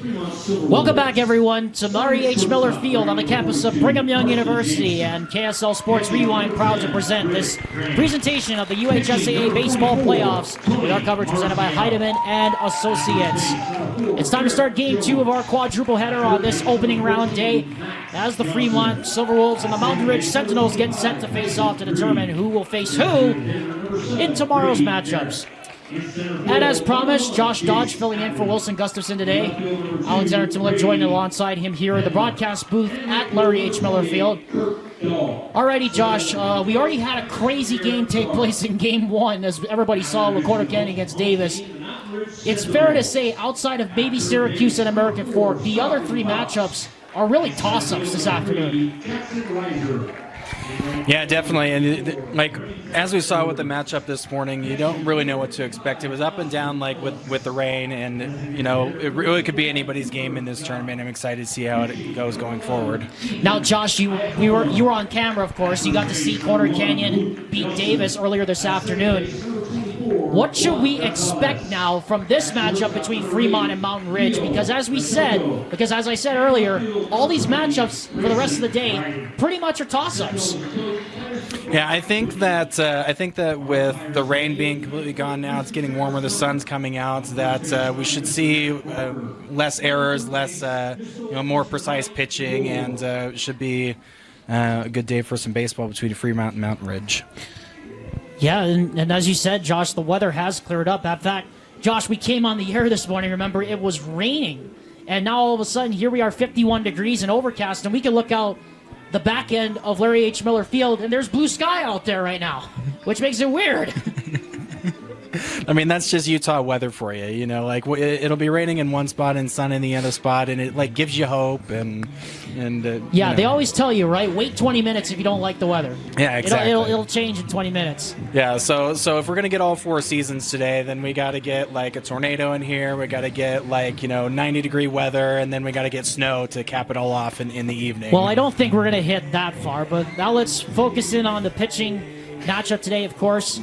Welcome back, everyone, to Murray H. Miller Field on the campus of Brigham Young University, and KSL Sports Rewind proud to present this presentation of the UHSAA Baseball Playoffs with our coverage presented by Heidemann and Associates. It's time to start Game 2 of our quadruple header on this opening round day as the Fremont Silverwolves and the Mountain Ridge Sentinels get set to face off to determine who will face who in tomorrow's matchups. And as promised, Josh Dodge filling in for Wilson Gustafson today. Alexander Timler joined alongside him here in the broadcast booth at Larry H. Miller Field. Alrighty, Josh, we already had a crazy game take place in Game 1, as everybody saw Recorder Canyon against Davis. It's fair to say, outside of maybe Syracuse and American Fork, the other three matchups are really toss-ups this afternoon. Yeah, definitely. And like as we saw with the matchup this morning, you don't really know what to expect. It was up and down like with the rain, and you know it really could be anybody's game in this tournament. I'm excited to see how it goes going forward. Now, Josh, you were on camera, of course. You got to see Corner Canyon beat Davis earlier this afternoon. What should we expect now from this matchup between Fremont and Mountain Ridge? Because as I said earlier, all these matchups for the rest of the day pretty much are toss-ups. Yeah, I think that with the rain being completely gone now, it's getting warmer, the sun's coming out, that we should see less errors, more precise pitching, and it should be a good day for some baseball between Fremont and Mountain Ridge. Yeah, and as you said, Josh, the weather has cleared up. In fact, Josh, we came on the air this morning, remember, it was raining. And now all of a sudden, here we are, 51 degrees and overcast, and we can look out the back end of Larry H. Miller Field, and there's blue sky out there right now, which makes it weird. I mean, that's just Utah weather for you. You know, like it'll be raining in one spot and sun in the other spot, and it like gives you hope. And yeah, they always tell you, right? Wait 20 minutes if you don't like the weather. Yeah, exactly. It'll change in 20 minutes. Yeah, so if we're gonna get all four seasons today, then we got to get like a tornado in here. We got to get 90-degree weather, and then we got to get snow to cap it all off in the evening. Well, I don't think we're gonna hit that far, but now let's focus in on the pitching matchup today. Of course,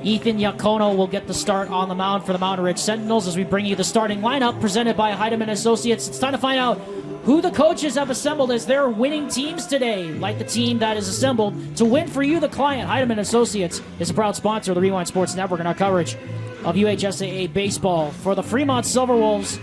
Ethan Iacono will get the start on the mound for the Mountain Ridge Sentinels as we bring you the starting lineup presented by Heidemann Associates. It's time to find out who the coaches have assembled as their winning teams today, like the team that is assembled to win for you, the client. Heidemann Associates is a proud sponsor of the Rewind Sports Network and our coverage of UHSAA baseball. For the Fremont Silverwolves,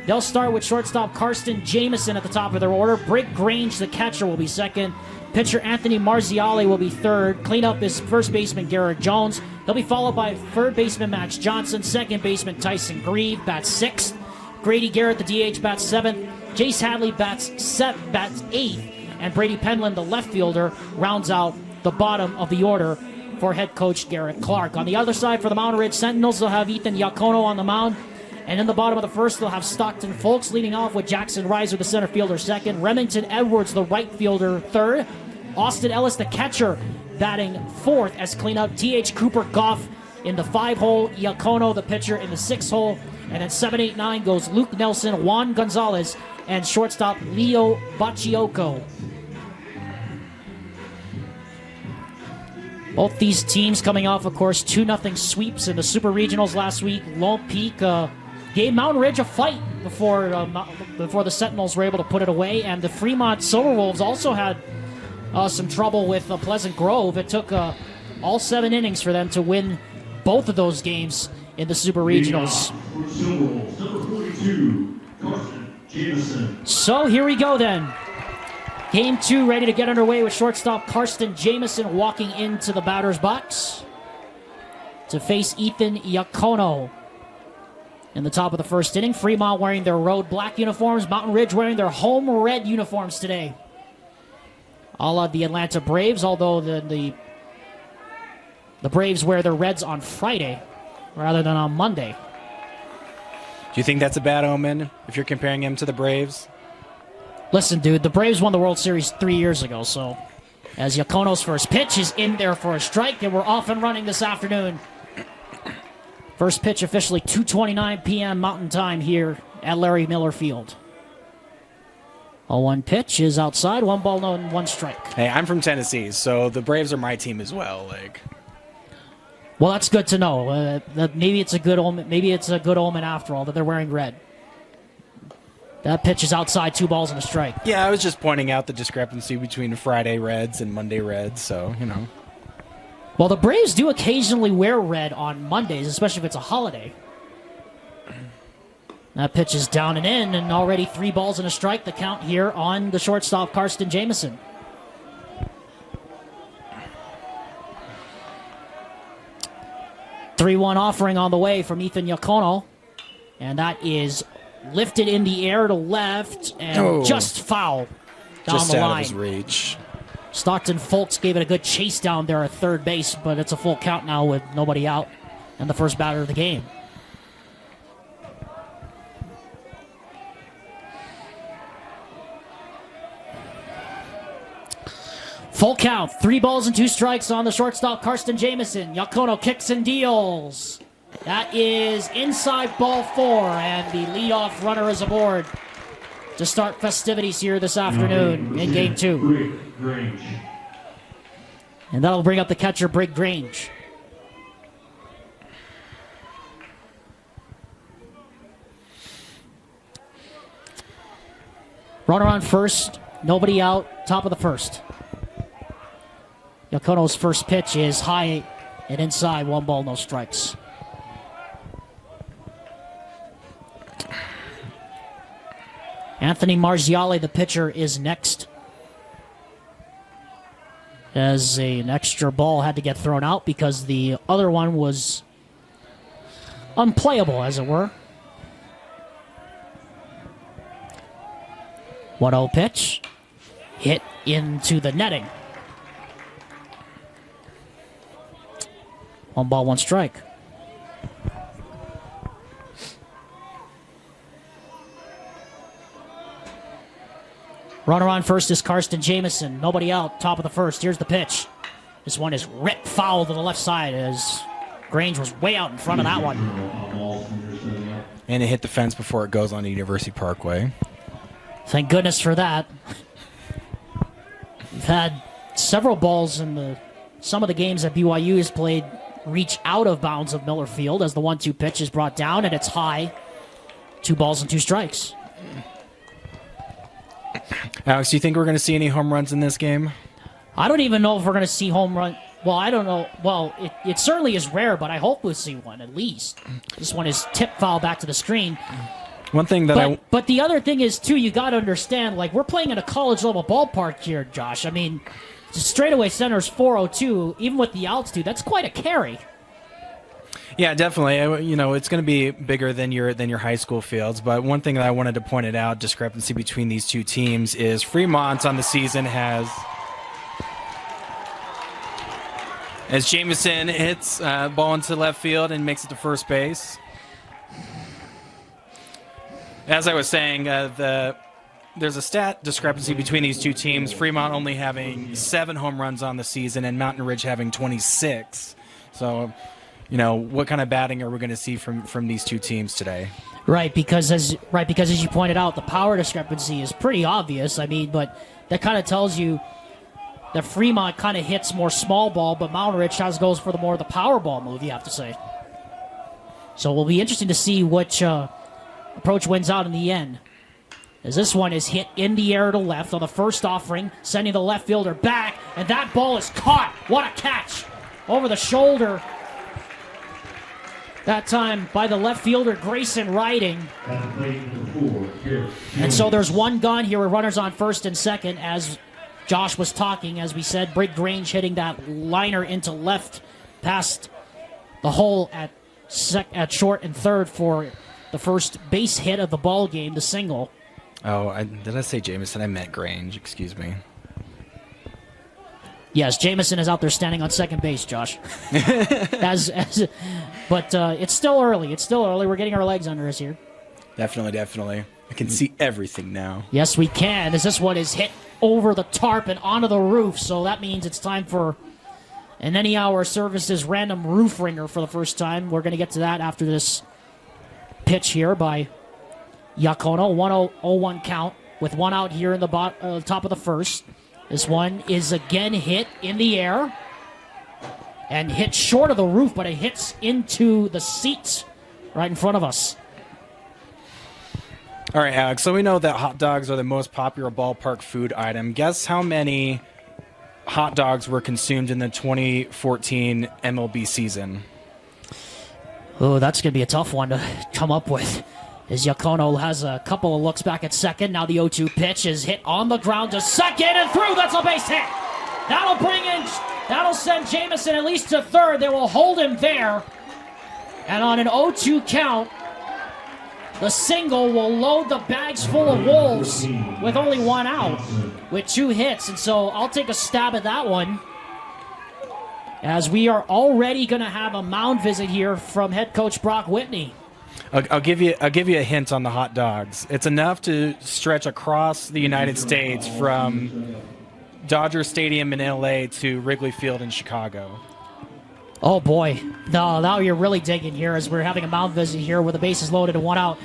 they'll start with shortstop Karsten Jamison at the top of their order. Brick Grange, the catcher, will be second. Pitcher Anthony Marziali will be third. Cleanup is first baseman Garrett Jones. He'll be followed by third baseman Max Johnson. Second baseman Tyson Grieve bats sixth. Grady Garrett, the DH, bats seventh. Jace Hadley bats eighth. And Brady Penland, the left fielder, rounds out the bottom of the order for head coach Garrett Clark. On the other side for the Mountain Ridge Sentinels, they'll have Ethan Iacono on the mound. And in the bottom of the first, they'll have Stockton Folks leading off with Jackson Reiser, the center fielder, second. Remington Edwards, the right fielder, third. Austin Ellis, the catcher, batting fourth as cleanup. T.H. Cooper Goff in the 5-hole. Iacono, the pitcher, in the 6-hole. And then 7, 8, 9 goes Luke Nelson, Juan Gonzalez, and shortstop Leo Bachioco. Both these teams coming off, of course, 2-0 sweeps in the Super Regionals last week. Lone Peak gave Mountain Ridge a fight before the Sentinels were able to put it away. And the Fremont Silverwolves also had some trouble with Pleasant Grove. It took all 7 innings for them to win both of those games in the Super Regionals. So here we go then. Game 2 ready to get underway with shortstop Karsten Jamison walking into the batter's box to face Ethan Iacono. In the top of the first inning, Fremont wearing their road black uniforms, Mountain Ridge wearing their home red uniforms today. A la the Atlanta Braves, although the Braves wear their reds on Friday rather than on Monday. Do you think that's a bad omen if you're comparing him to the Braves? Listen, dude, the Braves won the World Series 3 years ago, so as Iacono's first pitch is in there for a strike, and we're off and running this afternoon. First pitch officially 2:29 p.m. Mountain Time here at Larry Miller Field. A 1 pitch is outside, 1 ball, no, 1 strike. Hey, I'm from Tennessee, so the Braves are my team as well. Well, that's good to know. Maybe it's a good omen. Maybe it's a good omen after all that they're wearing red. That pitch is outside, 2 balls and a strike. Yeah, I was just pointing out the discrepancy between Friday Reds and Monday Reds, so, you know. Well, the Braves do occasionally wear red on Mondays, especially if it's a holiday. That pitch is down and in, and already 3 balls and a strike, the count here on the shortstop, Karsten Jamison. Three-one offering on the way from Ethan Yacono, and that is lifted in the air to left and just foul down just the out line. of his reach. Stockton Folks gave it a good chase down there at third base, but it's a full count now with nobody out and the first batter of the game. Full count, 3 balls and 2 strikes on the shortstop, Karsten Jamison. Yacono kicks and deals. That is inside ball 4, and the leadoff runner is aboard to start festivities here this afternoon in Game 2. And that'll bring up the catcher, Brig Grange. Runner on first, nobody out, top of the first. Yacono's first pitch is high and inside, 1 ball, no strikes. Anthony Marziale, the pitcher, is next. As an extra ball had to get thrown out because the other one was unplayable, as it were. 1-0 pitch. Hit into the netting. 1 ball, 1 strike. Runner on first is Karsten Jamison. Nobody out, top of the first. Here's the pitch. This one is ripped foul to the left side as Grange was way out in front of that one. And it hit the fence before it goes on to University Parkway. Thank goodness for that. We've had several balls in some of the games that BYU has played reach out of bounds of Miller Field as the 1-2 pitch is brought down and it's high. 2 balls and 2 strikes. Alex, do you think we're going to see any home runs in this game? I don't even know if we're going to see home run. Well, I don't know. Well, it certainly is rare, but I hope we'll see one at least. This one is tip foul back to the screen. One thing that But the other thing is, too, you got to understand, like, we're playing in a college-level ballpark here, Josh. I mean, straightaway center's 402, even with the altitude. That's quite a carry. Yeah, definitely. You know, it's going to be bigger than your high school fields. But one thing that I wanted to point it out, discrepancy between these two teams, is Fremont on the season has, as Jamison hits ball into left field and makes it to first base. As I was saying, there's a stat discrepancy between these two teams. Fremont only having 7 home runs on the season and Mountain Ridge having 26. So, you know, what kind of batting are we going to see from these two teams today? Right, because as you pointed out, the power discrepancy is pretty obvious. I mean, but that kind of tells you that Fremont kind of hits more small ball, but Mountain Ridge goes for the power ball move, you have to say. So it will be interesting to see which approach wins out in the end. As this one is hit in the air to left on the first offering, sending the left fielder back, and that ball is caught. What a catch! Over the shoulder. That time by the left fielder, Grayson Riding. And so there's one gone here with runners on first and second. As Josh was talking, as we said, Brig Grange hitting that liner into left past the hole at short and third for the first base hit of the ball game, the single. Oh, did I say Jamison? I meant Grange. Excuse me. Yes, Jamison is out there standing on second base, Josh. But it's still early. It's still early. We're getting our legs under us here. Definitely. I can see everything now. Yes, we can, as this one is hit over the tarp and onto the roof. So that means it's time for an Any Hour Services random roof ringer for the first time. We're going to get to that after this pitch here by Yacono. 1-0-1 count with one out here in the top of the first. This one is again hit in the air and hit short of the roof, but it hits into the seats right in front of us. All right, Alex, so we know that hot dogs are the most popular ballpark food item. Guess how many hot dogs were consumed in the 2014 MLB season? Oh, that's going to be a tough one to come up with. As Yacono has a couple of looks back at second. Now the 0-2 pitch is hit on the ground to second and through. That's a base hit. That'll send Jamison at least to third. They will hold him there. And on an 0-2 count, the single will load the bags full of Wolves with only one out with 2 hits. And so I'll take a stab at that one, as we are already going to have a mound visit here from head coach Brock Whitney. I'll give you a hint on the hot dogs. It's enough to stretch across the United States from Dodger Stadium in LA to Wrigley Field in Chicago. Oh boy, no! Now you're really digging here, as we're having a mound visit here with the bases loaded and 1 out.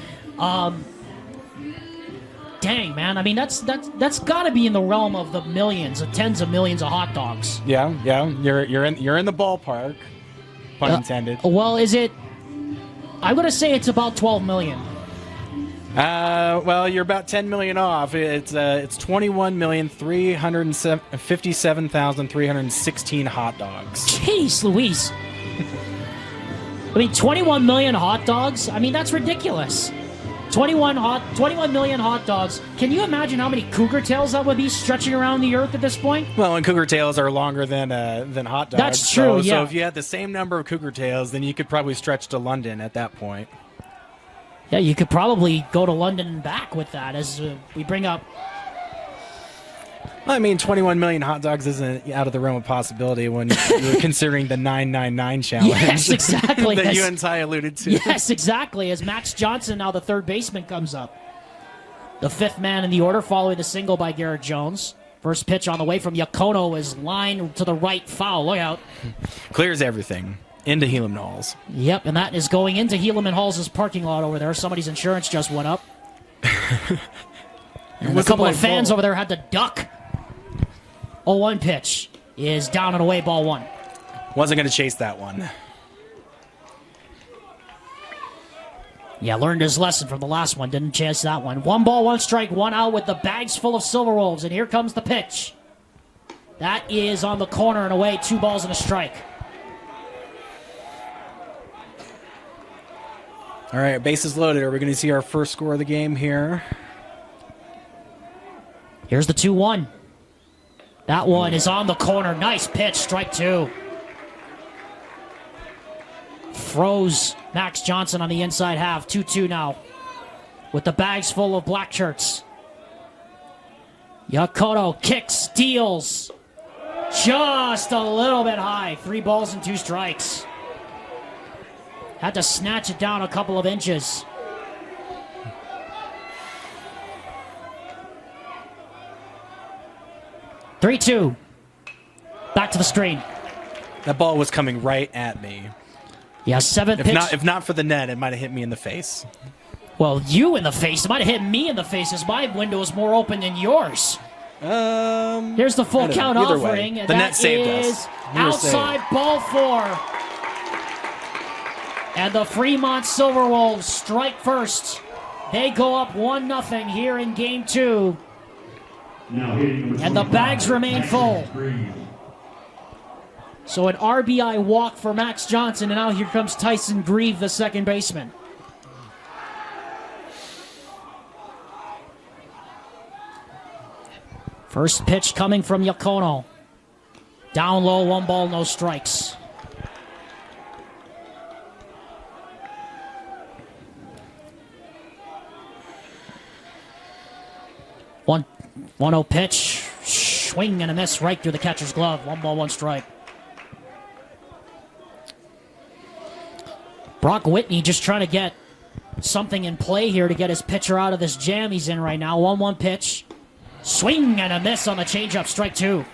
Dang, man! I mean, that's got to be in the realm of the millions, of tens of millions of hot dogs. Yeah, you're in the ballpark, pun intended. Well, is it? I'm gonna say it's about 12 million. Well, you're about 10 million off. It's 21,357,316 hot dogs. Jeez Louise. I mean, 21 million hot dogs? I mean, that's ridiculous. 21 million hot dogs. Can you imagine how many cougar tails that would be stretching around the earth at this point? Well, and cougar tails are longer than hot dogs. That's true, yeah. So if you had the same number of cougar tails, then you could probably stretch to London at that point. Yeah, you could probably go to London and back with that, as we bring up. I mean, 21 million hot dogs isn't out of the realm of possibility when you're considering the 999 challenge. Yes, exactly. that you and Ty alluded to. Yes, exactly. As Max Johnson, now the third baseman, comes up. The 5th man in the order, following the single by Garrett Jones. First pitch on the way from Yacono is lined to the right, foul. Look out. Clears everything. Into Helaman Halls. Yep, and that is going into Helaman Halls' parking lot over there. Somebody's insurance just went up. And a couple of fans over there had to duck. 0-1 pitch is down and away, ball 1. Wasn't going to chase that one. Yeah, learned his lesson from the last one. Didn't chase that one. 1 ball, 1 strike, 1 out with the bags full of Silverwolves. And here comes the pitch. That is on the corner and away. 2 balls and a strike. All right, bases loaded. Are we going to see our first score of the game here? Here's the 2-1. That one is on the corner. Nice pitch, strike 2. Froze Max Johnson on the inside half. 2-2 now, with the bags full of black shirts. Yacono kicks, steals. Just a little bit high. 3 balls and 2 strikes. Had to snatch it down a couple of inches. Three-2. Back to the screen. That ball was coming right at me. Yeah, 7th pitch. If not for the net, it might have hit me in the face. Well, you in the face. It might have hit me in the face, as my window is more open than yours. Here's the full count offering. And the net saved us. Outside ball 4. And the Fremont Silverwolves strike first. They go up 1-0 here in game 2. And the bags remain full. So an RBI walk for Max Johnson, and now here comes Tyson Grieve, the second baseman. First pitch coming from Yacono. Down low, 1 ball, no strikes. One 1-0 pitch. Swing and a miss right through the catcher's glove. 1 ball, 1 strike. Brock Whitney just trying to get something in play here to get his pitcher out of this jam he's in right now. 1-1 pitch. Swing and a miss on the changeup. Strike 2.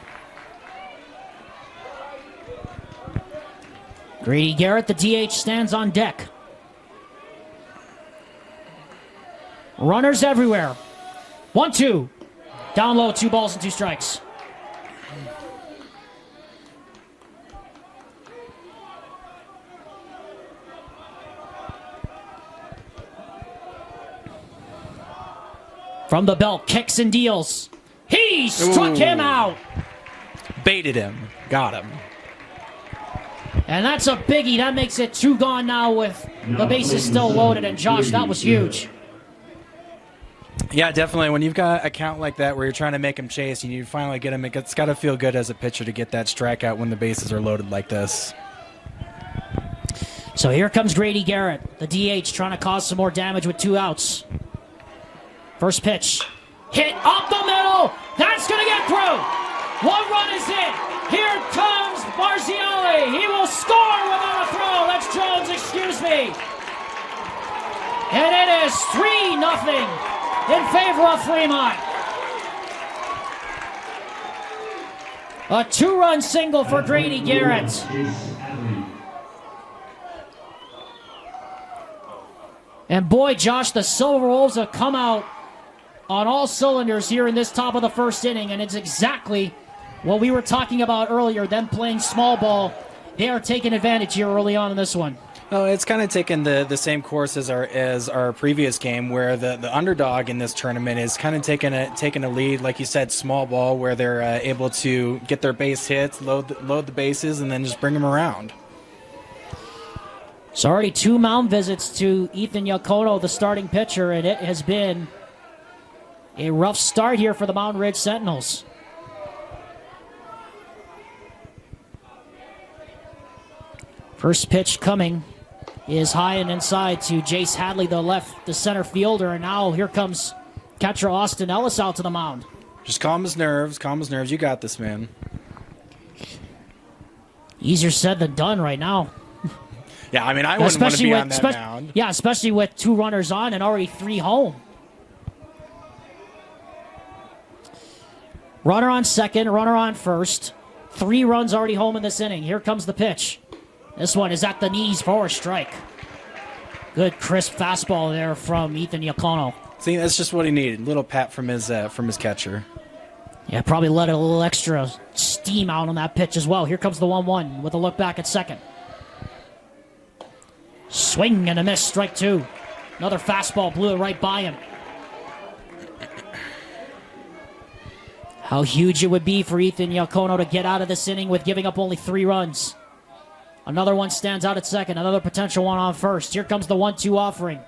Grady Garrett, the DH, stands on deck. Runners everywhere. 1-2. Down low, 2 balls and 2 strikes. From the belt, kicks and deals. He struck him out. Baited him. Got him. And that's a biggie. That makes it 2 gone now with the bases still loaded. And Josh, that was huge. Yeah, definitely. When you've got a count like that where you're trying to make him chase and you finally get him, it's got to feel good as a pitcher to get that strikeout when the bases are loaded like this. So here comes Grady Garrett, the DH, trying to cause some more damage with 2 outs. First pitch. Hit up the middle. That's going to get through. 1 run is in. Here comes Marziali. He will score without a throw. That's Jones, excuse me. And it is 3-0 in favor of Fremont. A 2-run single for Grady Garrett. And boy, Josh, the Silverwolves have come out on all cylinders here in this top of the first inning, and it's exactly what we were talking about earlier, them playing small ball. They are taking advantage here early on in this one. Oh, it's kind of taken the same course as our previous game, where the underdog in this tournament is kind of taking a lead, like you said, small ball, where they're able to get their base hits, load the bases, and then just bring them around. So already 2 mound visits to Ethan Yakono, the starting pitcher, and it has been a rough start here for the Mountain Ridge Sentinels. First pitch coming is high and inside to Jace Hadley, the center fielder, and now here comes catcher Austin Ellis out to the mound. Just calm his nerves. You got this, man. Easier said than done right now. Yeah, I mean, I wouldn't want to be on that mound. Yeah, especially with 2 runners on and already 3 home. Runner on second, runner on first. 3 runs already home in this inning. Here comes the pitch. This one is at the knees for a strike. Good crisp fastball there from Ethan Yakono. See, that's just what he needed. A little pat from his catcher. Yeah, probably let a little extra steam out on that pitch as well. Here comes the 1-1 with a look back at second. Swing and a miss, strike 2. Another fastball blew it right by him. How huge it would be for Ethan Yakono to get out of this inning with giving up only 3 runs. Another one stands out at second. Another potential one on first. Here comes the 1-2 offering.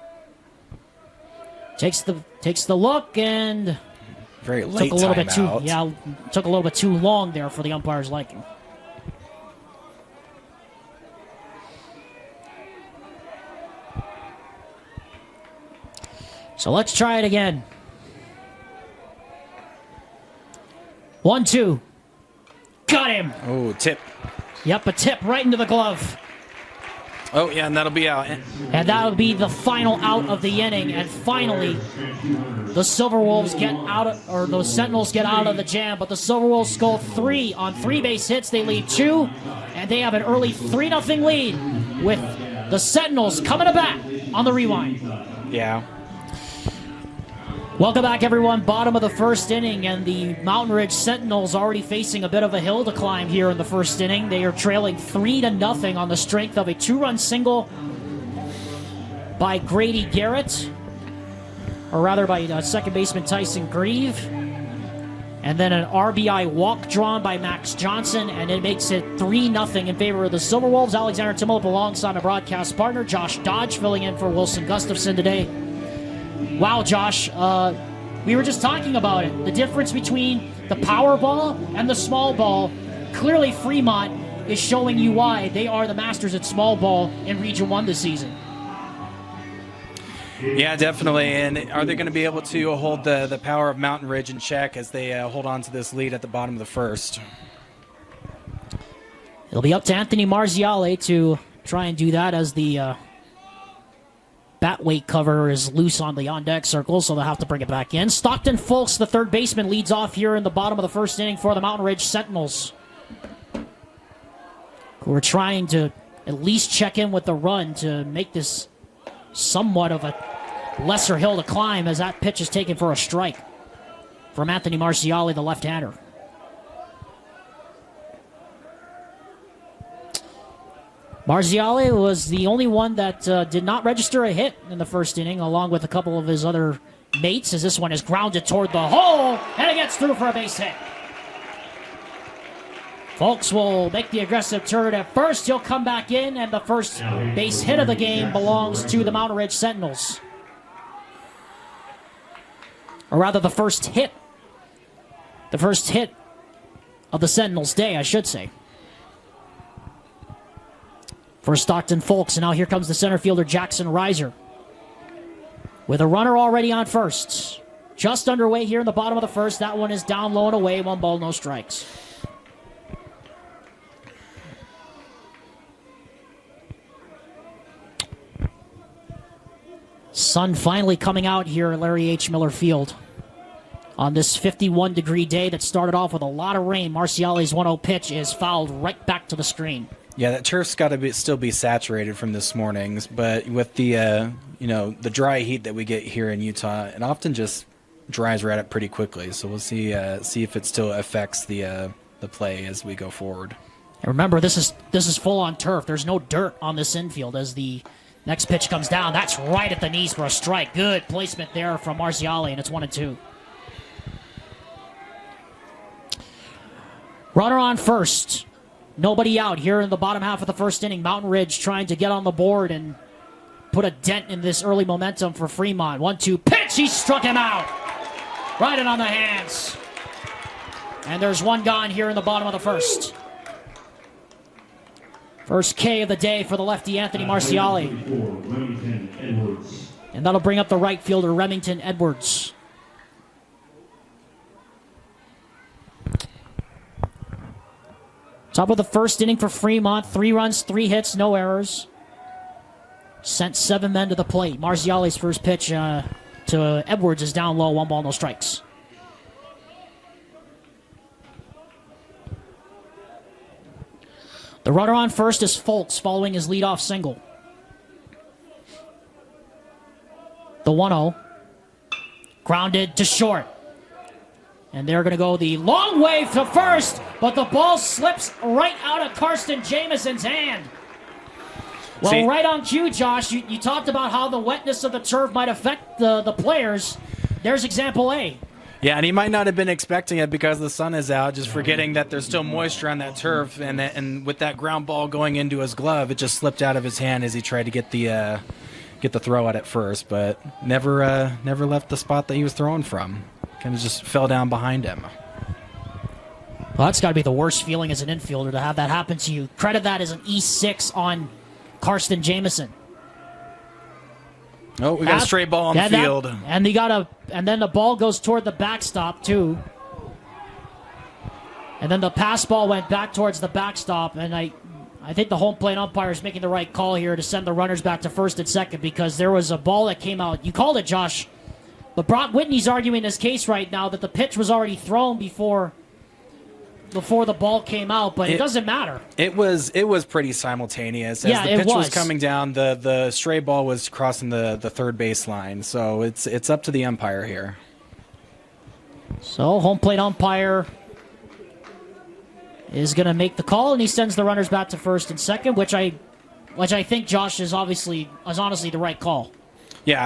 Takes the look and very late took a little bit too long there for the umpire's liking. So let's try it again. 1-2. Got him. Oh, tip. Yep, a tip right into the glove. Oh, yeah, and that'll be out. And that'll be the final out of the inning. And finally, the Silverwolves the Sentinels get out of the jam. But the Silverwolves score 3 on 3 base hits. They lead 2, and they have an early 3-0 lead with the Sentinels coming to bat on the rewind. Yeah. Welcome back, everyone. Bottom of the first inning, and the Mountain Ridge Sentinels already facing a bit of a hill to climb here in the first inning. They are trailing 3-0 on the strength of a 2-run single by Grady Garrett, or rather by second baseman Tyson Grieve, and then an RBI walk drawn by Max Johnson, and it makes it 3-0 in favor of the Silverwolves. Alexander Timolip alongside a broadcast partner, Josh Dodge, filling in for Wilson Gustafson today. Wow, Josh, we were just talking about it. The difference between the power ball and the small ball. Clearly, Fremont is showing you why they are the masters at small ball in Region 1 this season. Yeah, definitely. And are they going to be able to hold the power of Mountain Ridge in check as they hold on to this lead at the bottom of the first? It'll be up to Anthony Marziale to try and do that, as the bat weight cover is loose on the on-deck circle, so they'll have to bring it back in. Stockton Fulks, the third baseman, leads off here in the bottom of the first inning for the Mountain Ridge Sentinels, who are trying to at least check in with the run to make this somewhat of a lesser hill to climb, as that pitch is taken for a strike from Anthony Marziale, the left-hander. Marziale was the only one that did not register a hit in the first inning, along with a couple of his other mates as this one is grounded toward the hole, and it gets through for a base hit. Folks will make the aggressive turn at first. He'll come back in, and the first base hit of the game belongs to the Mountain Ridge Sentinels. Or rather, the first hit. The first hit of the Sentinels' day, I should say. For Stockton Folks, and now here comes the center fielder, Jackson Reiser. With a runner already on first. Just underway here in the bottom of the first. That one is down low and away. 1 ball, no strikes. Sun finally coming out here at Larry H. Miller Field on this 51-degree day that started off with a lot of rain. Marciali's 1-0 pitch is fouled right back to the screen. Yeah, that turf's got to still be saturated from this morning's, but with the the dry heat that we get here in Utah, it often just dries right up pretty quickly. So we'll see if it still affects the play as we go forward. And remember, this is full on turf. There's no dirt on this infield as the next pitch comes down. That's right at the knees for a strike. Good placement there from Marciali, and it's 1-2. Runner on first. Nobody out here in the bottom half of the first inning. Mountain Ridge trying to get on the board and put a dent in this early momentum for Fremont. 1-2 pitch. He struck him out. Right in on the hands. And there's one gone here in the bottom of the first. First K of the day for the lefty Anthony Marciali. And that'll bring up the right fielder Remington Edwards. Top of the first inning for Fremont. 3 runs, 3 hits, no errors. Sent 7 men to the plate. Marciali's first pitch to Edwards is down low. 1 ball, no strikes. The runner on first is Folks following his leadoff single. The 1-0. Grounded to short. And they're going to go the long way to first, but the ball slips right out of Karsten Jamison's hand. Well, right on cue, Josh, you talked about how the wetness of the turf might affect the players. There's example A. Yeah, and he might not have been expecting it because the sun is out, just forgetting that there's still moisture on that turf, and with that ground ball going into his glove, it just slipped out of his hand as he tried to get the throw at it first, but never left the spot that he was throwing from. Kind of just fell down behind him. Well, that's got to be the worst feeling as an infielder to have that happen to you. Credit that as an E6 on Karsten Jamison. Oh, we got a stray ball on the field. And then the ball goes toward the backstop too. And then the pass ball went back towards the backstop, and I think the home plate umpire is making the right call here to send the runners back to first and second because there was a ball that came out. You called it, Josh. But Brock Whitney's arguing his case right now that the pitch was already thrown before the ball came out, but it doesn't matter. It was pretty simultaneous. As the pitch was coming down, the stray ball was crossing the third base line. So it's up to the umpire here. So home plate umpire is going to make the call, and he sends the runners back to first and second, which I think, Josh, is honestly the right call. Yeah,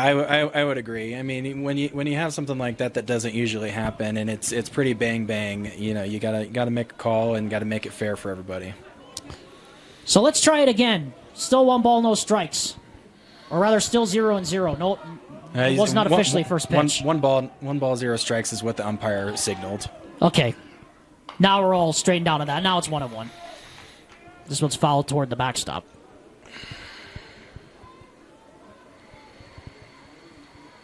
I would agree. I mean, when you have something like that doesn't usually happen, and it's pretty bang bang. You gotta make a call and gotta make it fair for everybody. So let's try it again. Still 1 ball, no strikes, or rather, still 0-0. No, it was not officially first pitch. One ball, 0 strikes is what the umpire signaled. Okay, now we're all straightened out on that. Now it's 1-1. This one's fouled toward the backstop.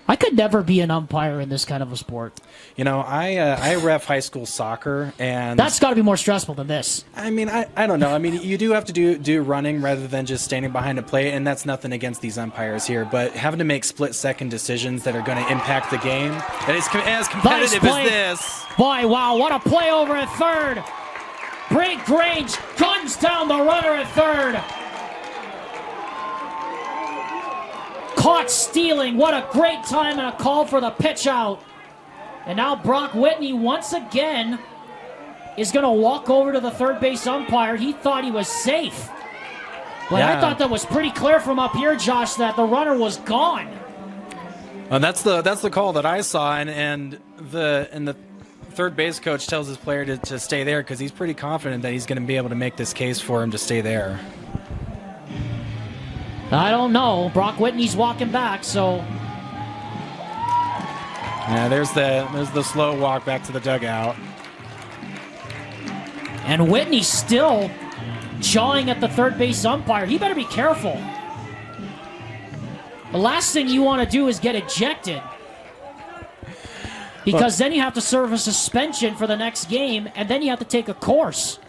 I could never be an umpire in this kind of a sport. I ref high school soccer, and that's got to be more stressful than this. I mean, I don't know. I mean, you do have to do running rather than just standing behind a plate, and that's nothing against these umpires here. But having to make split-second decisions that are going to impact the game, that is as competitive as this. Boy, wow, what a play over at third. Brink Grange guns down the runner at third. Caught stealing. What a great time and a call for the pitch out. And now Brock Whitney once again is going to walk over to the third base umpire. He thought he was safe. But I thought that was pretty clear from up here, Josh, that the runner was gone. That's the call that I saw, and the third base coach tells his player to stay there because he's pretty confident that he's going to be able to make this case for him to stay there. I don't know. Brock Whitney's walking back, so. Yeah, there's the slow walk back to the dugout. And Whitney's still jawing at the third base umpire. He better be careful. The last thing you want to do is get ejected. Because then you have to serve a suspension for the next game, and then you have to take a course.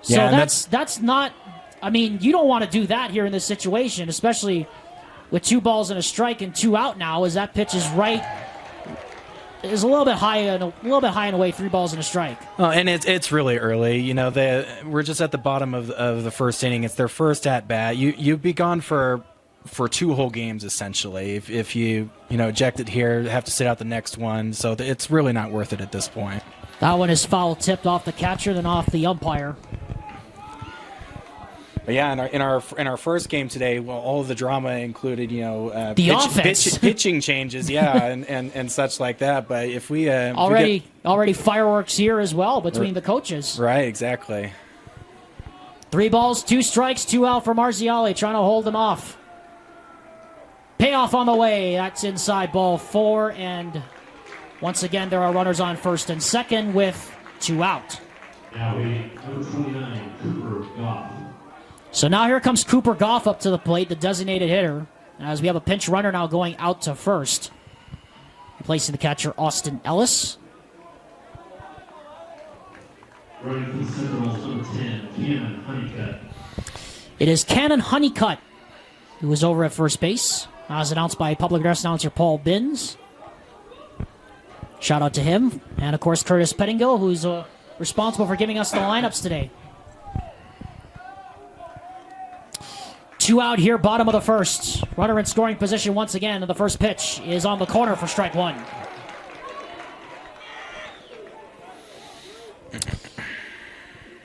So Yeah, that's not... I mean, you don't want to do that here in this situation, especially with 2 balls and a strike and 2 out now, as that pitch is a little bit high and away, 3 balls and a strike. Oh, and it's really early. You know, we're just at the bottom of the first inning. It's their first at bat. You'd be gone for 2 whole games essentially. If you eject it here, have to sit out the next one. So it's really not worth it at this point. That one is foul tipped off the catcher, then off the umpire. But yeah, in our first game today, well, all of the drama included, pitching changes, yeah, and such like that. But if we already fireworks here as well between the coaches. Right, exactly. 3 balls, 2 strikes, 2 out for Marziali, trying to hold him off. Payoff on the way. That's inside ball 4, and once again there are runners on first and second with 2 out. Now number 29, Cooper Goff. So now here comes Cooper Goff up to the plate, the designated hitter, as we have a pinch runner now going out to first. Replacing the catcher, Austin Ellis. Running for the Sentinels, number 10, Cannon Honeycutt. It is Cannon Honeycutt, who is over at first base, as announced by public address announcer Paul Binns. Shout out to him. And, of course, Curtis Pettingill, who's responsible for giving us the lineups today. 2 out here, bottom of the first. Runner in scoring position once again, and the first pitch is on the corner for strike 1.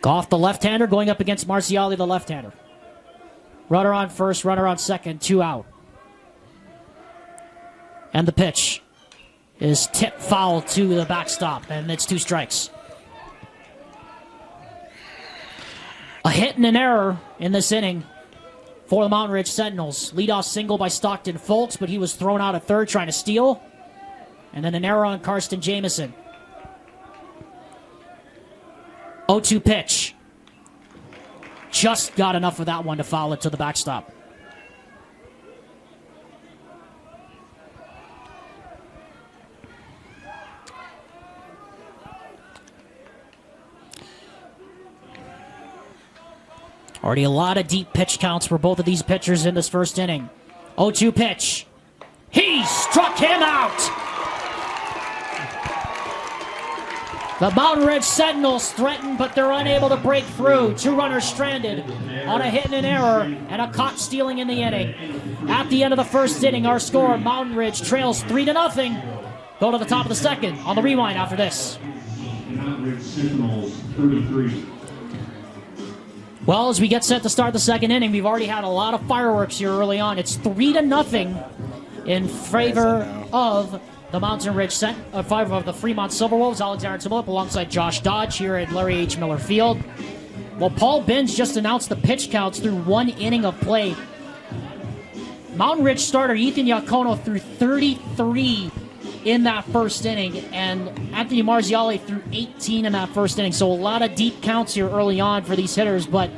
Goff, the left-hander, going up against Marziali, the left-hander. Runner on first, runner on second, 2 out. And the pitch is tipped foul to the backstop, and it's 2 strikes. A hit and an error in this inning for the Mountain Ridge Sentinels. Leadoff single by Stockton Folks, but he was thrown out at third trying to steal. And then an error on Karsten Jamison. 0-2 pitch. Just got enough of that one to foul it to the backstop. Already a lot of deep pitch counts for both of these pitchers in this first inning. 0-2 pitch. He struck him out! The Mountain Ridge Sentinels threaten, but they're unable to break through. 2 runners stranded on a hit and an error and a caught stealing in the inning. At the end of the first inning, our score, Mountain Ridge trails 3-0. Go to the top of the second on the rewind after this. Mountain Ridge Sentinels, 33. Well, as we get set to start the second inning, we've already had a lot of fireworks here early on. It's 3-0 in favor of the Mountain Ridge favor of the Fremont Silverwolves. Alexander Timolip alongside Josh Dodge here at Larry H. Miller Field. Well, Paul Binns just announced the pitch counts through 1 inning of play. Mountain Ridge starter Ethan Iacono threw 33 in that first inning, and Anthony Marziali threw 18 in that first inning. So a lot of deep counts here early on for these hitters, but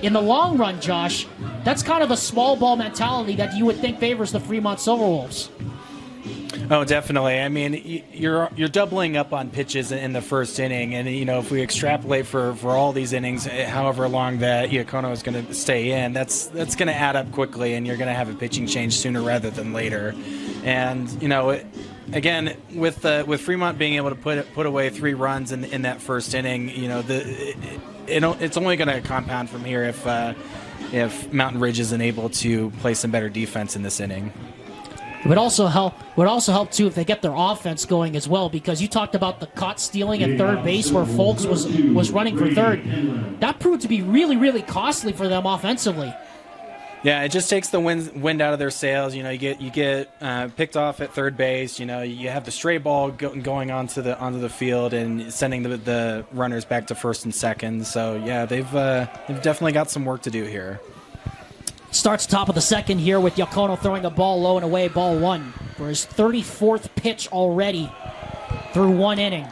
in the long run, Josh, that's kind of the small ball mentality that you would think favors the Fremont Silverwolves. Oh, definitely. I mean, you're doubling up on pitches in the first inning, and if we extrapolate for all these innings, however long that Iacono is going to stay in, that's going to add up quickly, and you're going to have a pitching change sooner rather than later. And again, with Fremont being able to put away 3 runs in that first inning, it's only going to compound from here if Mountain Ridge isn't able to play some better defense in this inning. It would also help too if they get their offense going as well, because you talked about the caught stealing at third base where Folks was running for third. That proved to be really, really costly for them offensively. Yeah, it just takes the wind out of their sails. You get picked off at third base. You have the stray ball going onto the field and sending the runners back to first and second. So yeah, they've definitely got some work to do here. Starts top of the second here with Yacono throwing a ball low and away, ball one, for his 34th pitch already through one inning.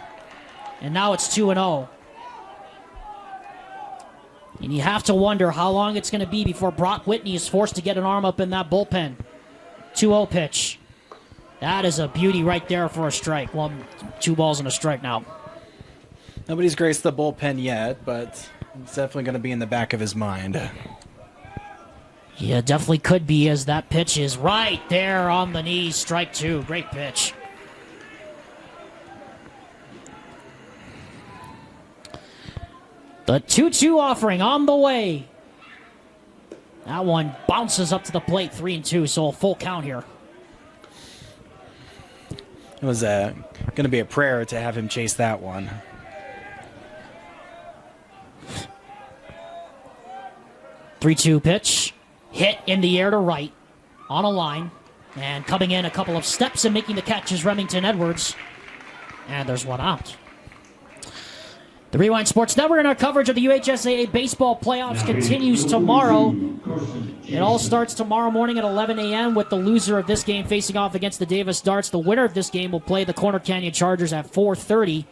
And now it's 2-0. And you have to wonder how long it's going to be before Brock Whitney is forced to get an arm up in that bullpen. 2-0 pitch. That is a beauty right there for a strike. 2 balls and a strike now. Nobody's graced the bullpen yet, but it's definitely going to be in the back of his mind. Yeah, definitely could be, as that pitch is right there on the knees. Strike 2. Great pitch. The 2-2 offering on the way. That one bounces up to the plate, 3-2, so a full count here. It was going to be a prayer to have him chase that one. Three-two pitch. Hit in the air to right. On a line. And coming in a couple of steps and making the catch is Remington Edwards. And there's one out. The Rewind Sports Network and our coverage of the UHSAA baseball playoffs continues tomorrow. It all starts tomorrow morning at 11 a.m. with the loser of this game facing off against the Davis Darts. The winner of this game will play the Corner Canyon Chargers at 4:30.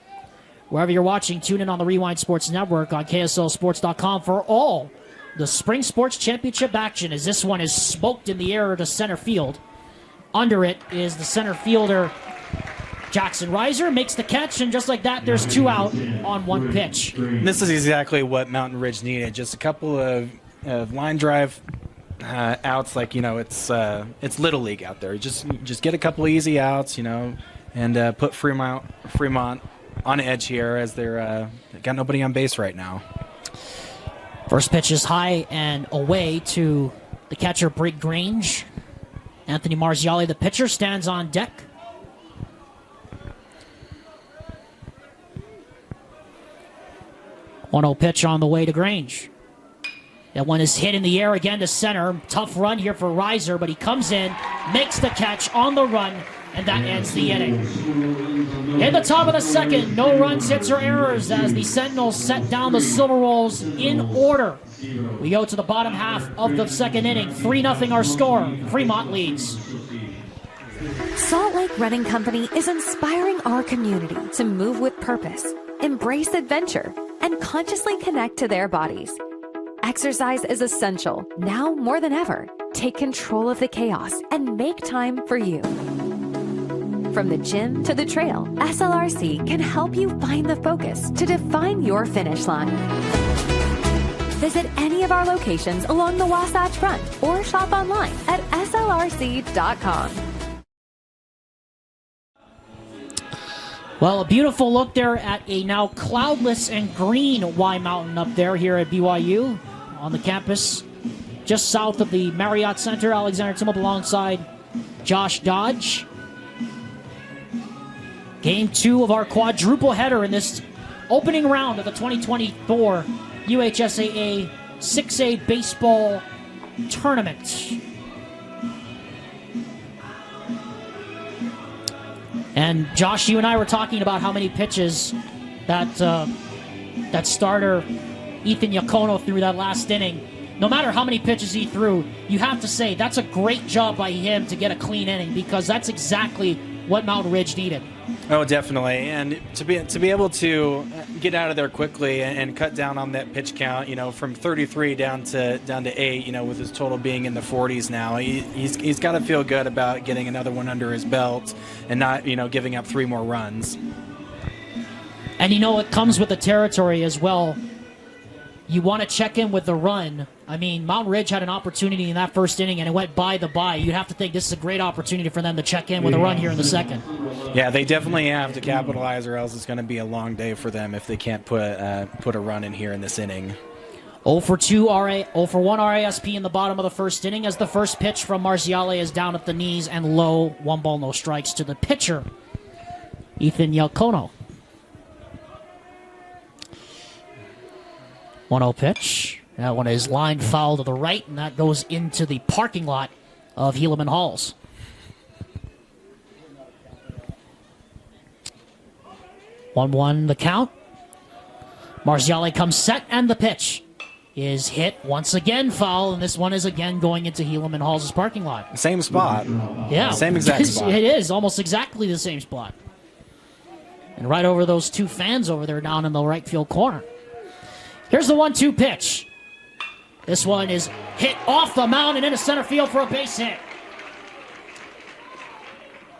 Wherever you're watching, tune in on the Rewind Sports Network on KSLSports.com for all the Spring Sports Championship action, as this one is smoked in the air to center field. Under it is the center fielder, Jackson Reiser, makes the catch, and just like that, there's 2 out on 1 pitch. This is exactly what Mountain Ridge needed. Just a couple of line drive outs, like it's Little League out there. Just get a couple easy outs, and put Fremont on edge here, as they're got nobody on base right now. First pitch is high and away to the catcher, Brig Grange. Anthony Marziali, the pitcher, stands on deck. One-0 pitch on the way to Grange. That one is hit in the air again to center. Tough run here for Reiser, but he comes in, makes the catch on the run, and that ends the inning. In the top of the second, no runs, hits, or errors as the Sentinels set down the Silverwolves in order. We go to the bottom half of the second inning. 3-0 our score. Fremont leads. Salt Lake Running Company is inspiring our community to move with purpose, embrace adventure, and consciously connect to their bodies. Exercise is essential, now more than ever. Take control of the chaos and make time for you. From the gym to the trail, SLRC can help you find the focus to define your finish line. Visit any of our locations along the Wasatch Front or shop online at slrc.com. Well, a beautiful look there at a now cloudless and green Y Mountain up there here at BYU on the campus, just south of the Marriott Center. Alexander Timmel alongside Josh Dodge. Game 2 of our quadruple header in this opening round of the 2024 UHSAA 6A baseball tournament. And Josh, you and I were talking about how many pitches that starter Ethan Yacono threw that last inning. No matter how many pitches he threw, you have to say that's a great job by him to get a clean inning, because that's exactly what Mountain Ridge needed. Oh, definitely, and to be able to get out of there quickly and cut down on that pitch count, from 33 down to 8, with his total being in the 40s now, he's got to feel good about getting another one under his belt and not giving up 3 more runs. And it comes with the territory as well. You want to check in with the run. I mean, Mountain Ridge had an opportunity in that first inning, and it went by the by. You'd have to think this is a great opportunity for them to check in with a run here in the second. Yeah, they definitely have to capitalize, or else it's going to be a long day for them if they can't put a run in here in this inning. 0 for 1 RASP in the bottom of the first inning, as the first pitch from Marziale is down at the knees and low. 1 ball, no strikes to the pitcher, Ethan Yacono. 1-0 pitch. That one is lined foul to the right, and that goes into the parking lot of Helaman Halls. One the count. Marziale comes set, and the pitch is hit once again foul, and this one is again going into Helaman Halls' parking lot. Same spot. Yeah. Same exact spot. It is almost exactly the same spot. And right over those two fans over there down in the right field corner. Here's the 1-2 pitch. This one is hit off the mound and into center field for a base hit.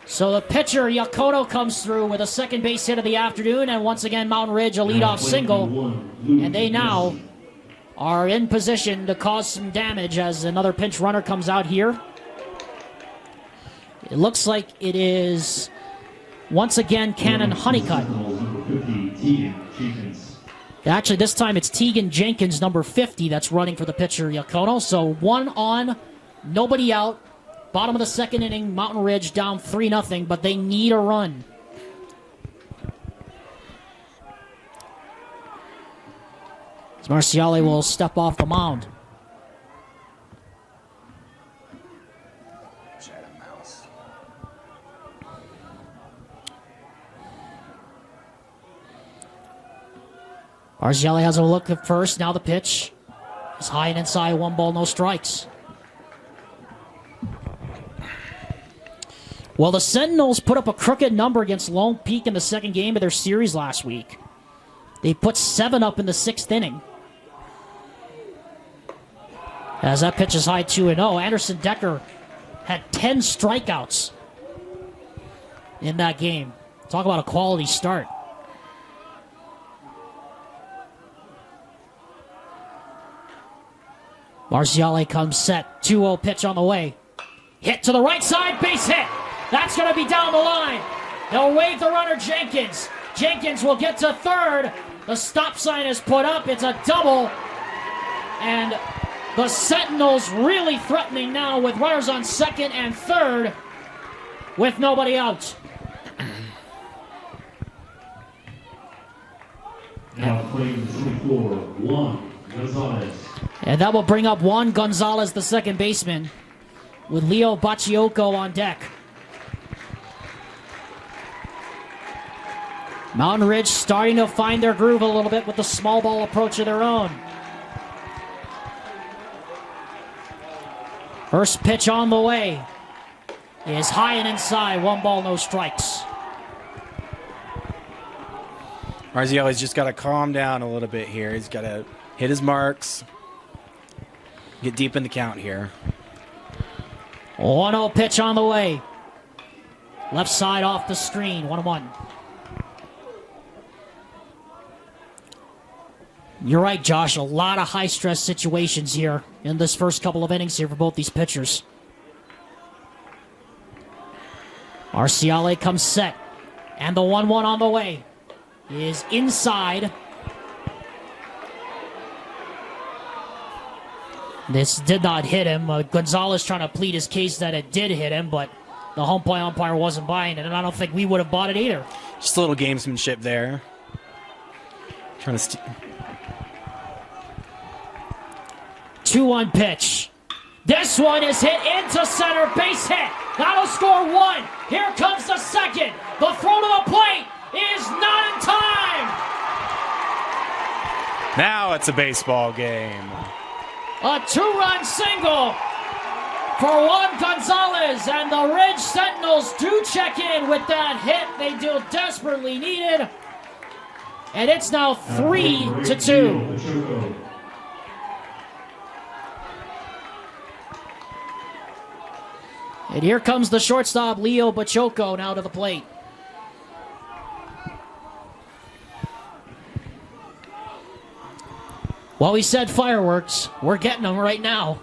So the pitcher, Yakono, comes through with a second base hit of the afternoon, and once again, Mountain Ridge, a leadoff single. And they now are in position to cause some damage as another pinch runner comes out here. It looks like it is, once again, Cannon Honeycutt. Actually, this time it's Tegan Jenkins, number 50, that's running for the pitcher, Yakono. So 1 on, nobody out. Bottom of the second inning, Mountain Ridge down 3-0, but they need a run. Marciale will step off the mound. Marciale has a look at first. Now the pitch is high and inside. 1 ball, no strikes. Well, the Sentinels put up a crooked number against Lone Peak in the second game of their series last week. They put 7 up in the 6th inning. As that pitch is high 2-0, Anderson Decker had 10 strikeouts in that game. Talk about a quality start. Marciale comes set, 2-0 pitch on the way. Hit to the right side, base hit. That's going to be down the line. They'll wave the runner, Jenkins. Jenkins will get to third. The stop sign is put up. It's a double. And the Sentinels really threatening now with runners on second and third with nobody out. Now playing 24, Juan Gonzalez. And that will bring up Juan Gonzalez, the second baseman, with Leo Bachioco on deck. Mountain Ridge starting to find their groove a little bit with the small ball approach of their own. First pitch on the way is high and inside. 1 ball, no strikes. Marziale's just got to calm down a little bit here. He's got to hit his marks, get deep in the count here. 1-0 pitch on the way. Left side off the screen. 1-1. You're right, Josh. A lot of high-stress situations here in this first couple of innings here for both these pitchers. Marciale comes set. And the 1-1 on the way is inside. This did not hit him. Gonzalez trying to plead his case that it did hit him, but the home plate umpire wasn't buying it, and I don't think we would have bought it either. Just a little gamesmanship there. Trying to 2-1 pitch. This one is hit into center, base hit. That'll score 1. Here comes the second. The throw to the plate is not in time. Now it's a baseball game. A 2-run single for Juan Gonzalez, and the Ridge Sentinels do check in with that hit they do desperately needed. And it's now 3-2. And here comes the shortstop, Leo Bachioco, now to the plate. Well, we said fireworks. We're getting them right now.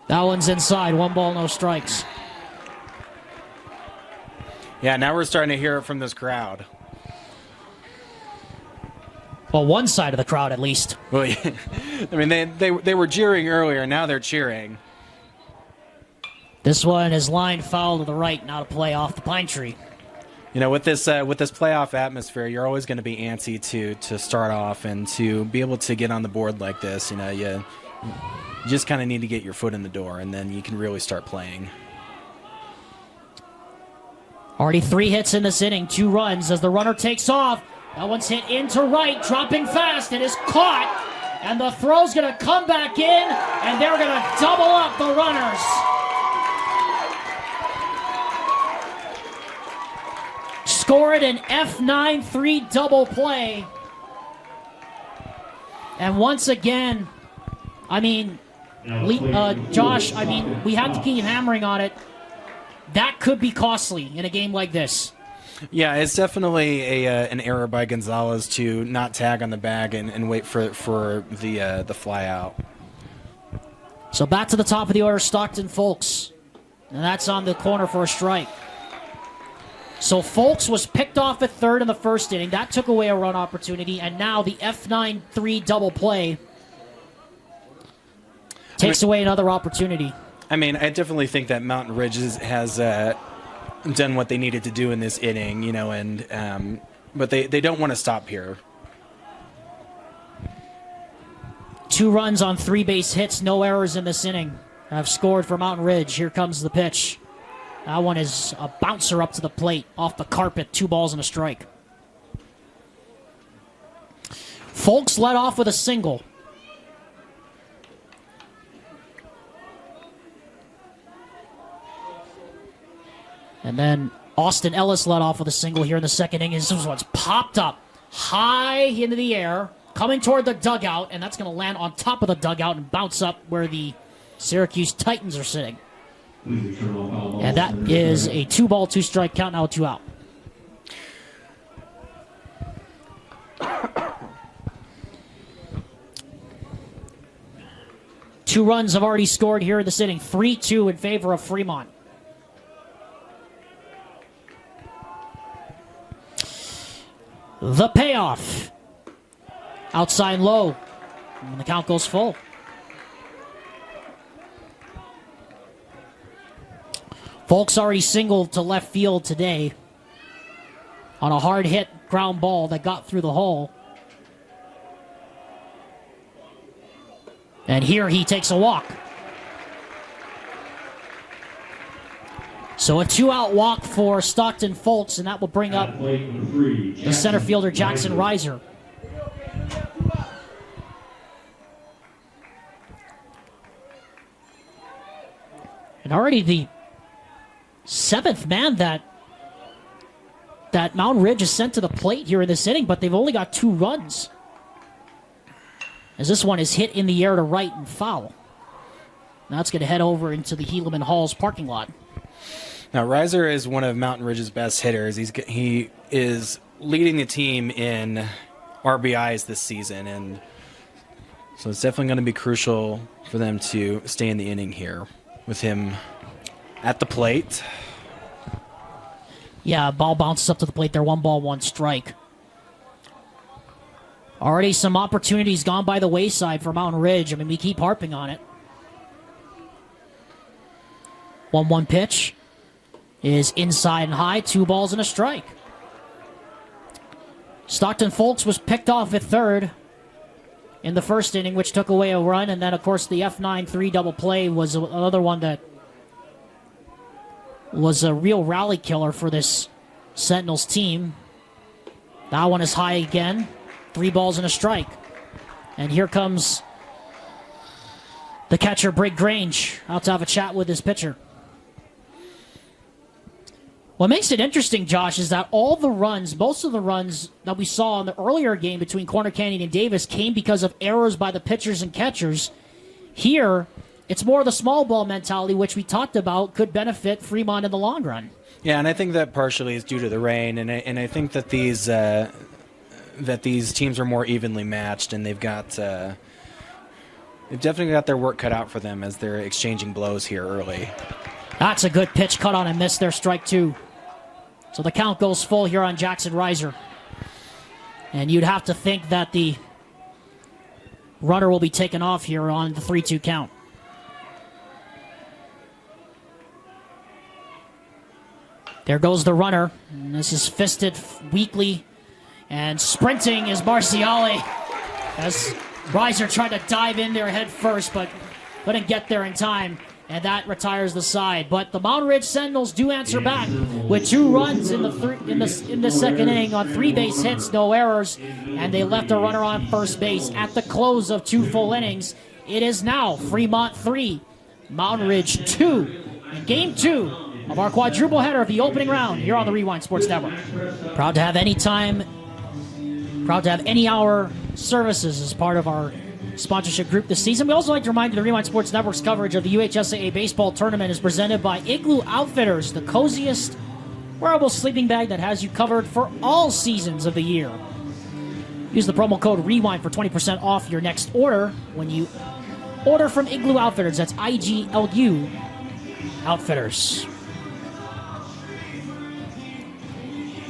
That one's inside. 1 ball, no strikes. Yeah, now we're starting to hear it from this crowd. Well, one side of the crowd, at least. Well, yeah. I mean, they were jeering earlier. Now they're cheering. This one is lined foul to the right, now to play off the pine tree. with this playoff atmosphere, you're always going to be antsy to start off and to be able to get on the board like this. You just kind of need to get your foot in the door, and then you can really start playing. Already 3 hits in this inning, 2 runs as the runner takes off. That one's hit into right, dropping fast. It is caught, and the throw's going to come back in, and they're going to double up the runners. Scored an F9-3 double play. And once again, Josh, we have to keep hammering on it. That could be costly in a game like this. Yeah, it's definitely an error by Gonzalez to not tag on the bag and wait for the fly out. So back to the top of the order, Stockton Folks. And that's on the corner for a strike. So Folks was picked off at third in the first inning. That took away a run opportunity. And now the F9-3 double play takes away another opportunity. I definitely think that Mountain Ridge has done what they needed to do in this inning, but they don't want to stop here. 2 runs on 3 base hits, no errors in this inning. Have scored for Mountain Ridge. Here comes the pitch. That one is a bouncer up to the plate, off the carpet, 2 balls and a strike. Folks led off with a single. And then Austin Ellis led off with a single here in the second inning. This one's popped up high into the air, coming toward the dugout, and that's going to land on top of the dugout and bounce up where the Syracuse Titans are sitting. And that is a 2-ball, 2-strike count, now 2 out. Two runs have already scored here in this inning, 3-2 in favor of Fremont. The payoff. Outside low. And the count goes full. Folks already singled to left field today on a hard hit ground ball that got through the hole. And here he takes a walk. So a 2-out walk for Stockton Folks, and that will bring up the center fielder Jackson Reiser. And already the 7th man that Mountain Ridge is sent to the plate here in this inning, but they've only got 2 runs. As this one is hit in the air to right and foul. Now it's going to head over into the Helaman Halls parking lot. Now, Reiser is one of Mountain Ridge's best hitters. He is leading the team in RBIs this season, and so it's definitely going to be crucial for them to stay in the inning here with him at the plate. Yeah, ball bounces up to the plate there. 1 ball, 1 strike. Already some opportunities gone by the wayside for Mountain Ridge. We keep harping on it. 1-1 pitch is inside and high, 2 balls and a strike. Stockton Folks was picked off at third in the first inning, which took away a run, and then, of course, the F9-3 double play was another one that was a real rally killer for this Sentinels team. That one is high again, 3 balls and a strike. And here comes the catcher, Brig Grange, out to have a chat with his pitcher. What makes it interesting, Josh, is that all the runs, most of the runs that we saw in the earlier game between Corner Canyon and Davis came because of errors by the pitchers and catchers. Here, it's more of the small ball mentality, which we talked about, could benefit Fremont in the long run. Yeah, and I think that partially is due to the rain, and I think that these teams are more evenly matched, and they've definitely got their work cut out for them as they're exchanging blows here early. That's a good pitch, cut on and missed there, strike 2. So the count goes full here on Jackson Reiser. And you'd have to think that the runner will be taken off here on the 3-2 count. There goes the runner. And this is fisted weakly. And sprinting is Marciale. As Reiser tried to dive in there head first, but couldn't get there in time. And that retires the side. But the Mountain Ridge Sentinels do answer back with 2 runs in the second inning on 3 base hits, no errors. And they left a runner on first base at the close of 2 full innings. It is now Fremont 3, Mountain Ridge 2. In Game 2 of our quadruple header of the opening round here on the Rewind Sports Network. Proud to have any hour services as part of our sponsorship group this season. We also like to remind you the Rewind Sports Network's coverage of the UHSAA baseball tournament is presented by Igloo Outfitters, the coziest wearable sleeping bag that has you covered for all seasons of the year. Use the promo code REWIND for 20% off your next order when you order from Igloo Outfitters. That's IGLU Outfitters.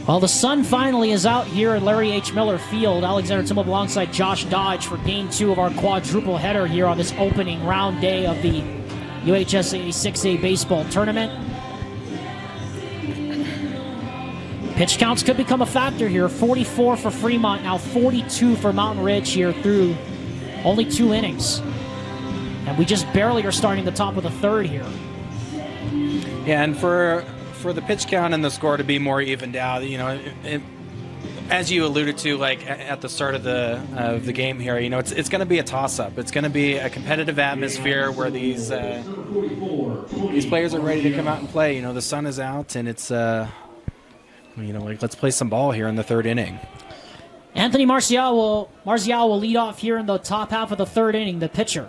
Well, the sun finally is out here at Larry H. Miller Field. Alexander Timov alongside Josh Dodge for Game 2 of our quadruple header here on this opening round day of the UHSAA 6A baseball tournament. Pitch counts could become a factor here. 44 for Fremont, now 42 for Mountain Ridge here through only 2 innings. And we just barely are starting the top of the third here. Yeah, and for the pitch count and the score to be more evened out, as you alluded to, like at the start of the game here, it's going to be a toss-up. It's going to be a competitive atmosphere where these players are ready to come out and play. The sun is out, and it's let's play some ball here in the third inning. Anthony Marcial will lead off here in the top half of the third inning. The pitcher.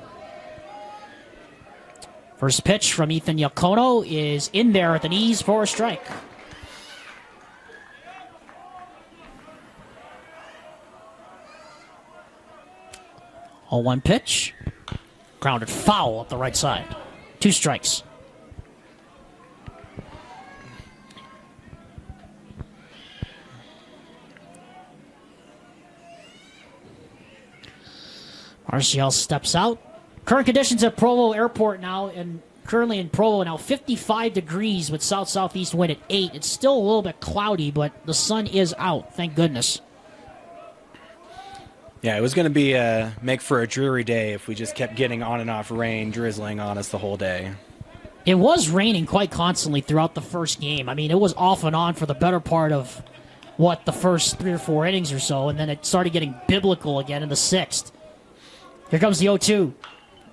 First pitch from Ethan Iacono is in there at the knees for a strike. Oh, 1 pitch. Grounded foul up the right side. 2 strikes. Marcial steps out. Current conditions at Provo Airport now, and currently in Provo now 55 degrees with south-southeast wind at 8. It's still a little bit cloudy, but the sun is out, thank goodness. Yeah, it was going to be make for a dreary day if we just kept getting on and off rain drizzling on us the whole day. It was raining quite constantly throughout the first game. I mean, it was off and on for the better part of, the first 3 or 4 innings or so, and then it started getting biblical again in the 6th. Here comes the 0-2.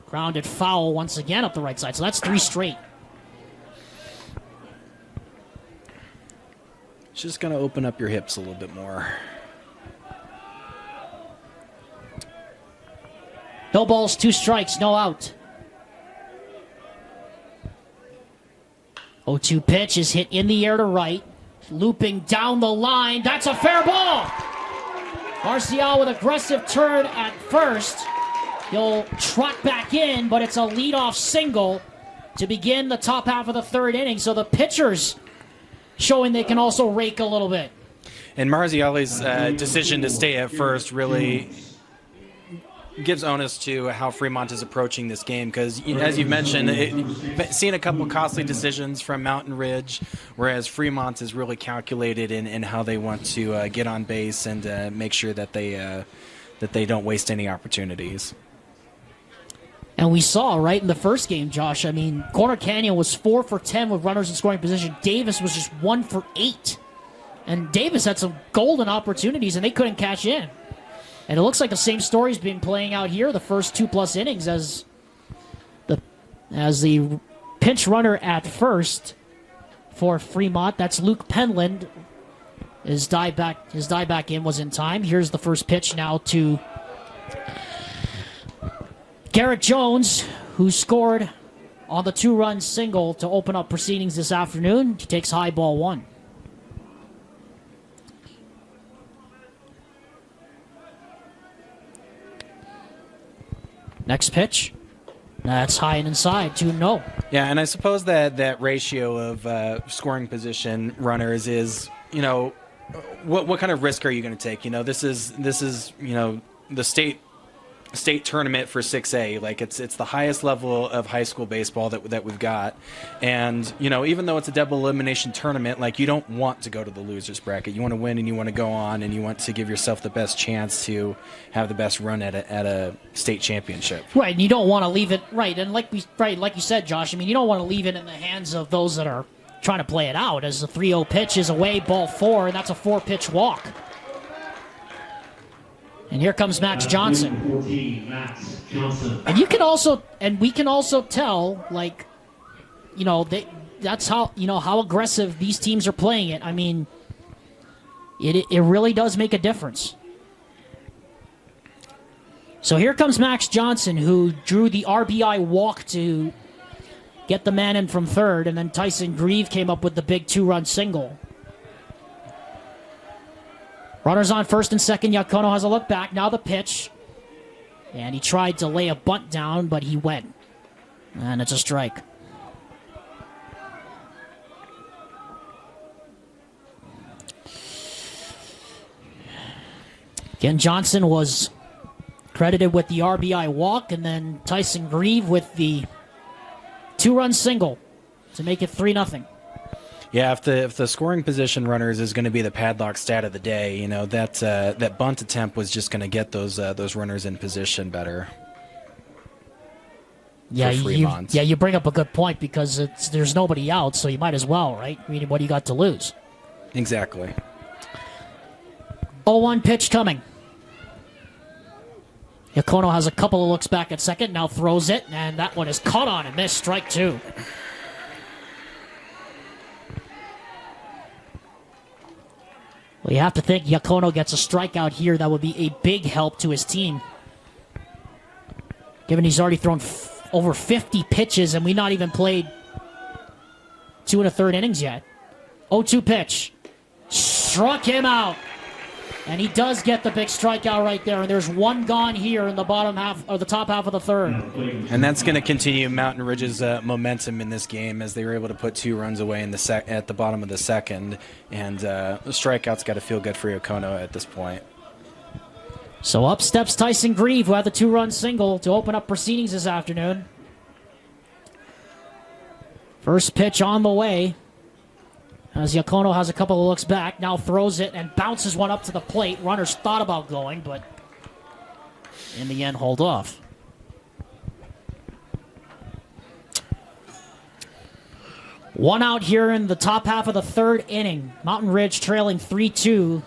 Grounded foul once again up the right side. So that's 3 straight. It's just going to open up your hips a little bit more. No balls, 2 strikes, no out. 0-2 pitch is hit in the air to right. Looping down the line. That's a fair ball. Marcial with aggressive turn at first. He'll trot back in, but it's a leadoff single to begin the top half of the third inning. So the pitchers showing they can also rake a little bit. And Marziali's decision to stay at first really gives onus to how Fremont is approaching this game because, as you mentioned, seeing a couple costly decisions from Mountain Ridge, whereas Fremont is really calculated in how they want to get on base and make sure that they don't waste any opportunities. And we saw, right, in the first game, Josh, I mean, Corner Canyon was 4 for 10 with runners in scoring position. Davis was just 1 for 8. And Davis had some golden opportunities, and they couldn't cash in. And it looks like the same story's been playing out here the first 2+ innings as the pinch runner at first for Fremont. That's Luke Penland. His dive back in was in time. Here's the first pitch now to Garrett Jones, who scored on the 2-run single to open up proceedings this afternoon. He takes high ball 1. Next pitch. That's high and inside, 2-0. Yeah, and I suppose that ratio of scoring position runners is, what kind of risk are you going to take? This is the state state tournament for 6A. Like it's the highest level of high school baseball that we've got. And, even though it's a double elimination tournament, like you don't want to go to the losers bracket. You want to win and you want to go on and you want to give yourself the best chance to have the best run at a state championship. Right, and you don't want to leave it right. And like you said, Josh, I mean, you don't want to leave it in the hands of those that are trying to play it out, as the 3-0 pitch is away, ball 4, and that's a 4-pitch walk. And here comes Max Johnson. 14, Max Johnson. And we can also tell, like, that's how aggressive these teams are playing it. I mean, it really does make a difference. So here comes Max Johnson, who drew the RBI walk to get the man in from third, and then Tyson Grieve came up with the big 2-run single. Runners on first and second. Yacono has a look back. Now the pitch. And he tried to lay a bunt down, but he went. And it's a strike. Again, Johnson was credited with the RBI walk, and then Tyson Grieve with the 2-run single to make it 3-0. Yeah, if the scoring position runners is going to be the padlock stat of the day, that bunt attempt was just going to get those runners in position better. Yeah, you bring up a good point, because there's nobody out, so you might as well, right? I mean, what do you got to lose? Exactly. 0-1 pitch coming. Yacono has a couple of looks back at second, now throws it, and that one is caught on and missed, strike 2. Well, you have to think Yacono gets a strikeout here. That would be a big help to his team, given he's already thrown over 50 pitches, and we not even played 2 1/3 innings yet. 0-2 pitch. Struck him out. And he does get the big strikeout right there, and there's one gone here in the bottom half, or the top half of the third. And that's going to continue Mountain Ridge's momentum in this game, as they were able to put 2 runs away in at the bottom of the second, and the strikeout's got to feel good for Yacono at this point. So up steps Tyson Grieve, who had the 2-run single to open up proceedings this afternoon. First pitch on the way, as Yacono has a couple of looks back, now throws it and bounces one up to the plate. Runners thought about going, but in the end, hold off. One out here in the top half of the third inning. Mountain Ridge trailing 3-2,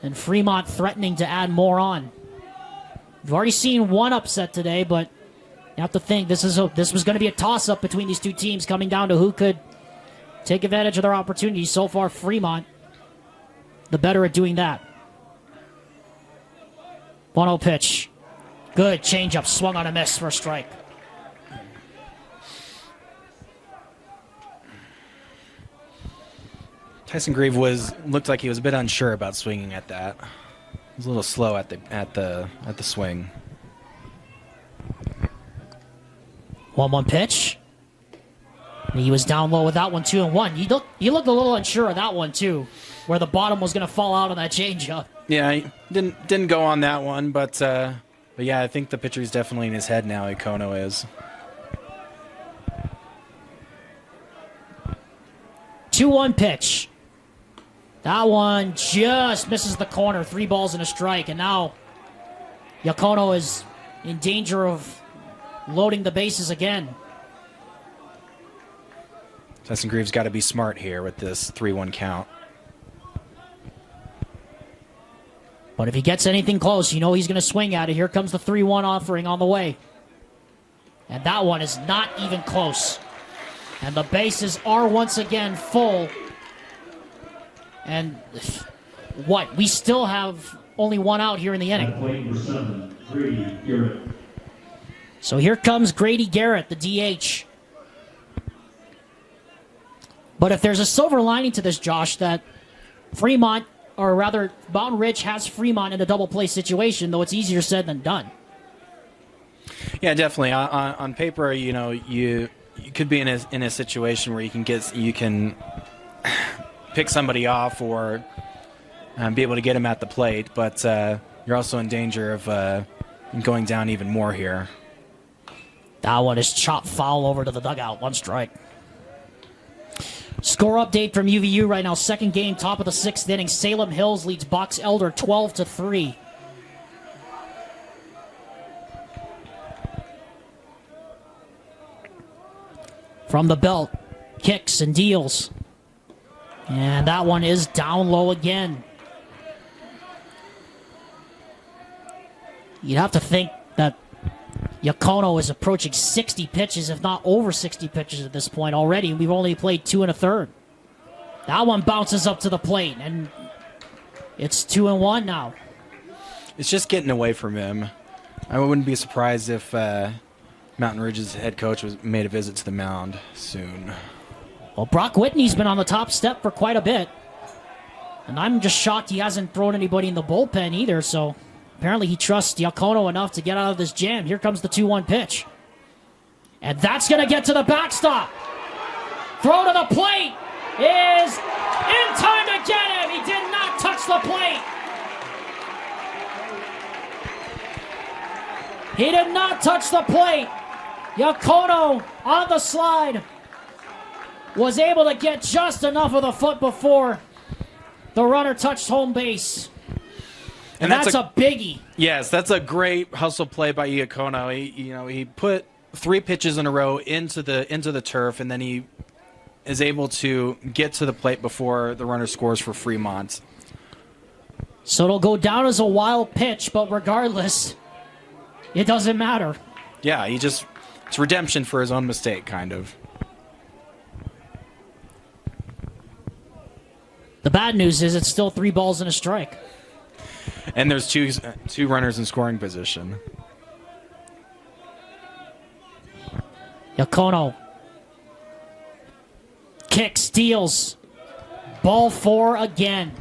and Fremont threatening to add more on. We've already seen one upset today, but you have to think this was going to be a toss-up between these two teams, coming down to who could take advantage of their opportunities. So far, Fremont, the better at doing that. 1-0 pitch. Good changeup, swung on a miss for a strike. Tyson Grieve looked like he was a bit unsure about swinging at that. He was a little slow at the swing. 1-1 pitch. He was down low with that one, 2-1. He looked a little unsure of that one, too, where the bottom was going to fall out on that changeup. Yeah, he didn't go on that one, but yeah, I think the pitcher's definitely in his head now, Yacono is. 2-1 pitch. That one just misses the corner. 3 balls and a strike, and now Yacono is in danger of loading the bases again. Tyson Grieve's got to be smart here with this 3-1 count. But if he gets anything close, you know he's going to swing at it. Here comes the 3-1 offering on the way. And that one is not even close. And the bases are once again full. And what? We still have only one out here in the inning. So here comes Grady Garrett, the DH. But if there's a silver lining to this, Josh, that Fremont, or rather Mountain Ridge has Fremont in a double play situation, though it's easier said than done. Yeah, definitely. On paper, you could be in a situation where you can pick somebody off or be able to get him at the plate, but you're also in danger of going down even more here. That one is chopped foul over to the dugout. 1 strike. Score update from UVU right now. Second game, top of the 6th inning. Salem Hills leads Box Elder 12-3. From the belt, kicks and deals. And that one is down low again. You'd have to think that Yakono is approaching 60 pitches, if not over 60 pitches at this point already. We've only played 2 1/3. That one bounces up to the plate, and it's 2-1 now. It's just getting away from him. I wouldn't be surprised if Mountain Ridge's head coach made a visit to the mound soon. Well, Brock Whitney's been on the top step for quite a bit. And I'm just shocked he hasn't thrown anybody in the bullpen either, so apparently he trusts Yakono enough to get out of this jam. Here comes the 2-1 pitch. And that's going to get to the backstop. Throw to the plate is in time to get him. He did not touch the plate. He did not touch the plate. Yakono on the slide was able to get just enough of the foot before the runner touched home base. And that's a biggie. Yes, that's a great hustle play by Iacono. He put 3 pitches in a row into the turf, and then he is able to get to the plate before the runner scores for Fremont. So it'll go down as a wild pitch, but regardless, it doesn't matter. Yeah, it's redemption for his own mistake, kind of. The bad news is it's still 3 balls and a strike. And there's two runners in scoring position. Yakono kicks, steals. Ball 4 again.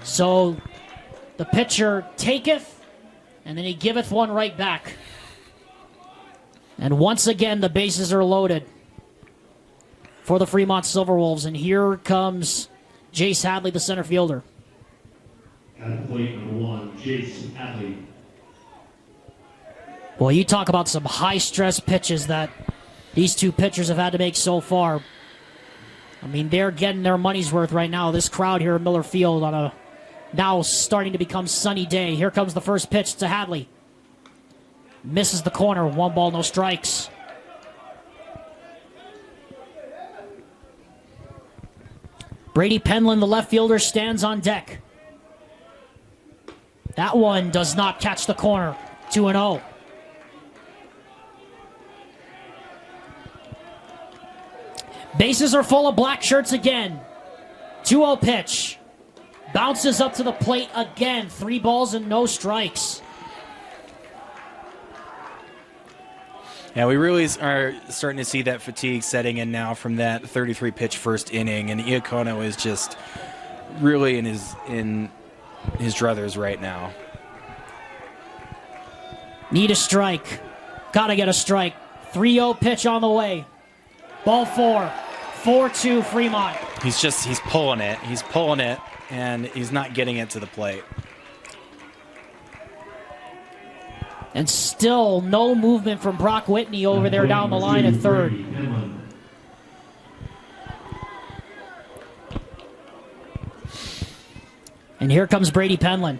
So the pitcher taketh, and then he giveth one right back. And once again, the bases are loaded for the Fremont Silverwolves. And here comes Jace Hadley, the center fielder. At plate number 1, Jace Hadley. Boy, you talk about some high-stress pitches that these 2 pitchers have had to make so far. I mean, they're getting their money's worth right now. This crowd here at Miller Field on a now starting to become sunny day. Here comes the first pitch to Hadley. Misses the corner. 1 ball, no strikes. Brady Penland, the left fielder, stands on deck. That one does not catch the corner. 2-0. Bases are full of black shirts again. 2-0 pitch. Bounces up to the plate again. 3 balls and no strikes. Yeah, we really are starting to see that fatigue setting in now from that 33-pitch first inning, and Iacono is just really in his druthers right now. Need a strike. Gotta get a strike. 3-0 pitch on the way. Ball 4. 4-2 Fremont. He's pulling it. He's pulling it, and he's not getting it to the plate. And still no movement from Brock Whitney over there down the line at third. And here comes Brady Penland.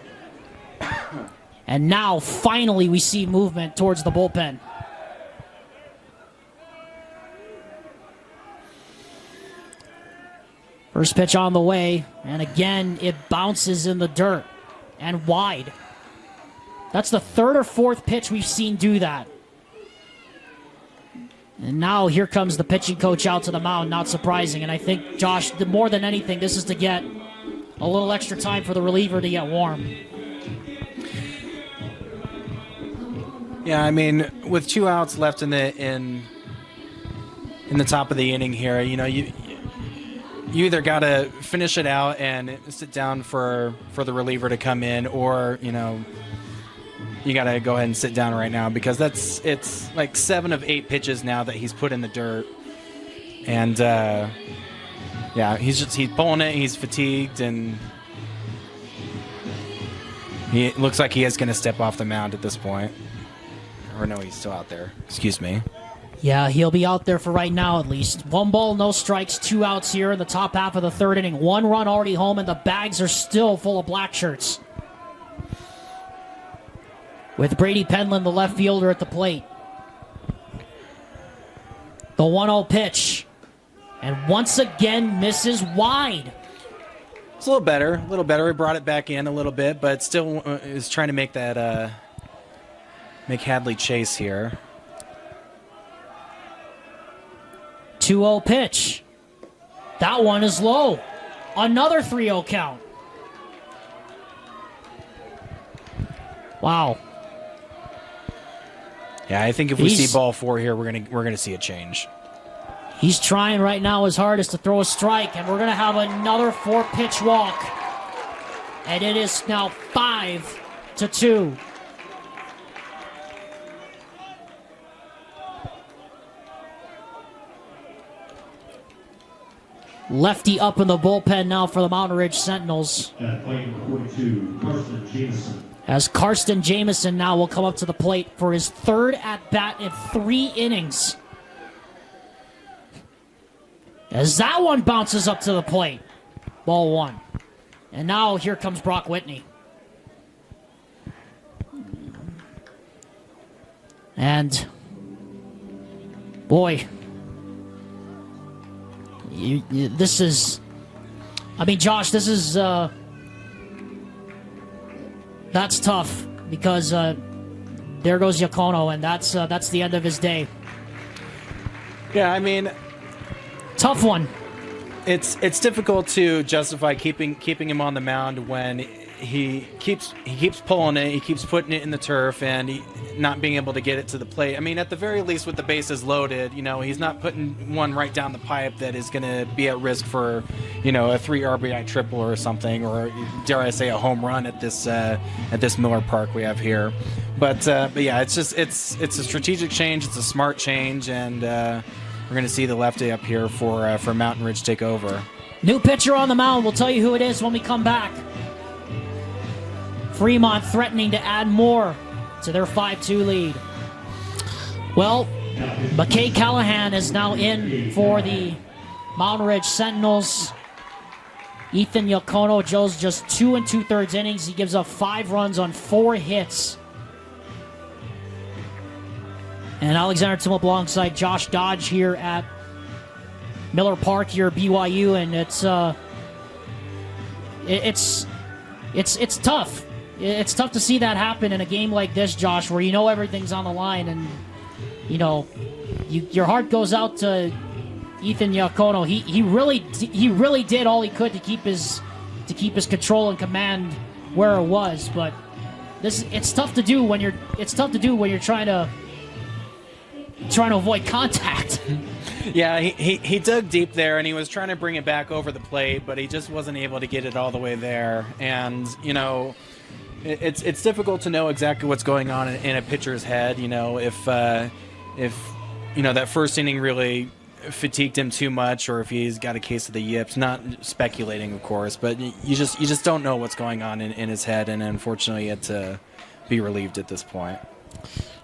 And now, finally, we see movement towards the bullpen. First pitch on the way, and again, it bounces in the dirt and wide. That's the 3rd or 4th pitch we've seen do that. And now here comes the pitching coach out to the mound, not surprising. And I think, Josh, more than anything, this is to get a little extra time for the reliever to get warm. Yeah, I mean, with 2 outs left in the top of the inning here, you either got to finish it out and sit down for the reliever to come in, or you got to go ahead and sit down right now, because it's like 7 of 8 pitches now that he's put in the dirt, and yeah, he's pulling it. He's fatigued, and He looks like he is going to step off the mound at this point. Or no, he's still out there. Excuse me. Yeah, he'll be out there for right now at least. 1 ball, no strikes, 2 outs here in the top half of the 3rd inning. 1 run already home, and the bags are still full of black shirts. With Brady Penland, the left fielder, at the plate. The 1-0 pitch. And once again misses wide. It's a little better. We brought it back in a little bit, but still is trying to make that make Hadley chase here. 2-0 pitch. That one is low. Another 3-0 count. Wow. Yeah, I think if we see ball 4 here, we're gonna see a change. He's trying right now his hardest to throw a strike, and we're going to have another 4-pitch walk. And it is now 5-2. Lefty up in the bullpen now for the Mountain Ridge Sentinels. At plate number 42, Karsten Jameson. As Karsten Jameson now will come up to the plate for his 3rd at-bat in 3 innings. As that one bounces up to the plate. Ball 1. And now here comes Brock Whitney. And, boy, this is, I mean, Josh, this is, that's tough because there goes Yacono, and that's the end of his day. Yeah, I mean, tough one. It's difficult to justify keeping him on the mound when he keeps pulling it, he keeps putting it in the turf, and not being able to get it to the plate. I mean, at the very least, with the bases loaded, he's not putting one right down the pipe that is going to be at risk for, a 3 RBI triple or something, or dare I say a home run at this Miller Park we have here. But yeah, it's a strategic change. It's a smart change, and we're going to see the lefty up here for Mountain Ridge take over. New pitcher on the mound. We'll tell you who it is when we come back. Fremont threatening to add more to their 5-2 lead. Well, McKay Callahan is now in for the Mountain Ridge Sentinels. Ethan Yacono, Joe's just 2 2/3 innings. He gives up 5 runs on 4 hits. And Alexander Timop alongside Josh Dodge here at Miller Park here at BYU, and it's tough. It's tough to see that happen in a game like this, Josh, where everything's on the line, and your heart goes out to Ethan Yacono. He really did all he could to keep his control and command where it was, but it's tough to do when you're trying to avoid contact. Yeah, he dug deep there, and he was trying to bring it back over the plate, but he just wasn't able to get it all the way there. And it's difficult to know exactly what's going on in a pitcher's head. If that first inning really fatigued him too much, or if he's got a case of the yips. Not speculating, of course, but you just don't know what's going on in his head, and unfortunately, it's be relieved at this point.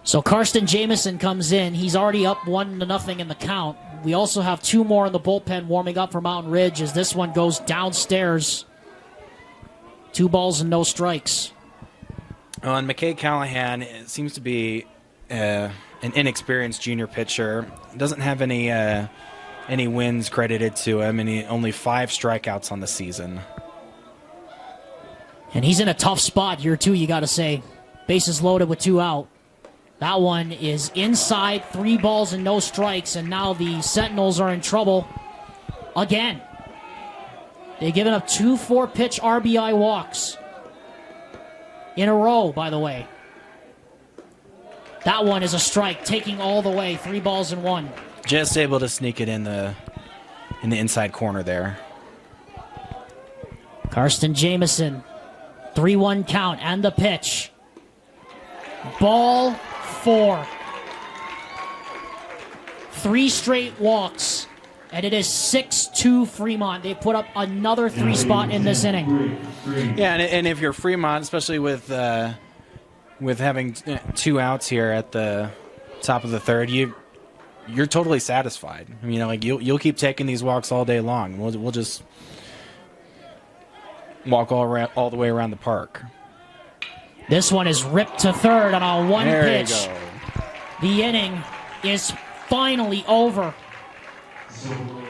So Karsten Jameson comes in. He's already up 1-0 in the count. We also have 2 more in the bullpen warming up for Mountain Ridge as this one goes downstairs. 2 balls and no strikes. And McKay Callahan seems to be an inexperienced junior pitcher. Doesn't have any wins credited to him, and only 5 strikeouts on the season. And he's in a tough spot here too, you got to say. Bases loaded with 2 out. That one is inside, 3 balls and no strikes, and now the Sentinels are in trouble again. They've given up 2 4-pitch RBI walks in a row, by the way. That one is a strike, taking all the way, 3 balls and 1. Just able to sneak it in the inside corner there. Karsten Jameson, 3-1 count, and the pitch. Ball 4. 3 straight walks And it is 6-2 Fremont. They put up another 3-spot in this inning. Yeah, and if you're Fremont, especially with having 2 outs here at the top of the third, you're totally satisfied. I mean, like you'll keep taking these walks all day long. We'll just walk all the way around the park. This one is ripped to third on a one There pitch. you go. The inning is finally over.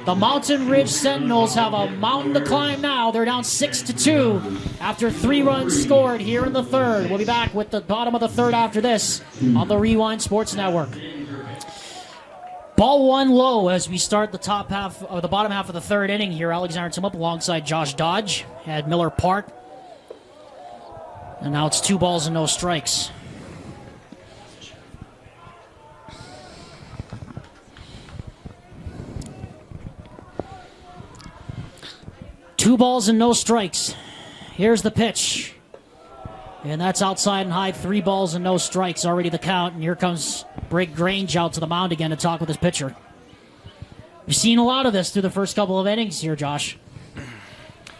The Mountain Ridge Sentinels have a mountain to climb now. They're down 6-2 after 3 runs scored here in the third. We'll be back with the bottom of the third after this on the Rewind Sports Network. Ball 1 low as we start the bottom half of the third inning here. Alexander Timup alongside Josh Dodge at Miller Park. And now it's 2 balls and no strikes. Two balls and no strikes. Here's the pitch. And that's outside and high. 3 balls and no strikes. Already the count. And here comes Brig Grange out to the mound again to talk with his pitcher. We've seen a lot of this through the first couple of innings here, Josh.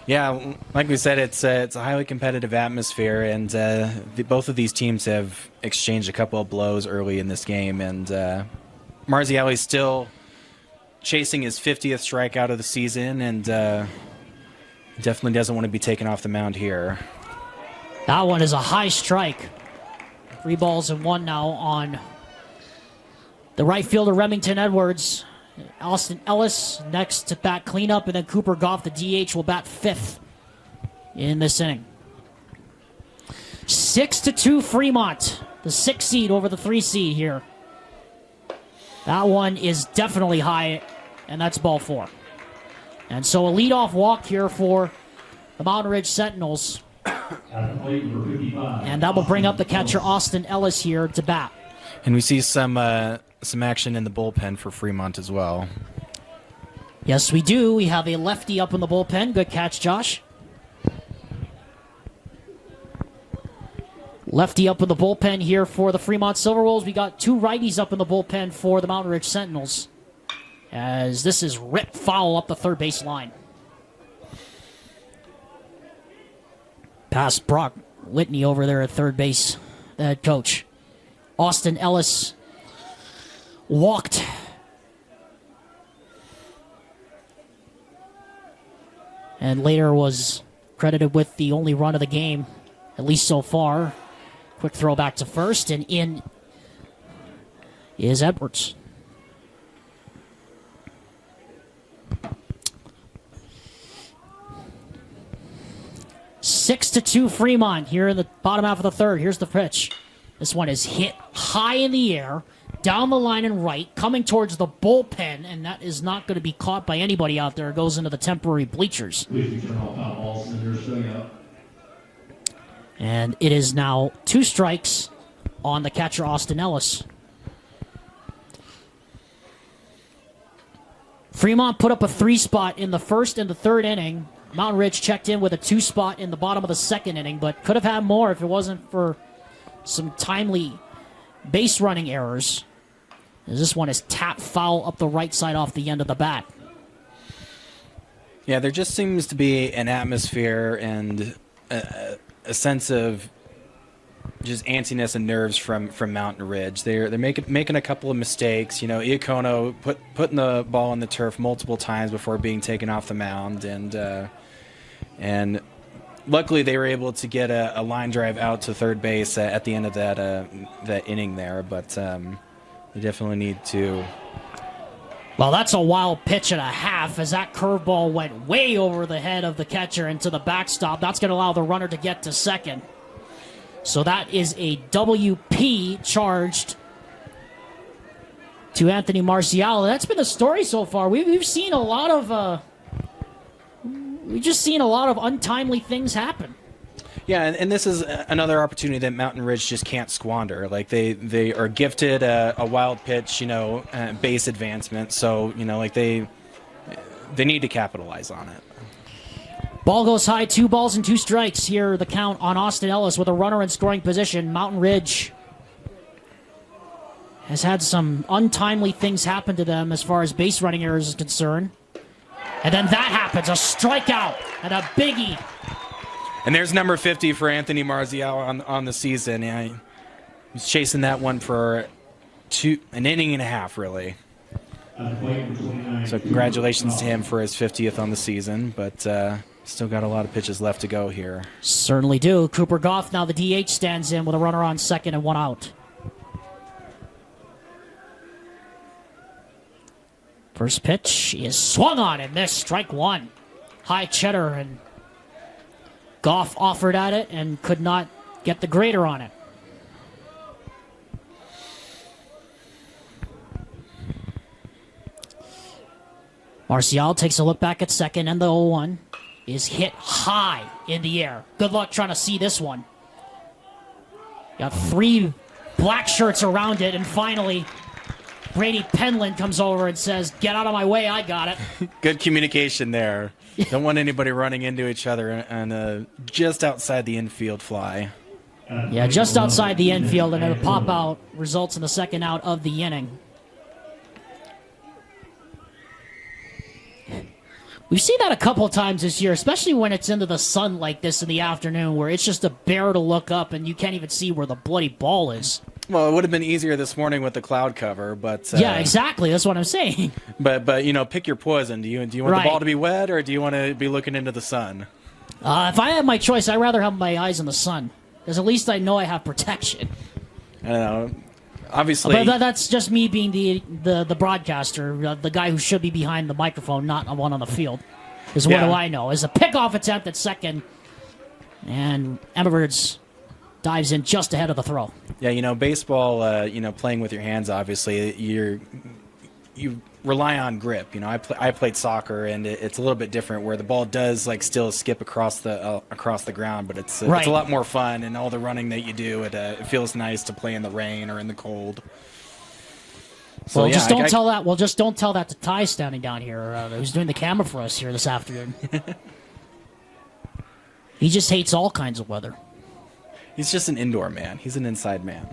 Yeah, like we said, it's a highly competitive atmosphere, and both of these teams have exchanged a couple of blows early in this game. And Marziali's still chasing his 50th strikeout of the season, and definitely doesn't want to be taken off the mound here. That one is a high strike. 3 balls and 1 now on the right fielder, Remington Edwards. Austin Ellis next to bat cleanup, and then Cooper Goff, the DH, will bat 5th in this inning. 6-2 Fremont, the 6 seed over the 3 seed here. That one is definitely high, and that's ball 4. And so a leadoff walk here for the Mountain Ridge Sentinels. And that will bring up the catcher, Austin Ellis, here to bat. And we see some action in the bullpen for Fremont as well. Yes, we do. We have a lefty up in the bullpen. Good catch, Josh. Lefty up in the bullpen here for the Fremont Silverwolves. We got 2 righties up in the bullpen for the Mountain Ridge Sentinels, as this is ripped foul up the third base line. Past Brock Whitney over there at third base, the head coach. Austin Ellis walked. And later was credited with the only run of the game, at least so far. Quick throw back to first, and in is Edwards. Six to 2 Fremont here in the bottom half of the third. Here's the pitch. This one is hit high in the air, down the line and right, coming towards the bullpen, and that is not going to be caught by anybody out there. It goes into the temporary bleachers. And it is now 2 strikes on the catcher, Austin Ellis. Fremont put up a 3-spot in the first and the third inning. Mountain Ridge checked in with a 2-spot in the bottom of the second inning, but could have had more if it wasn't for some timely base running errors. As this one is tapped foul up the right side off the end of the bat. Yeah, there just seems to be an atmosphere and a sense of just antsiness and nerves from Mountain Ridge. They're making a couple of mistakes. You know, Iacono putting the ball on the turf multiple times before being taken off the mound, and luckily they were able to get a line drive out to third base at the end of that inning there. But they definitely need to. Well, that's a wild pitch and a half, as that curveball went way over the head of the catcher into the backstop. That's going to allow the runner to get to second. So that is a WP charged to Anthony Marcial. That's been the story so far. We've seen a lot of we've just seen a lot of untimely things happen. Yeah, and this is another opportunity that Mountain Ridge just can't squander. Like they are gifted a wild pitch, base advancement. So like they need to capitalize on it. Ball goes high, 2 balls and 2 strikes. Here the count on Austin Ellis with a runner in scoring position. Mountain Ridge has had some untimely things happen to them as far as base running errors is concerned. And then that happens, a strikeout and a biggie. And there's number 50 for Anthony Marzial on the season. Yeah, he's chasing that one for an inning and a half, really. So congratulations to him for his 50th on the season, but still got a lot of pitches left to go here. Certainly do. Cooper Goff, now the DH, stands in with a runner on second and one out. First pitch is swung on and missed. Strike one. High cheddar, and Goff offered at it and could not get the grader on it. Marcial takes a look back at second, and the 0-1 is hit high in the air. Good luck trying to see this one. Got three black shirts around it, and finally Brady Penland comes over and says, "Get out of my way, I got it." Good communication there. Don't want anybody running into each other, and just outside the infield fly. Yeah, just outside the infield, and a pop out results in the second out of the inning. We've seen that a couple of times this year, especially when it's into the sun like this in the afternoon, where it's just a bear to look up and you can't even see where the bloody ball is. Well, it would have been easier this morning with the cloud cover, but yeah, exactly. That's what I'm saying. But pick your poison. Do you want the ball to be wet, or do you want to be looking into the sun? If I had my choice, I'd rather have my eyes in the sun, because at least I know I have protection. I don't know. Obviously, but that's just me being the broadcaster, the guy who should be behind the microphone, not one on the field. Because what do I know? It's a pickoff attempt at second, and Edwards dives in just ahead of the throw. Yeah, baseball, playing with your hands, obviously, you rely on grip. I played soccer, and it's a little bit different, where the ball does still skip across the ground, but it's a lot more fun, and all the running that you do, it feels nice to play in the rain or in the cold. So, well, just don't tell that. Well, just don't tell that to Ty standing down here, who's doing the camera for us here this afternoon. He just hates all kinds of weather. He's just an indoor man. He's an inside man.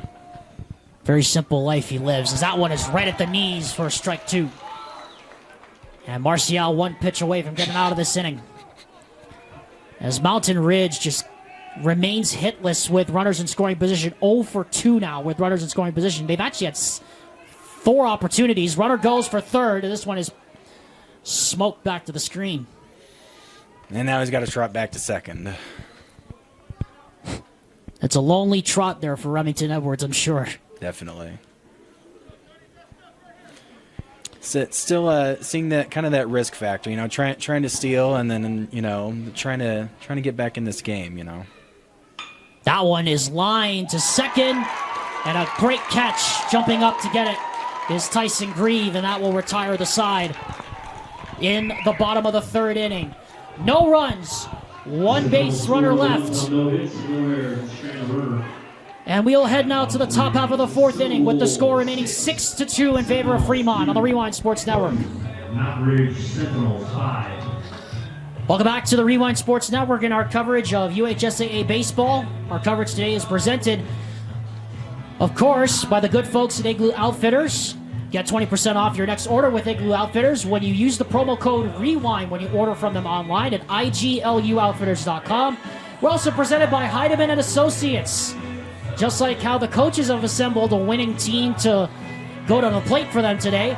Very simple life he lives, as that one is right at the knees for strike two. And Marcial one pitch away from getting out of this inning. As Mountain Ridge just remains hitless with runners in scoring position. 0 for 2 now with runners in scoring position. They've actually had 4 opportunities. Runner goes for third, and this one is smoked back to the screen. And now he's got to trot back to second. It's a lonely trot there for Remington Edwards, I'm sure. Definitely. So still seeing that kind of that risk factor, trying to steal, and then trying to get back in this game, That one is lined to second, and a great catch jumping up to get it is Tyson Grieve, and that will retire the side in the bottom of the third inning. No runs, one base runner left. And we'll head now to the top half of the fourth inning with the score remaining 6-2 in favor of Fremont on the Rewind Sports Network. Sentinels 5. Welcome back to the Rewind Sports Network and our coverage of UHSAA baseball. Our coverage today is presented, of course, by the good folks at Igloo Outfitters. Get 20% off your next order with Igloo Outfitters when you use the promo code REWIND when you order from them online at igluoutfitters.com. We're also presented by Heidemann and Associates. Just like how the coaches have assembled a winning team to go to the plate for them today,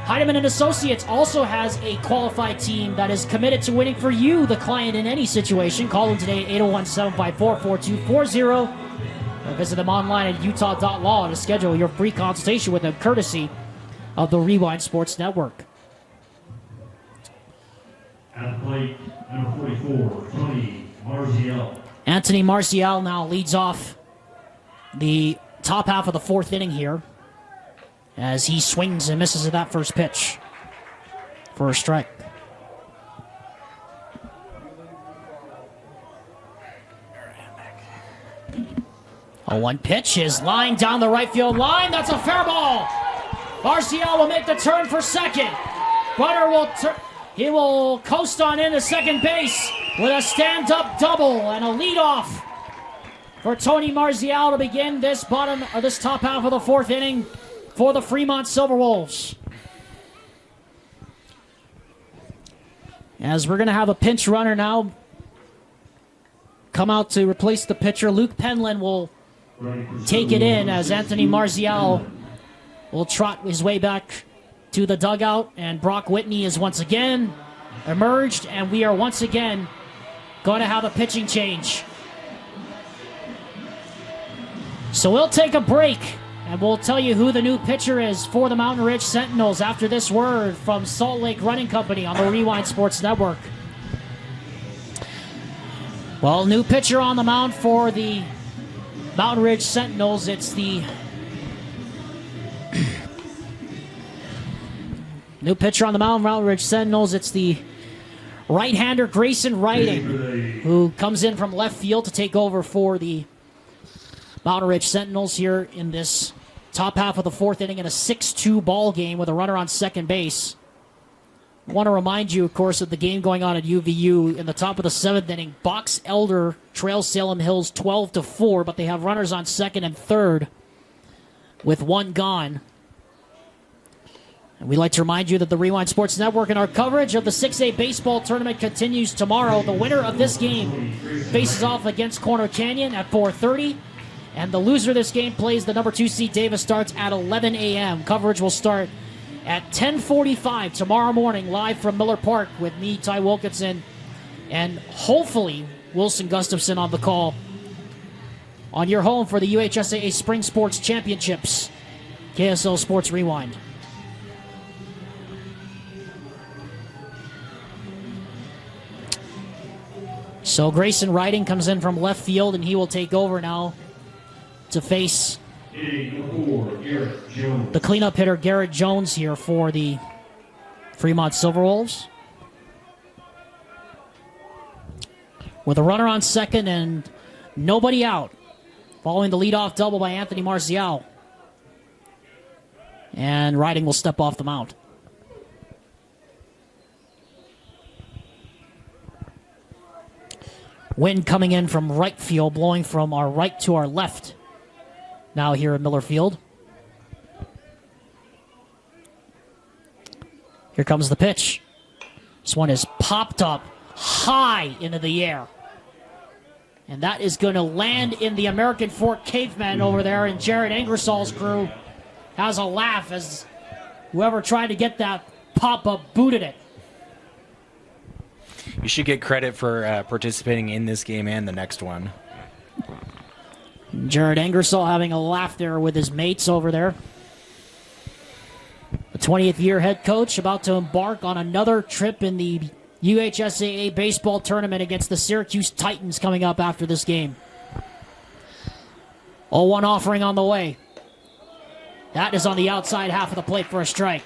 Heidemann and Associates also has a qualified team that is committed to winning for you, the client, in any situation. Call them today at 801-754-4240 or visit them online at utah.law to schedule your free consultation with them, courtesy of the Rewind Sports Network. At the plate, number 44, Tony Marzial. Anthony Marcial now leads off the top half of the fourth inning here as he swings and misses at that first pitch for a strike. A one pitch is lined down the right field line. That's a fair ball. Marcial will make the turn for second. Runner will coast on into second base with a stand-up double and a leadoff for Tony Marcial to begin this top half of the fourth inning. for the Fremont Silverwolves. As we're going to have a pinch runner now come out to replace the pitcher. Luke Penland will take it in as Anthony Marzial will trot his way back to the dugout, and Brock Whitney is once again emerged, and we are once again going to have a pitching change. So we'll take a break, and we'll tell you who the new pitcher is for the Mountain Ridge Sentinels after this word from Salt Lake Running Company on the Rewind Sports Network. Well, new pitcher on the mound for the Mountain Ridge Sentinels. It's the new pitcher on the Mountain Ridge Sentinels. It's the right-hander Grayson Writing, who comes in from left field to take over for the Mountain Ridge Sentinels here in this top half of the fourth inning in a 6-2 ball game with a runner on second base. I want to remind you, of course, of the game going on at UVU in the top of the seventh inning. Box Elder trails Salem Hills 12-4, but they have runners on second and third with one gone. And we'd like to remind you that the Rewind Sports Network and our coverage of the 6A baseball tournament continues tomorrow. The winner of this game faces off against Corner Canyon at 4:30. And the loser of this game plays the number 2 seed Davis. Starts at 11 a.m. Coverage will start at 10:45 tomorrow morning, live from Miller Park with me, Ty Wilkinson, and hopefully Wilson Gustafson on the call on your home for the UHSAA Spring Sports Championships. KSL Sports Rewind. So Grayson Writing comes in from left field, and he will take over now to face the cleanup hitter Garrett Jones here for the Fremont Silverwolves. With a runner on second and nobody out, following the leadoff double by Anthony Marzial. And Writing will step off the mound. Wind coming in from right field, blowing from our right to our left now here at Miller Field. Here comes the pitch. This one is popped up high into the air. And that is going to land in the American Fork Cavemen over there, and Jared Ingersoll's crew has a laugh as whoever tried to get that pop-up booted it. You should get credit for participating in this game and the next one. Jared Ingersoll having a laugh there with his mates over there. The 20th year head coach about to embark on another trip in the UHSAA baseball tournament against the Syracuse Titans coming up after this game. 0-1 offering on the way. That is on the outside half of the plate for a strike.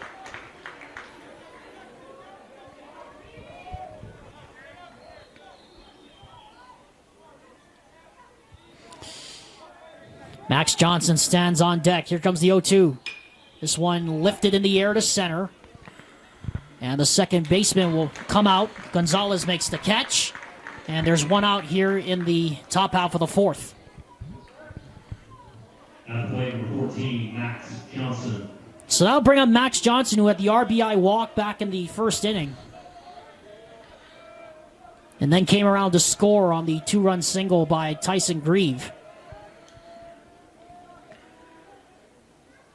Max Johnson stands on deck. Here comes the 0-2. This one lifted in the air to center. And the second baseman will come out. Gonzalez makes the catch. And there's one out here in the top half of the fourth. At play number 14, Max Johnson. So that'll bring up Max Johnson, who had the RBI walk back in the first inning. And then came around to score on the two-run single by Tyson Grieve.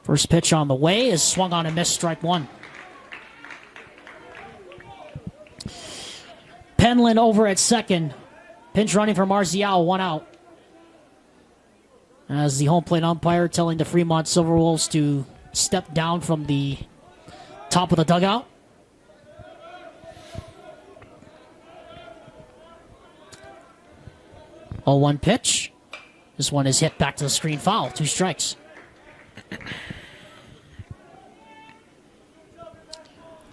First pitch on the way is swung on and missed, strike one. Penland over at second. Pinch running for Marzial, one out. As the home plate umpire telling the Fremont Silverwolves to step down from the top of the dugout. Oh, 1 pitch. This one is hit back to the screen, foul, 2 strikes.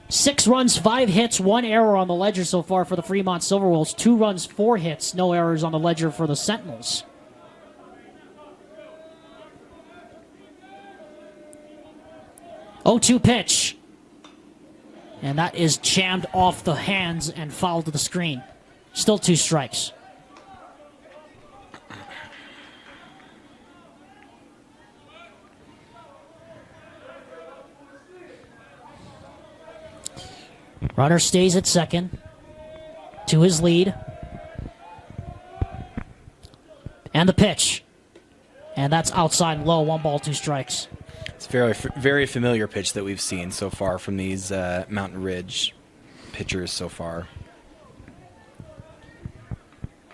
6 runs, 5 hits, 1 error on the ledger so far for the Fremont Silverwolves. 2 runs, 4 hits, no errors on the ledger for the Sentinels. Oh, 2 pitch. And that is jammed off the hands and fouled to the screen. Still 2 strikes. Runner stays at second to his lead. And the pitch. And that's outside and low. 1 ball, 2 strikes. It's a very familiar pitch that we've seen so far from these Mountain Ridge pitchers so far.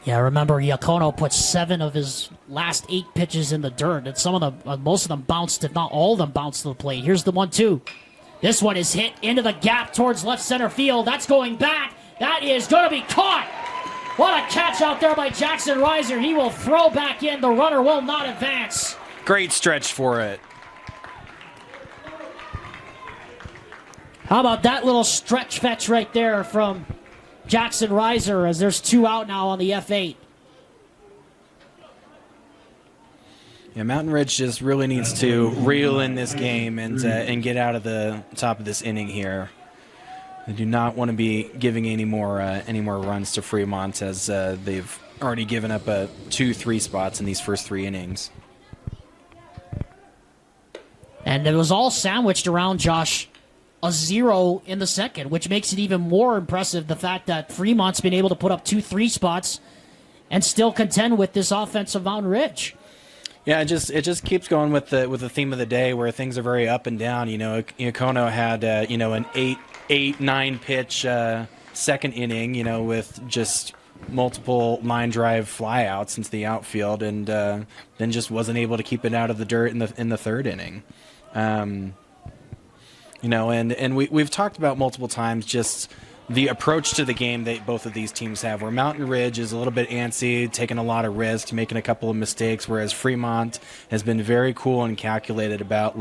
Yeah, remember Iacono put 7 of his last 8 pitches in the dirt, and most of them bounced, if not all of them bounced to the plate. Here's the 1-2. This one is hit into the gap towards left center field. That's going back. That is going to be caught. What a catch out there by Jackson Reiser. He will throw back in. The runner will not advance. Great stretch for it. How about that little stretch fetch right there from Jackson Reiser, as there's 2 out now on the F8. Yeah, Mountain Ridge just really needs to reel in this game and get out of the top of this inning here. They do not want to be giving any more runs to Fremont, as they've already given up 2-3 spots in these first 3 innings. And it was all sandwiched around, Josh, a 0 in the second, which makes it even more impressive, the fact that Fremont's been able to put up 2-3 spots and still contend with this offense of Mountain Ridge. Yeah, it just keeps going with the theme of the day, where things are very up and down. Iacono had an 8-9 pitch second inning, with just multiple line drive flyouts into the outfield, and then just wasn't able to keep it out of the dirt in the third inning. And we've talked about multiple times just the approach to the game that both of these teams have, where Mountain Ridge is a little bit antsy, taking a lot of risks, making a couple of mistakes, whereas Fremont has been very cool and calculated about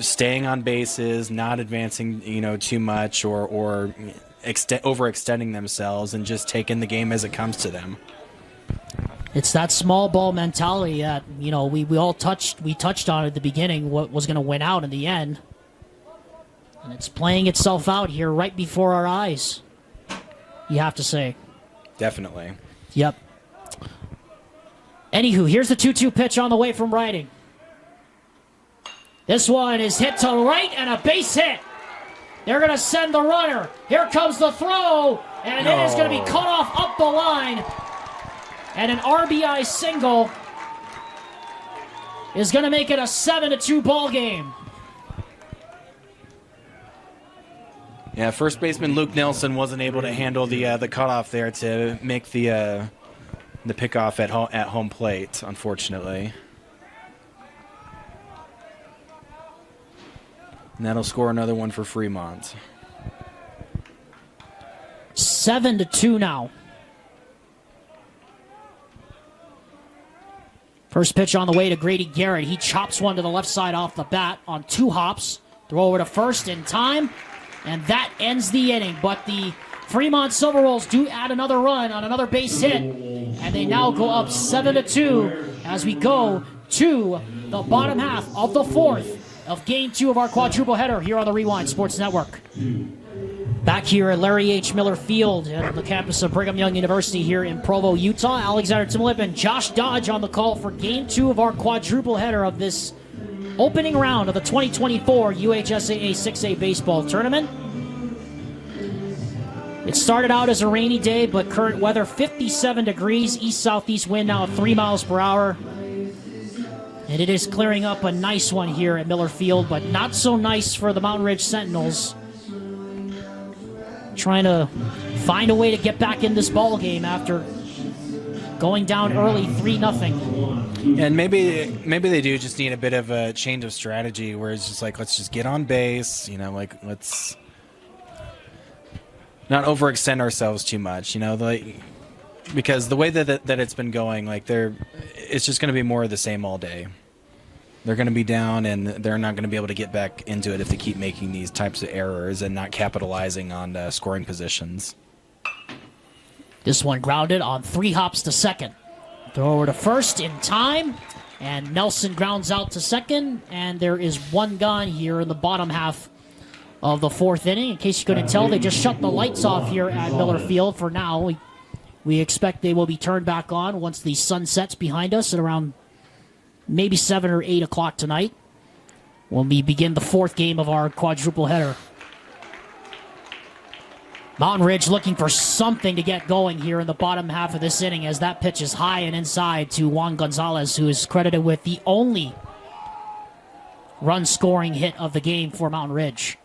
staying on bases, not advancing too much or overextending themselves, and just taking the game as it comes to them. It's that small ball mentality that we touched on at the beginning, what was going to win out in the end. And it's playing itself out here right before our eyes, you have to say. Definitely. Yep. Anywho, here's the 2-2 pitch on the way from Riding. This one is hit to right and a base hit. They're going to send the runner. Here comes the throw, and it is going to be cut off up the line. And an RBI single is going to make it a 7-2 ball game. Yeah, first baseman Luke Nelson wasn't able to handle the cutoff there to make the pickoff at home plate, unfortunately. And that'll score another one for Fremont. 7-2 now. First pitch on the way to Grady Garrett. He chops one to the left side off the bat on 2 hops. Throw over to first in time. And that ends the inning. But the Fremont Silverwolves do add another run on another base hit. And they now go up 7-2 as we go to the bottom half of the 4th of Game 2 of our quadruple header here on the Rewind Sports Network. Back here at Larry H. Miller Field at the campus of Brigham Young University here in Provo, Utah. Alexander Timolip and Josh Dodge on the call for Game 2 of our quadruple header of this opening round of the 2024 UHSAA 6A baseball tournament. It started out as a rainy day, but current weather 57 degrees, east-southeast wind now at 3 miles per hour. And it is clearing up a nice one here at Miller Field, but not so nice for the Mountain Ridge Sentinels. Trying to find a way to get back in this ball game after going down early 3-0. And maybe they do just need a bit of a change of strategy, where it's just let's just get on base, let's not overextend ourselves too much, because the way that it's been going, it's just going to be more of the same all day. They're going to be down, and they're not going to be able to get back into it if they keep making these types of errors and not capitalizing on scoring positions. This one grounded on 3 hops to second. Throw over to first in time, and Nelson grounds out to second, and there is 1 gone here in the bottom half of the 4th inning. In case you couldn't tell, they just shut the lights off here at Miller Field for now. We expect they will be turned back on once the sun sets behind us at around maybe 7 or 8 o'clock tonight when we begin the 4th game of our quadruple header. Mountain Ridge looking for something to get going here in the bottom half of this inning as that pitch is high and inside to Juan Gonzalez, who is credited with the only run-scoring hit of the game for Mountain Ridge.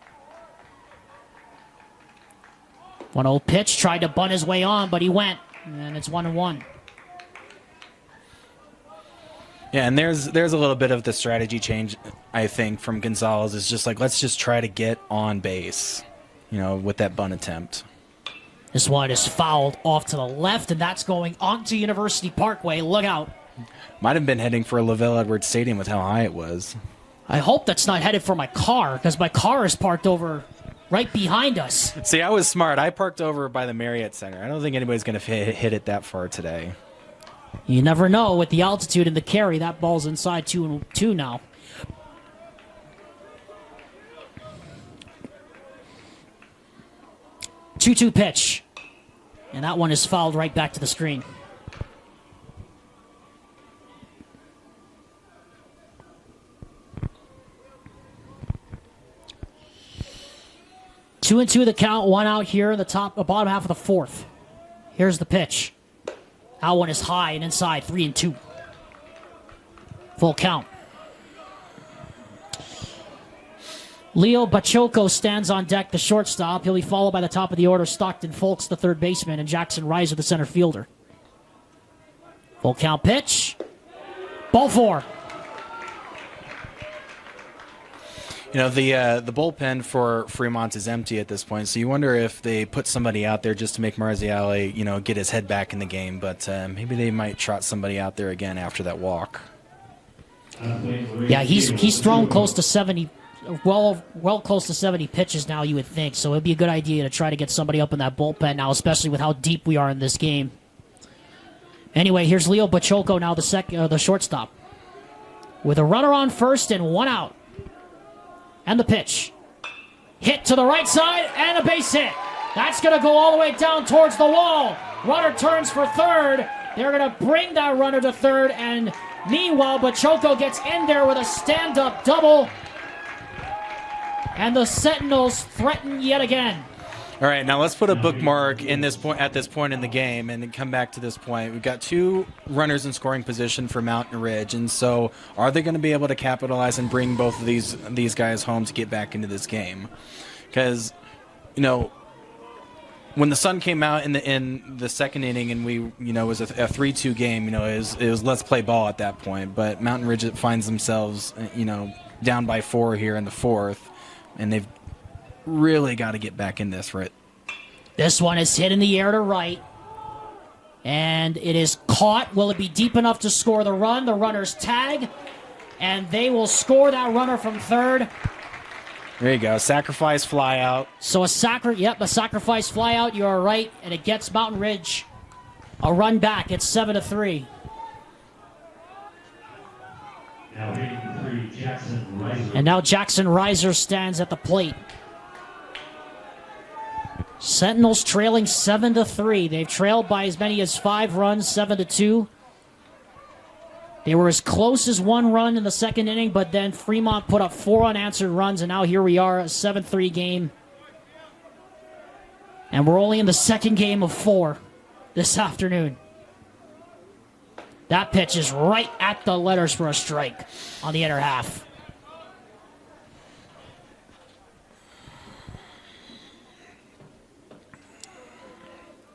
1-0 pitch, tried to bunt his way on, but he went, and it's 1-1. Yeah, and there's a little bit of the strategy change, I think, from Gonzalez. It's just like, let's just try to get on base, with that bunt attempt. This one is fouled off to the left, and that's going onto University Parkway. Look out. Might have been heading for Lavelle Edwards Stadium with how high it was. I hope that's not headed for my car, because my car is parked over right behind us. See, I was smart. I parked over by the Marriott Center. I don't think anybody's going to hit it that far today. You never know with the altitude and the carry. That ball's inside 2-2 now. Two-two pitch. And that one is fouled right back to the screen. Two and two the count, one out here in the bottom half of the fourth. Here's the pitch. That one is high and inside, 3-2. Full count. Leo Bachoco stands on deck, the shortstop. He'll be followed by the top of the order, Stockton Folks, the third baseman, and Jackson Reiser, the center fielder. Full count pitch. Ball four. The bullpen for Fremont is empty at this point, so you wonder if they put somebody out there just to make Marziale, get his head back in the game. But maybe they might trot somebody out there again after that walk. Yeah, he's thrown close to 70, well close to 70 pitches now, you would think. So it'd be a good idea to try to get somebody up in that bullpen now, especially with how deep we are in this game. Anyway, here's Leo Bachoco now, the shortstop, with a runner on first and one out. And the pitch. Hit to the right side and a base hit. That's going to go all the way down towards the wall. Runner turns for third. They're going to bring that runner to third. And meanwhile, Bachoco gets in there with a stand-up double. And the Sentinels threaten yet again. All right, now let's put a bookmark at this point in the game and then come back to this point. We've got two runners in scoring position for Mountain Ridge, and so are they going to be able to capitalize and bring both of these guys home to get back into this game? Because, when the sun came out in the second inning and it was a 3-2 game, it was let's play ball at that point. But Mountain Ridge finds themselves, down by 4 here in the fourth, and they've really got to get back in this, right? This one is hit in the air to right. And it is caught. Will it be deep enough to score the run? The runner's tag. And they will score that runner from third. There you go. Sacrifice fly out. So a sacrifice fly out. You are right. And it gets Mountain Ridge a run back. It's 7-3. Now hitting 3, Jackson Reiser. And now Jackson Reiser stands at the plate. Sentinels trailing 7-3. They've trailed by as many as 5 runs, 7-2. They were as close as 1 run in the second inning, but then Fremont put up 4 unanswered runs, and now here we are, a 7-3 game. And we're only in the second game of 4 this afternoon. That pitch is right at the letters for a strike on the inner half.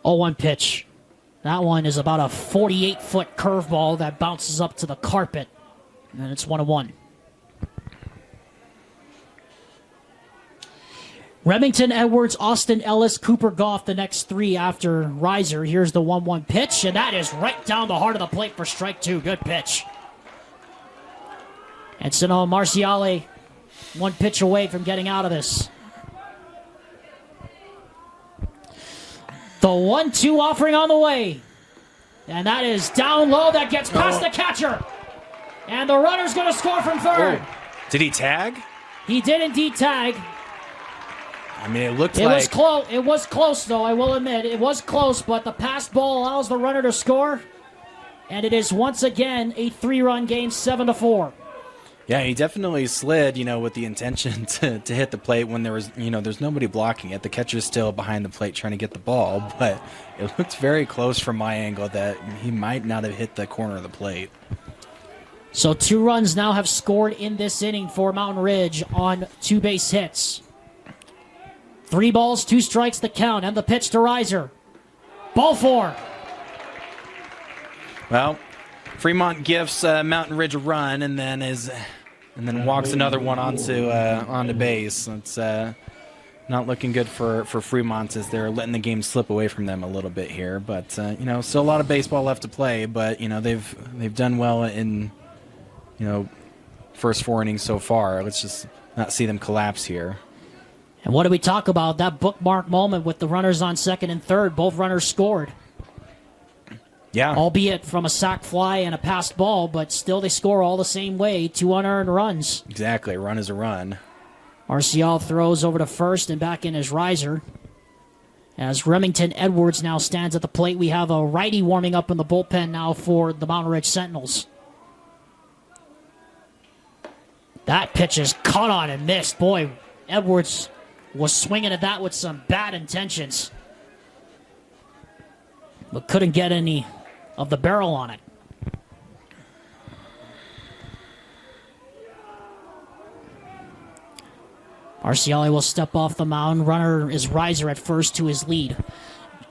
0-1 pitch. That one is about a 48-foot curveball that bounces up to the carpet. And it's 1-1. Remington, Edwards, Austin, Ellis, Cooper, Goff, the next 3 after Reiser. Here's the 1-1 pitch, and that is right down the heart of the plate for strike 2. Good pitch. And so now Marziale 1 pitch away from getting out of this. The 1-2 offering on the way. And that is down low. That gets past the catcher. And the runner's going to score from third. Oh. Did he tag? He did indeed tag. I mean, it looked It like... was close. It was close, though, I will admit. It was close, but the passed ball allows the runner to score. And it is once again a 3-run game, 7-4. Yeah, he definitely slid, with the intention to hit the plate when there was, there's nobody blocking it. The catcher's still behind the plate trying to get the ball, but it looked very close from my angle that he might not have hit the corner of the plate. So 2 runs now have scored in this inning for Mountain Ridge on 2 base hits. 3 balls, 2 strikes the count, and the pitch to Reiser. Ball 4. Well, Fremont gives Mountain Ridge a run and then walks another one onto base. It's not looking good for Fremont as they're letting the game slip away from them a little bit here. But still a lot of baseball left to play. But they've done well in first 4 innings so far. Let's just not see them collapse here. And what did we talk about? That bookmark moment with the runners on second and third. Both runners scored. Yeah. Albeit from a sac fly and a passed ball, but still they score all the same way. 2 unearned runs. Exactly. A run is a run. Marcial throws over to first and back in as Reiser. As Remington Edwards now stands at the plate, we have a righty warming up in the bullpen now for the Mountain Ridge Sentinels. That pitch is caught on and missed. Boy, Edwards was swinging at that with some bad intentions, but couldn't get any of the barrel on it. Arciali will step off the mound. Runner is Reiser at first to his lead.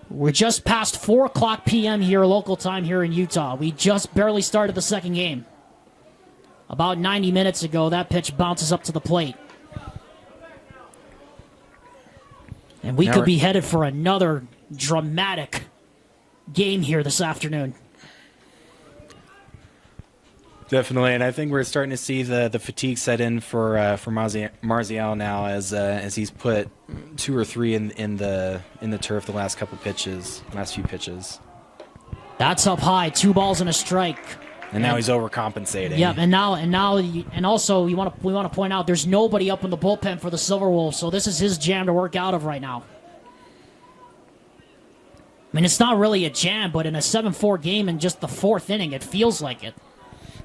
We're just past 4 o'clock p.m. here, local time here in Utah. We just barely started the second game. About 90 minutes ago, that pitch bounces up to the plate. And we could be headed for another dramatic game here this afternoon. Definitely, and I think we're starting to see the fatigue set in for Marzial now as he's put 2 or 3 in the turf the last few pitches. That's up high, 2 balls and a strike. And now he's overcompensating. Yep, and also we want to point out there's nobody up in the bullpen for the Silverwolves, so this is his jam to work out of right now. I mean, it's not really a jam, but in a 7-4 game in just the 4th inning, it feels like it.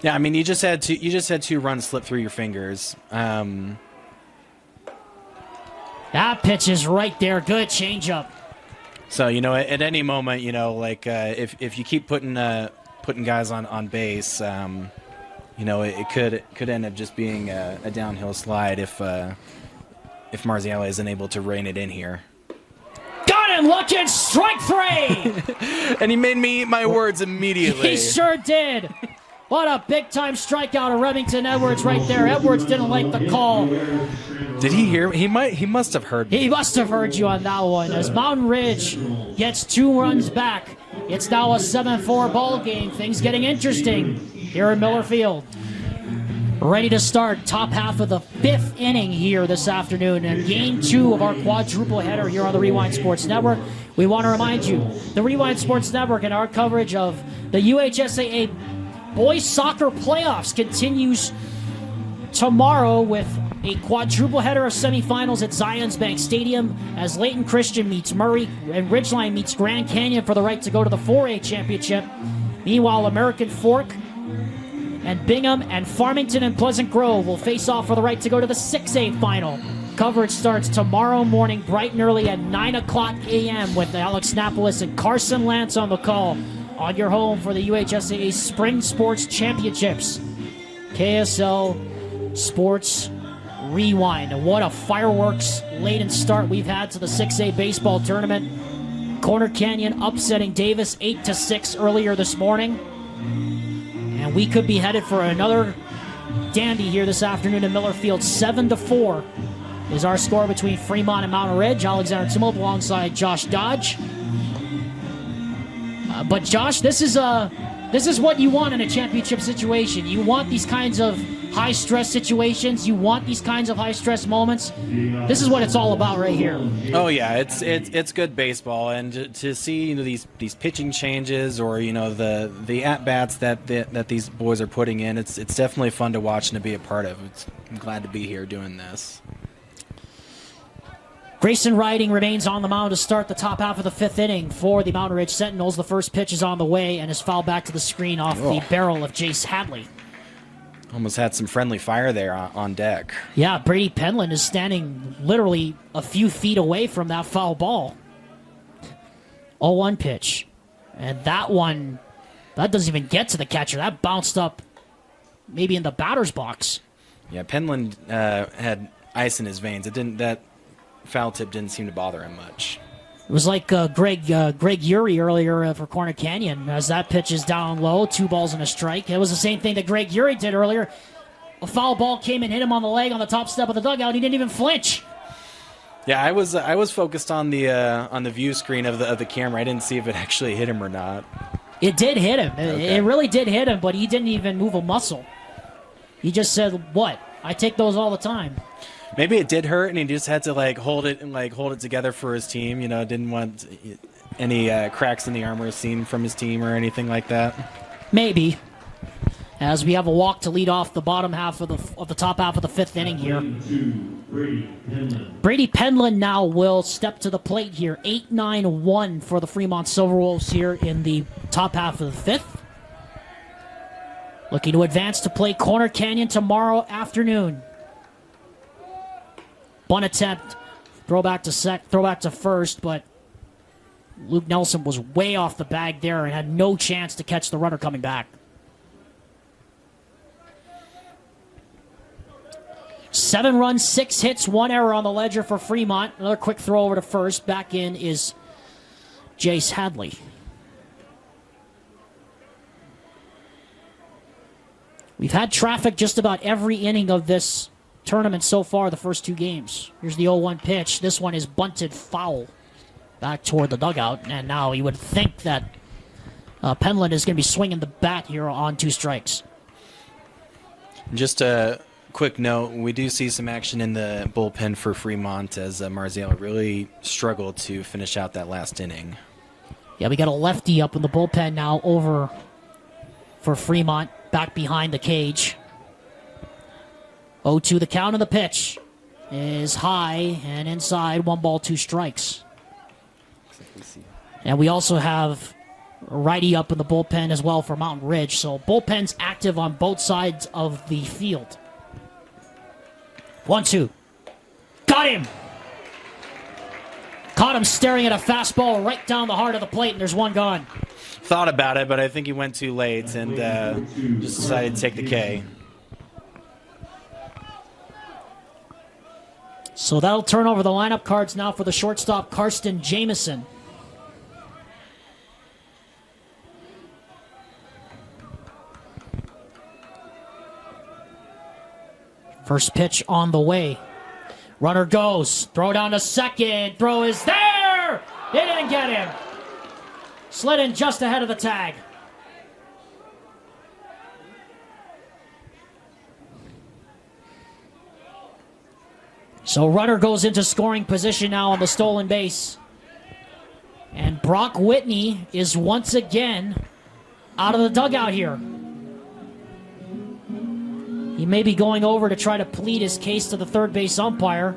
Yeah, I mean, you just had 2 runs slip through your fingers. That pitch is right there. Good changeup. So at any moment, if you keep putting guys on base, it could end up just being a downhill slide if Marzial isn't able to rein it in here. Got him looking, strike 3! And he made me eat my words immediately. He sure did. What a big-time strikeout of Remington Edwards right there. Edwards didn't like the call. Did he hear? He must have heard me. He must have heard you on that one. As Mountain Ridge gets 2 runs back, it's now a 7-4 ball game. Things getting interesting here in Miller Field. Ready to start top half of the 5th inning here this afternoon and game 2 of our quadruple header here on the Rewind Sports Network. We want to remind you, the Rewind Sports Network and our coverage of the UHSAA Boys Soccer Playoffs continues tomorrow with a quadruple header of semifinals at Zions Bank Stadium as Layton Christian meets Murray and Ridgeline meets Grand Canyon for the right to go to the 4A championship. Meanwhile, American Fork and Bingham and Farmington and Pleasant Grove will face off for the right to go to the 6A final. Coverage starts tomorrow morning bright and early at 9 o'clock a.m. with Alex Napolis and Carson Lance on the call on your home for the UHSAA Spring Sports Championships. KSL Sports Rewind. What a fireworks laden start we've had to the 6A baseball tournament. Corner Canyon upsetting Davis 8-6 earlier this morning. And we could be headed for another dandy here this afternoon in Miller Field. 7-4 is our score between Fremont and Mountain Ridge. Alexander Tumult alongside Josh Dodge. But Josh, this is what you want in a championship situation. You want these kinds of high-stress situations. You want these kinds of high-stress moments. This is what it's all about right here. Oh yeah, it's good baseball, and to see these pitching changes or the at bats that these boys are putting in, it's definitely fun to watch and to be a part of. I'm glad to be here doing this. Grayson Riding remains on the mound to start the top half of the 5th inning for the Mountain Ridge Sentinels. The first pitch is on the way and is fouled back to the screen off the barrel of Jace Hadley. Almost had some friendly fire there on deck. Yeah, Brady Penland is standing literally a few feet away from that foul ball. 0-1 pitch. And that one, that doesn't even get to the catcher. That bounced up maybe in the batter's box. Yeah, Penland had ice in his veins. That foul tip didn't seem to bother him much. It was like Greg Urey earlier for Corner Canyon. As that pitch is down low, 2 balls and a strike. It was the same thing that Greg Urey did earlier. A foul ball came and hit him on the leg on the top step of the dugout. He didn't even flinch. Yeah, I was focused on the view screen of the camera. I didn't see if it actually hit him or not. It did hit him. Okay. It really did hit him, but he didn't even move a muscle. He just said, "What? I take those all the time." Maybe it did hurt, and he just had to hold it together for his team. Didn't want any cracks in the armor seen from his team or anything like that. Maybe. As we have a walk to lead off the bottom half of the top half of the 5th inning here. Brady Penland now will step to the plate here. 8-9-1 for the Fremont Silverwolves here in the top half of the 5th. Looking to advance to play Corner Canyon tomorrow afternoon. Bunt attempt, throw back to first, but Luke Nelson was way off the bag there and had no chance to catch the runner coming back. 7 runs, 6 hits, 1 error on the ledger for Fremont. Another quick throw over to first. Back in is Jace Hadley. We've had traffic just about every inning of this tournament so far, the first 2 games. Here's the 0-1 pitch. This one is bunted foul back toward the dugout. And now you would think that Penland is going to be swinging the bat here on 2 strikes. Just a quick note, we do see some action in the bullpen for Fremont as Marziel really struggled to finish out that last inning. Yeah, we got a lefty up in the bullpen now over for Fremont, back behind the cage. 0-2 the count, and the pitch is high and inside. 1 ball, 2 strikes. And we also have a righty up in the bullpen as well for Mountain Ridge. So bullpen's active on both sides of the field. 1-2. Got him! Caught him staring at a fastball right down the heart of the plate, and there's 1 gone. Thought about it, but I think he went too late and just decided to take the K. So that'll turn over the lineup cards now for the shortstop, Karsten Jamison. First pitch on the way. Runner goes. Throw down to second. Throw is there! They didn't get him. Slid in just ahead of the tag. So runner goes into scoring position now on the stolen base. And Brock Whitney is once again out of the dugout here. He may be going over to try to plead his case to the third base umpire.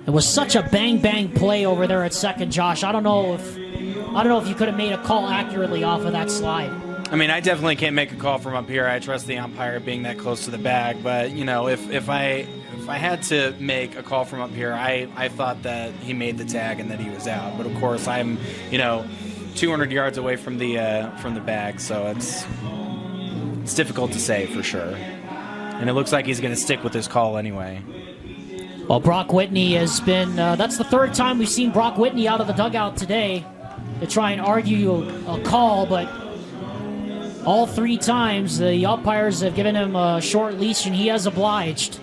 It was such a bang play over there at second, Josh. I don't know if you could have made a call accurately off of that slide. I mean, I definitely can't make a call from up here. I trust the umpire being that close to the bag, but if I had to make a call from up here, I thought that he made the tag and that he was out. But of course, I'm 200 yards away from the bag, so it's difficult to say for sure. And it looks like he's going to stick with his call anyway. Well, Brock Whitney has been, that's the 3rd time we've seen Brock Whitney out of the dugout today to try and argue a call, but all 3 times the umpires have given him a short leash and he has obliged.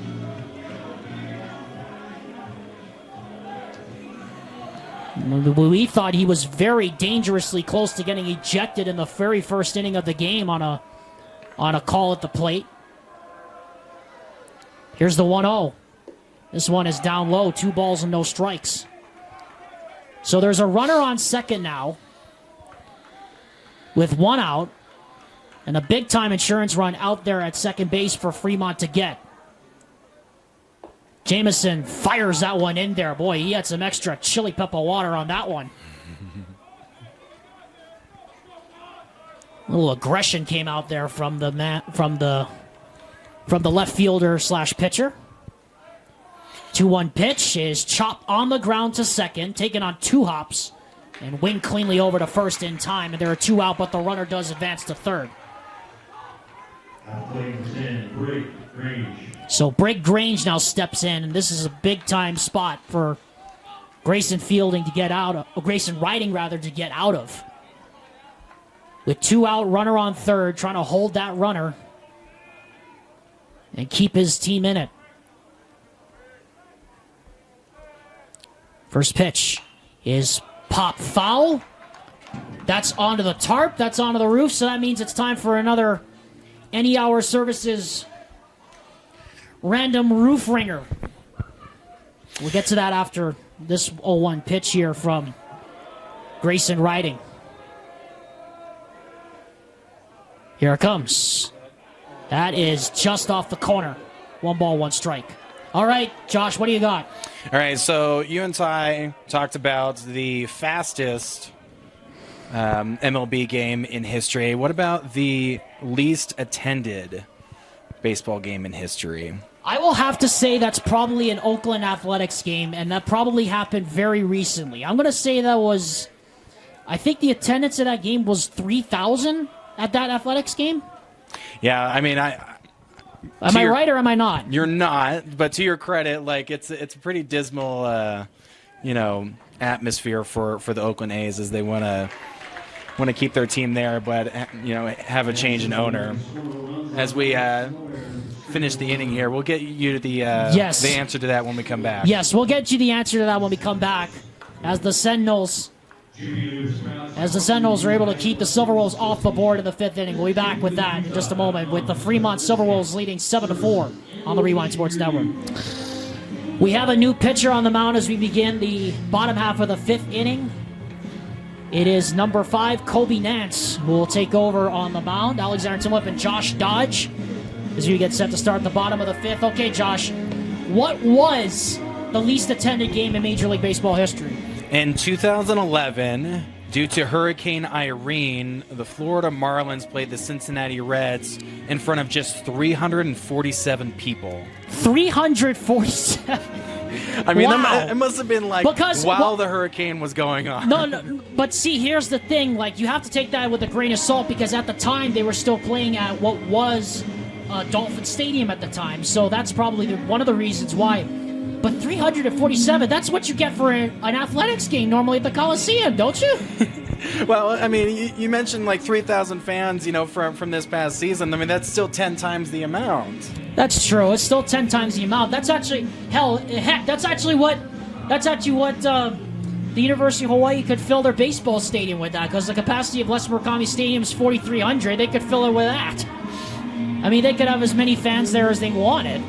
We thought he was very dangerously close to getting ejected in the very first inning of the game on a call at the plate. Here's the 1-0. This one is down low, 2 balls and no strikes. So there's a runner on second now with 1 out and a big-time insurance run out there at second base for Fremont to get. Jamison fires that one in there. Boy, he had some extra chili pepper water on that one. A little aggression came out there from the left fielder / pitcher. 2-1 pitch is chopped on the ground to second, taken on 2 hops, and winged cleanly over to first in time. And there are 2 out, but the runner does advance to third. So Brig Grange now steps in, and this is a big-time spot for Grayson Fielding to get out of, or Grayson Riding rather, to get out of. With 2 out, runner on third, trying to hold that runner and keep his team in it. First pitch is pop foul. That's onto the tarp. That's onto the roof. So that means it's time for another Any Hour Services random roof ringer. We'll get to that after this 0-1 pitch here from Grayson Riding. Here it comes. That is just off the corner. 1 ball, 1 strike. All right, Josh, what do you got? All right, so you and Ty talked about the fastest MLB game in history. What about the least attended baseball game in history? I will have to say that's probably an Oakland Athletics game, and that probably happened very recently. I'm going to say that was, I think the attendance of that game was 3,000 at that Athletics game. Yeah, I mean, Am I right or am I not? You're not, but to your credit, like it's a pretty dismal, atmosphere for the Oakland A's as they want to keep their team there, but have a change in owner. As we finish the inning here, we'll get you the answer to that when we come back. Yes, we'll get you the answer to that when we come back, as the Sentinels are able to keep the Silverwolves off the board in the 5th inning. We'll be back with that in just a moment, with the Fremont Silverwolves leading 7-4 on the Rewind Sports Network. We have a new pitcher on the mound as we begin the bottom half of the 5th inning. It is number 5, Kobe Nance, who will take over on the mound. Alexander Timlip and Josh Dodge as we get set to start the bottom of the 5th. Okay, Josh, what was the least attended game in Major League Baseball history? In 2011, due to Hurricane Irene, the Florida Marlins played the Cincinnati Reds in front of just 347 people. 347? I mean, wow. It must have been while the hurricane was going on. No, but see, here's the thing. Like, you have to take that with a grain of salt, because at the time they were still playing at what was Dolphin Stadium at the time. So that's probably one of the reasons why. But 347, that's what you get for an athletics game normally at the Coliseum, don't you? Well, I mean, you mentioned like 3,000 fans, from this past season. I mean, that's still 10 times the amount. That's true. It's still 10 times the amount. That's actually, that's actually what the University of Hawaii could fill their baseball stadium with, that, because the capacity of Les Murakami Stadium is 4,300. They could fill it with that. I mean, they could have as many fans there as they wanted.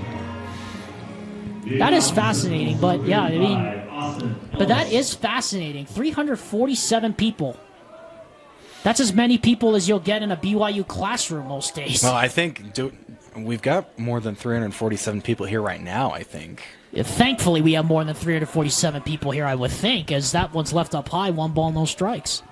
That is fascinating, but yeah, I mean, but that is fascinating. 347 people. That's as many people as you'll get in a BYU classroom most days. Well, I think we've got more than 347 people here right now, I think. Thankfully, we have more than 347 people here, I would think, as that one's left up high, 1 ball, no strikes.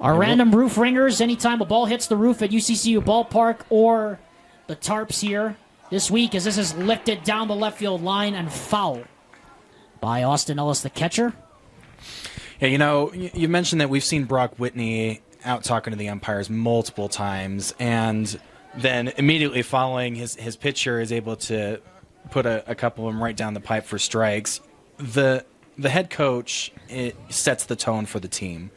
Our random roof ringers, anytime a ball hits the roof at UCCU Ballpark or the tarps here this week, as this is lifted down the left field line and foul by Austin Ellis, the catcher. Yeah, you mentioned that we've seen Brock Whitney out talking to the umpires multiple times, and then immediately following his pitcher is able to put a couple of them right down the pipe for strikes. The head coach, it sets the tone for the team.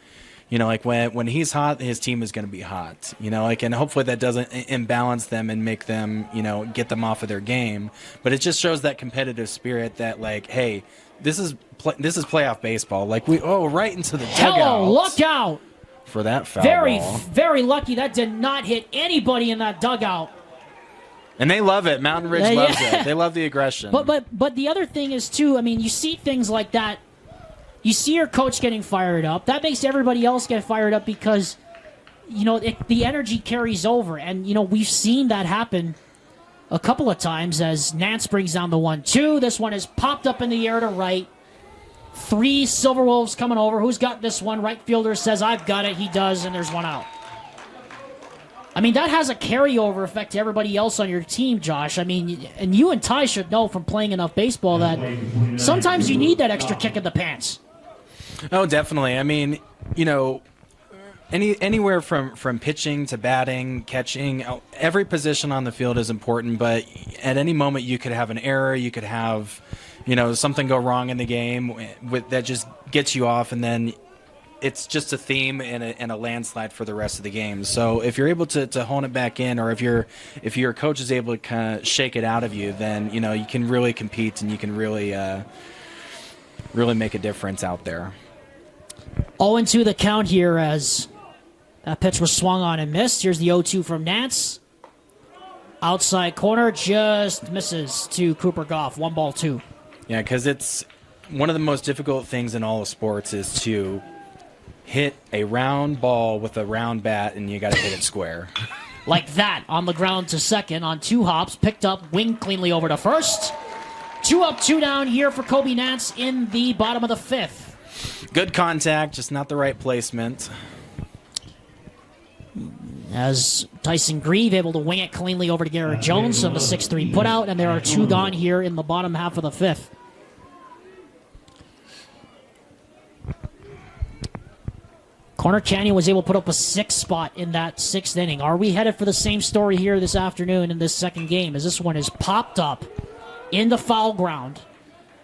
Like when he's hot, his team is going to be hot. And hopefully that doesn't imbalance them and make them, get them off of their game. But it just shows that competitive spirit that, like, hey, this is playoff baseball. Like, right into the dugout. Hello, look out for that foul very, ball. Very lucky that did not hit anybody in that dugout. And they love it. Mountain Ridge loves it. They love the aggression. But the other thing is, too, I mean, you see things like that. You see your coach getting fired up. That makes everybody else get fired up because, the energy carries over. And, we've seen that happen a couple of times as Nance brings down the 1-2. This one is popped up in the air to right. 3 Silverwolves coming over. Who's got this one? Right fielder says, I've got it. He does, and there's one out. I mean, that has a carryover effect to everybody else on your team, Josh. I mean, and you and Ty should know from playing enough baseball that sometimes you need that extra kick in the pants. Oh, definitely. I mean, you know, anywhere from pitching to batting, catching, every position on the field is important, but at any moment you could have an error, you could have, you know, something go wrong in the game that just gets you off, and then it's just a theme and a landslide for the rest of the game. So if you're able to hone it back in, or if your coach is able to kind of shake it out of you, then, you know, you can really compete and you can really make a difference out there. 0-2 the count here as that pitch was swung on and missed. Here's the 0-2 from Nance. Outside corner, just misses to Cooper Goff. 1-2. Yeah, because it's one of the most difficult things in all of sports is to hit a round ball with a round bat, and you got to hit it square. Like that, on the ground to second on 2 hops, picked up, winged cleanly over to first. 2 up, 2 down here for Kobe Nance in the bottom of the 5th. Good contact, just not the right placement. As Tyson Grieve able to wing it cleanly over to Garrett Jones on the 6-3 putout, and there are 2 gone here in the bottom half of the 5th. Corner Canyon was able to put up a 6 spot in that 6th inning. Are we headed for the same story here this afternoon in this second game, as this one is popped up in the foul ground?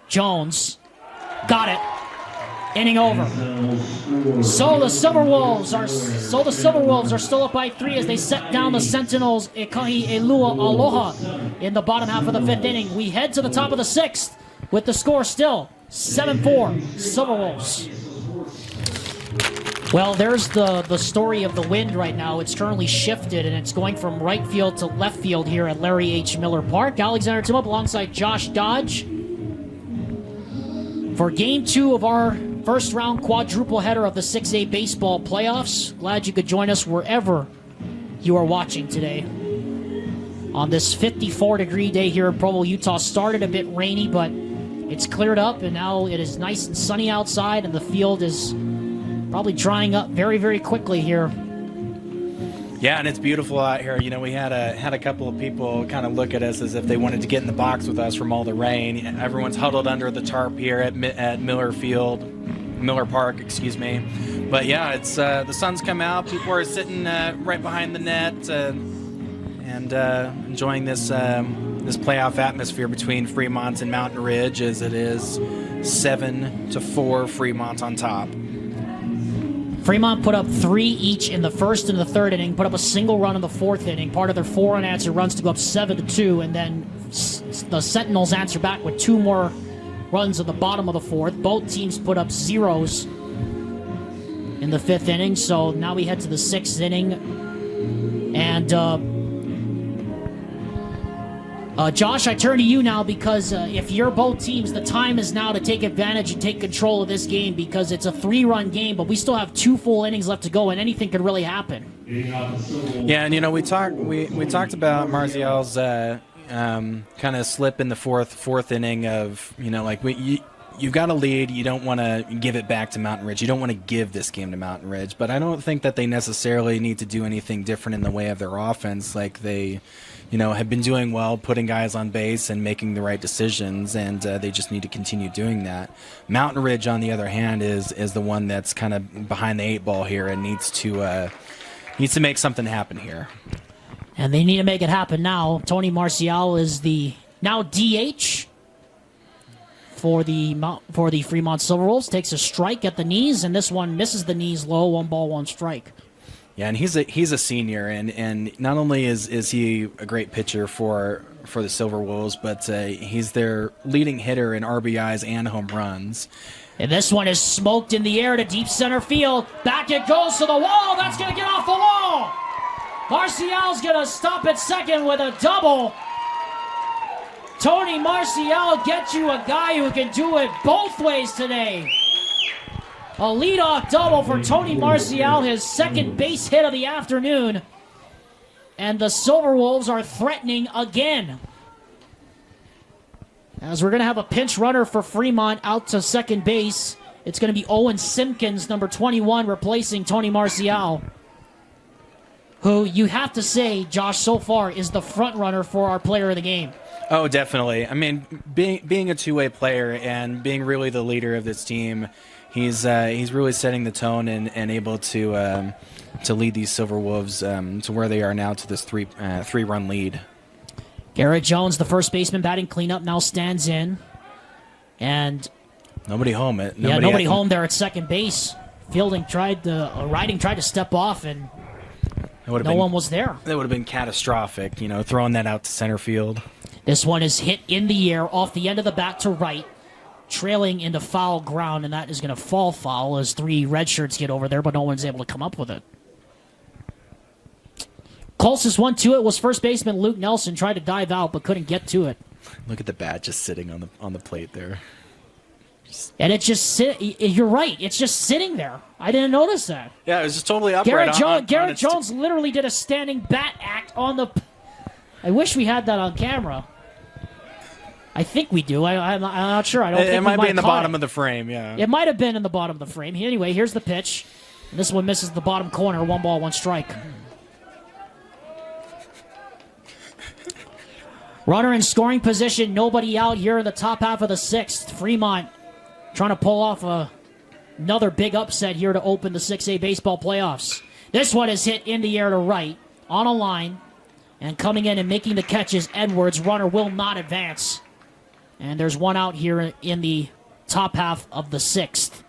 Jones got it. Inning over. So the Silverwolves are still up by 3 as they set down the Sentinels Ekahi Elua Aloha in the bottom half of the 5th inning. We head to the top of the 6th with the score still 7-4 Silverwolves. Well, there's the story of the wind right now. It's currently shifted, and it's going from right field to left field here at Larry H. Miller Park. Alexander Tim up alongside Josh Dodge for Game 2 of our first-round quadruple header of the 6A baseball playoffs. Glad you could join us wherever you are watching today. On this 54-degree day here in Provo, Utah, started a bit rainy, but it's cleared up, and now it is nice and sunny outside, and the field is probably drying up very, very quickly here. Yeah, and it's beautiful out here. You know, we had a couple of people kind of look at us as if they wanted to get in the box with us from all the rain. Everyone's huddled under the tarp here at Miller Park, excuse me. But yeah, it's the sun's come out. People are sitting right behind the net and enjoying this playoff atmosphere between Fremont and Mountain Ridge, as it is 7-4 Fremont on top. Fremont put up 3 each in the 1st and the 3rd inning, put up a single run in the 4th inning, part of their 4 unanswered runs to go up 7-2, and then the Sentinels answer back with 2 more runs at the bottom of the 4th. Both teams put up zeros in the 5th inning, so now we head to the 6th inning. And Josh, I turn to you now because if you're both teams, the time is now to take advantage and take control of this game, because it's a 3-run game, but we still have 2 full innings left to go, and anything could really happen. Yeah, and you know, we talked about Marzial's kind of slip in the fourth inning of, you know, like you've got a lead, you don't want to give it back to Mountain Ridge. You don't want to give this game to Mountain Ridge, but I don't think that they necessarily need to do anything different in the way of their offense. Like they, you know, have been doing well, putting guys on base and making the right decisions, and they just need to continue doing that. Mountain Ridge, on the other hand, is the one that's kind of behind the 8 ball here and needs to make something happen here. And they need to make it happen now. Tony Marcial is the now DH for the Fremont Silverwolves. Takes a strike at the knees, and this one misses the knees low. 1 ball, 1 strike. Yeah, and he's a senior, and not only is he a great pitcher for the Silverwolves, but he's their leading hitter in RBIs and home runs. And this one is smoked in the air to deep center field. Back it goes to the wall. That's going to get off the wall. Marcial's going to stop at second with a double. Tony Marcial gets you a guy who can do it both ways today. A leadoff double for Tony Marcial, his second base hit of the afternoon. And the Silverwolves are threatening again. As we're going to have a pinch runner for Fremont out to second base. It's going to be Owen Simpkins, number 21, replacing Tony Marcial, who you have to say, Josh, so far is the front runner for our player of the game. Oh, definitely. I mean, being a two-way player and being really the leader of this team, he's really setting the tone and able to lead these Silverwolves to where they are now, to this three-run lead. Garrett Jones, the first baseman, batting cleanup, now stands in. And nobody home. Nobody home there at second base. Riding tried to step off, and no one was there. That would have been catastrophic, throwing that out to center field. This one is hit in the air off the end of the bat to right, trailing into foul ground, and that is going to fall foul as 3 red shirts get over there, but no one's able to come up with it. Closest one to it was first baseman Luke Nelson. Tried to dive out, but couldn't get to it. Look at the bat just sitting on the plate there. And it just you're right. It's just sitting there. I didn't notice that. Yeah, it was just totally upright. Garrett Jones literally did a standing bat act on the. I wish we had that on camera. I think we do. I'm not sure. I don't. It might be in the bottom of the frame. Yeah. It might have been in the bottom of the frame. Anyway, here's the pitch. And this one misses the bottom corner. 1 ball, 1 strike. Runner in scoring position. Nobody out here in the top half of the 6th. Fremont trying to pull off another big upset here to open the 6A baseball playoffs. This one is hit in the air to right, on a line, and coming in and making the catch is Edwards. Runner will not advance. And there's one out here in the top half of the 6th.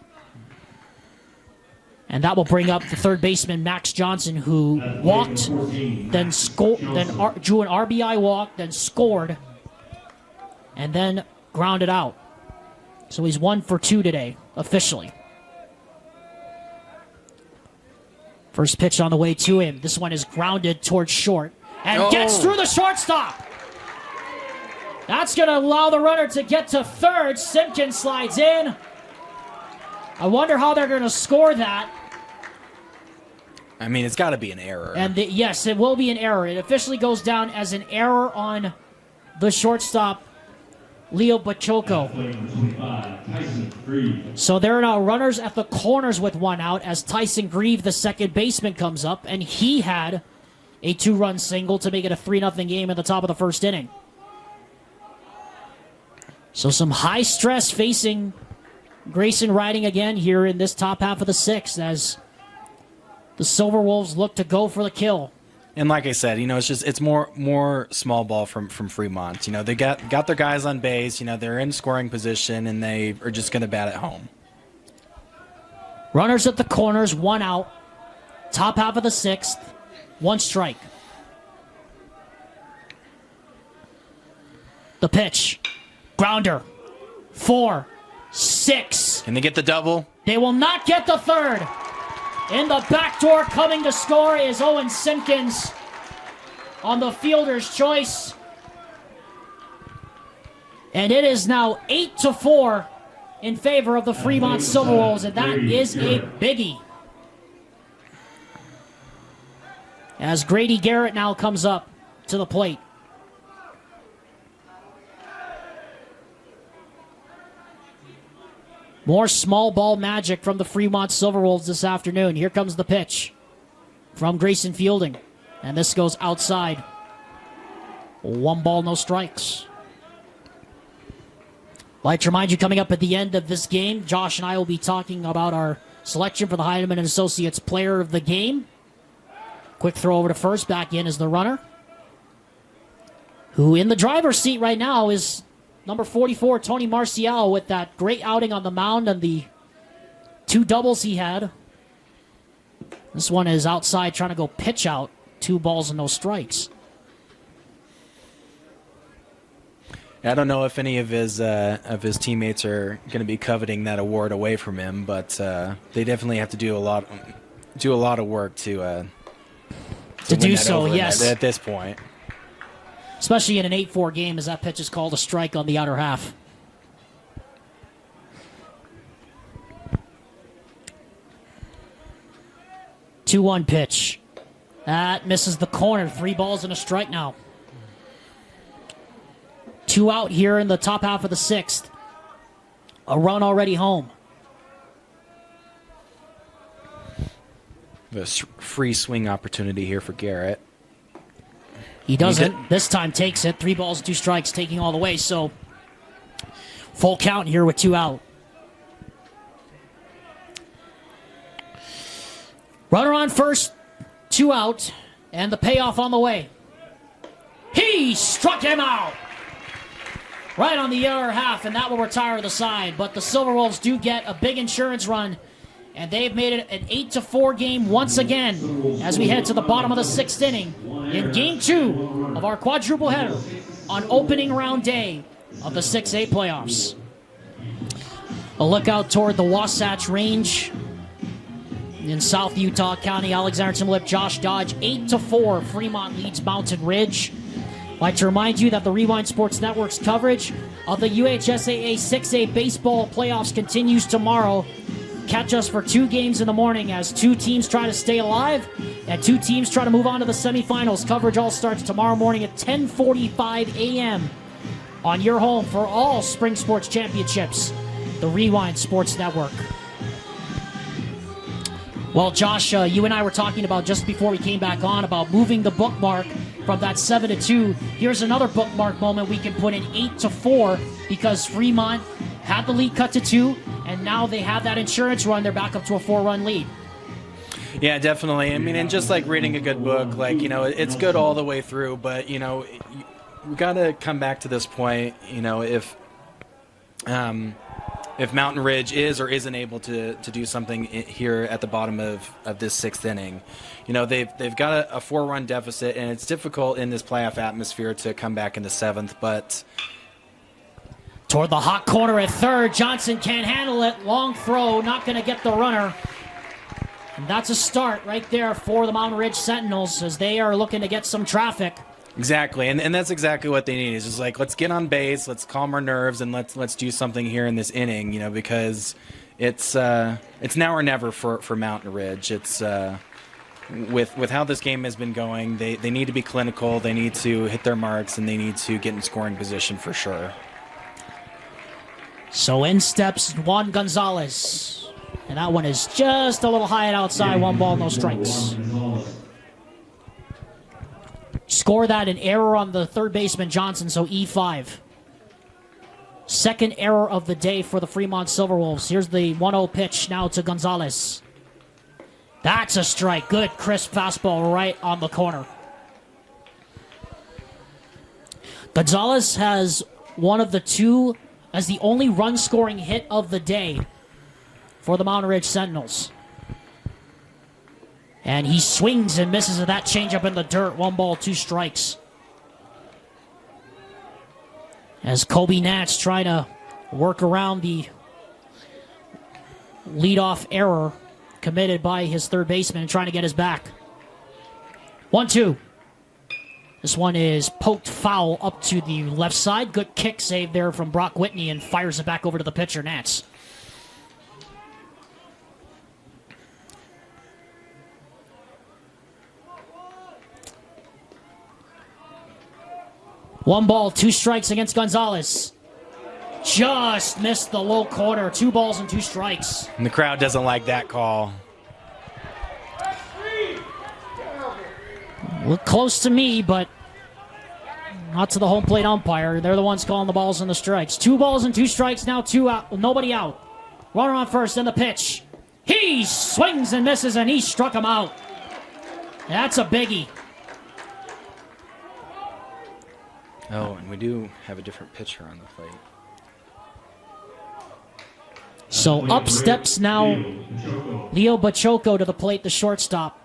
And that will bring up the third baseman, Max Johnson, who walked, then drew an RBI walk, then scored, and then grounded out. So he's 1 for 2 today, officially. First pitch on the way to him. This one is grounded towards short and gets through the shortstop. That's going to allow the runner to get to third. Simpkins slides in. I wonder how they're going to score that. I mean, it's got to be an error. And yes, it will be an error. It officially goes down as an error on the shortstop, Leo Bachoco. So there are now runners at the corners with 1 out as Tyson Grieve, the second baseman, comes up, and he had a 2-run single to make it a 3-0 game at the top of the 1st inning. So some high stress facing Grayson Riding again here in this top half of the 6th as the Silverwolves look to go for the kill. And like I said, it's more small ball from Fremont. They got their guys on base. They're in scoring position, and they are just going to bat at home. Runners at the corners, 1 out. Top half of the 6th, 1 strike. The pitch. Grounder. 4, 6. Can they get the double? They will not get the third. In the back door, coming to score is Owen Simpkins on the fielder's choice. And it is now 8-4 in favor of the Fremont Silverwolves, and that is a biggie. As Grady Garrett now comes up to the plate. More small ball magic from the Fremont Silverwolves this afternoon. Here comes the pitch from Grayson Fielding. And this goes outside. 1 ball, no strikes. I'd like to remind you, coming up at the end of this game, Josh and I will be talking about our selection for the Heinemann & Associates Player of the Game. Quick throw over to first. Back in is the runner, who in the driver's seat right now is number 44, Tony Marcial, with that great outing on the mound and the 2 doubles he had. This one is outside trying to go pitch out. 2 balls and no strikes. I don't know if any of his teammates are going to be coveting that award away from him, but they definitely have to do a lot of work to do so. Yes, at this point. Especially in an 8-4 game, as that pitch is called a strike on the outer half. Two-one pitch. That misses the corner. 3 balls and a strike now. 2 out here in the top half of the 6th. A run already home. A free swing opportunity here for Garrett. He doesn't. This time takes it. 3 balls, 2 strikes, taking all the way. So full count here with 2 out. Runner on first, 2 out, and the payoff on the way. He struck him out. Right on the other half, and that will retire the side. But the Silverwolves do get a big insurance run, and they've made it an 8-4 game once again as we head to the bottom of the 6th inning in Game 2 of our quadruple header on opening round day of the 6A playoffs. A look out toward the Wasatch Range in South Utah County. Alexander Timberlip, Josh Dodge, 8-4. Fremont leads Mountain Ridge. I'd like to remind you that the Rewind Sports Network's coverage of the UHSAA 6A baseball playoffs continues tomorrow. Catch us for 2 games in the morning as 2 teams try to stay alive and 2 teams try to move on to the semifinals. Coverage all starts tomorrow morning at 10:45 a.m. on your home for all spring sports championships, the Rewind Sports Network. Well, Josh, you and I were talking about just before we came back on about moving the bookmark from that 7-2. Here's another bookmark moment we can put in 8-4 because Fremont had the lead cut to 2, and now they have that insurance run. They're back up to a 4-run lead. Yeah, definitely. I mean, and just like reading a good book, like, you know, it's good all the way through, but, you know, we got to come back to this point, you know, if Mountain Ridge is or isn't able to do something here at the bottom of this 6th inning. You know, they've got a 4-run deficit, and it's difficult in this playoff atmosphere to come back in the 7th, but toward the hot corner at third, Johnson can't handle it. Long throw, not going to get the runner. And that's a start right there for the Mountain Ridge Sentinels as they are looking to get some traffic. Exactly, and that's exactly what they need. Is just like, let's get on base, let's calm our nerves, and let's do something here in this inning. You know, because it's now or never for Mountain Ridge. It's with how this game has been going, they need to be clinical, they need to hit their marks, and they need to get in scoring position for sure. So in steps Juan Gonzalez, and that one is just a little high and outside. 1 ball, no strikes. Score that, an error on the third baseman Johnson, so E5. Second error of the day for the Fremont Silverwolves. Here's the 1-0 pitch now to Gonzalez. That's a strike. Good, crisp fastball right on the corner. Gonzalez has one of the 2 as the only run-scoring hit of the day for the Mountain Ridge Sentinels. And he swings and misses at that changeup in the dirt. 1 ball, 2 strikes. As Kobe Nats trying to work around the leadoff error committed by his third baseman and trying to get his back. 1-2. This one is poked foul up to the left side. Good kick save there from Brock Whitney and fires it back over to the pitcher, Nats. One ball, 2 strikes against Gonzalez. Just missed the low corner. 2 balls and 2 strikes. And the crowd doesn't like that call. Look close to me, but not to the home plate umpire. They're the ones calling the balls and the strikes. 2 balls and 2 strikes now, 2 out. Nobody out. Runner on first, and the pitch. He swings and misses, and he struck him out. That's a biggie. Oh, and we do have a different pitcher on the plate. So up steps now Leo Bachoco to the plate, the shortstop.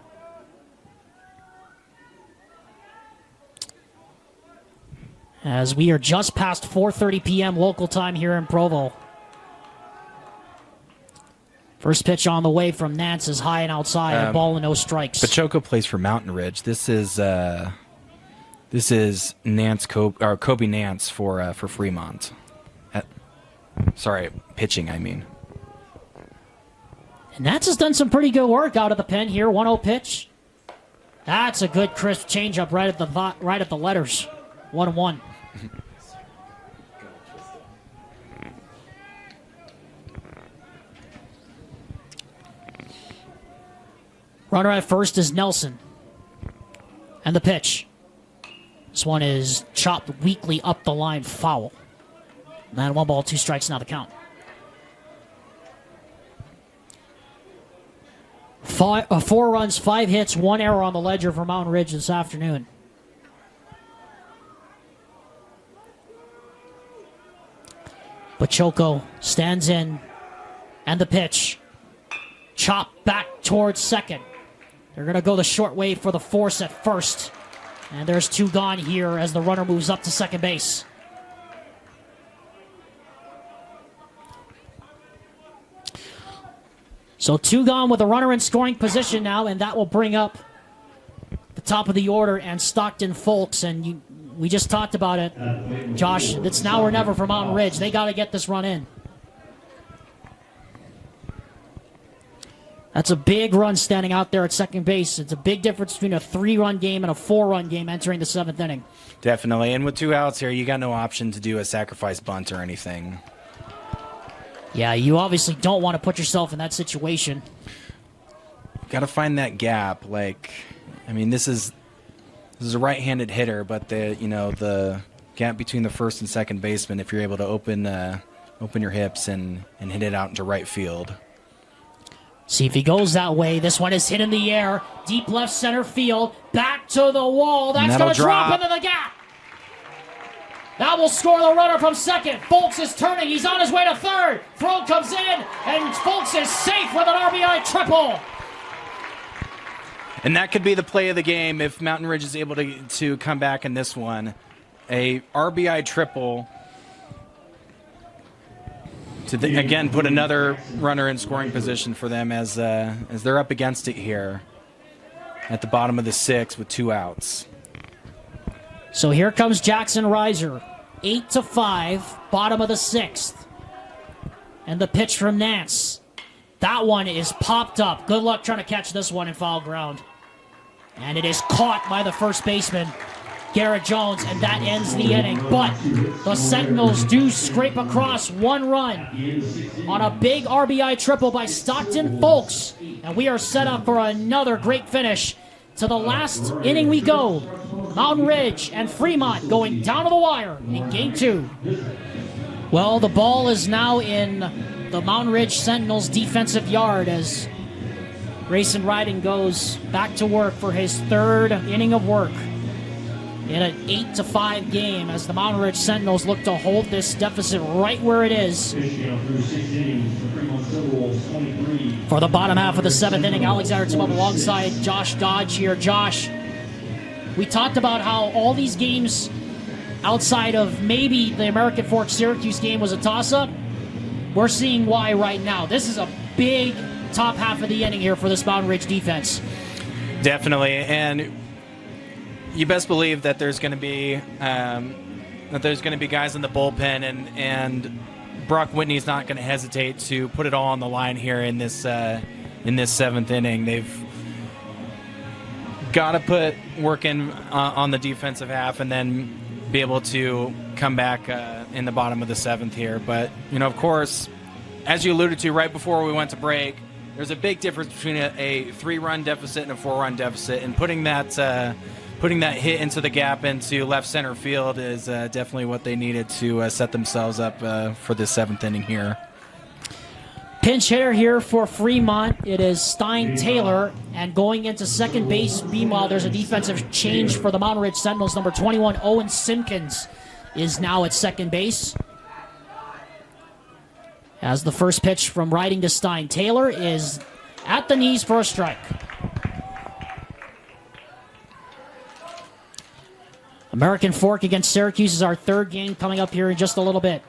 As we are just past 4:30 p.m. local time here in Provo. First pitch on the way from Nance is high and outside, a ball and no strikes. Bachoco plays for Mountain Ridge. This is Nance Kobe Nance for Fremont. Sorry, pitching, I mean. And Nance has done some pretty good work out of the pen here. 1-0 pitch. That's a good crisp changeup right at the letters. 1-1. Runner at first is Nelson. And the pitch. This one is chopped weakly up the line, foul. And 1 ball, 2 strikes, now the count. 4 runs, 5 hits, 1 error on the ledger for Mountain Ridge this afternoon. Bachoco stands in, and the pitch. Chop back towards second. They're going to go the short way for the force at first. And there's 2 gone here as the runner moves up to second base. So 2 gone with a runner in scoring position now, and that will bring up the top of the order and Stockton Folks. And we just talked about it, Josh. It's now or never for Mountain Ridge. They got to get this run in. That's a big run standing out there at second base. It's a big difference between a 3-run game and a 4-run game entering the 7th inning. Definitely. And with 2 outs here, you got no option to do a sacrifice bunt or anything. Yeah, you obviously don't want to put yourself in that situation. Got to find that gap. This is a right-handed hitter, but the gap between the first and second baseman, if you're able to open your hips and hit it out into right field. See if he goes that way. This one is hit in the air. Deep left center field. Back to the wall. That's going to drop into the gap. That will score the runner from second. Folks is turning. He's on his way to third. Throw comes in, and Folks is safe with an RBI triple. And that could be the play of the game if Mountain Ridge is able to come back in this one. A RBI triple to again put another runner in scoring position for them as they're up against it here at the bottom of the 6th with 2 outs. So here comes Jackson Reiser, 8-5, bottom of the 6th. And the pitch from Nance. That one is popped up. Good luck trying to catch this one in foul ground. And it is caught by the first baseman, Garrett Jones, and that ends the inning. But the Sentinels do scrape across 1 run on a big RBI triple by Stockton Folks. And we are set up for another great finish. To the last inning we go. Mountain Ridge and Fremont going down to the wire in Game 2. Well, the ball is now in the Mountain Ridge Sentinels defensive yard as Grayson Ryden goes back to work for his 3rd inning of work in an 8-5 game as the Mountain Ridge Sentinels look to hold this deficit right where it is. For the bottom half of the 7th inning, Alexander Timov alongside Josh Dodge here. Josh, we talked about how all these games outside of maybe the American Fork Syracuse game was a toss-up. We're seeing why right now. This is a big top half of the inning here for this Mountain Ridge defense. Definitely, and you best believe that there's going to be guys in the bullpen, and Brock Whitney's not going to hesitate to put it all on the line here in this 7th inning. They've got to put work in on the defensive half, and then be able to come back in the bottom of the 7th here. But of course, as you alluded to right before we went to break, there's a big difference between a 3-run deficit and a 4-run deficit, and putting that hit into the gap into left center field is definitely what they needed to set themselves up for this 7th inning here. Pinch hitter here for Fremont. It is Stein Taylor, and going into second base, meanwhile, there's a defensive change for the Mountain Ridge Sentinels. Number 21, Owen Simpkins, is now at second base. As the first pitch from Riding to Stein Taylor is at the knees for a strike. American Fork against Syracuse is our 3rd game coming up here in just a little bit.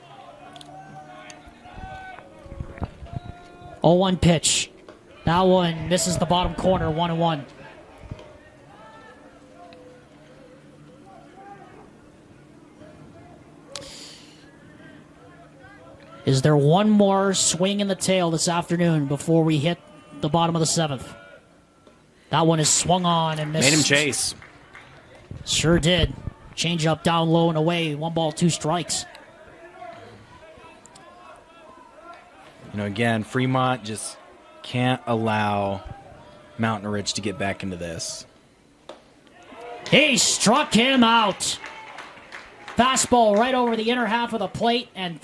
0-1 pitch. That one misses the bottom corner, 1-1. Is there one more swing in the tail this afternoon before we hit the bottom of the 7th? That one is swung on and missed. Made him chase. Sure did. Change up down low and away. 1 ball, 2 strikes. Again, Fremont just can't allow Mountain Ridge to get back into this. He struck him out. Fastball right over the inner half of the plate, and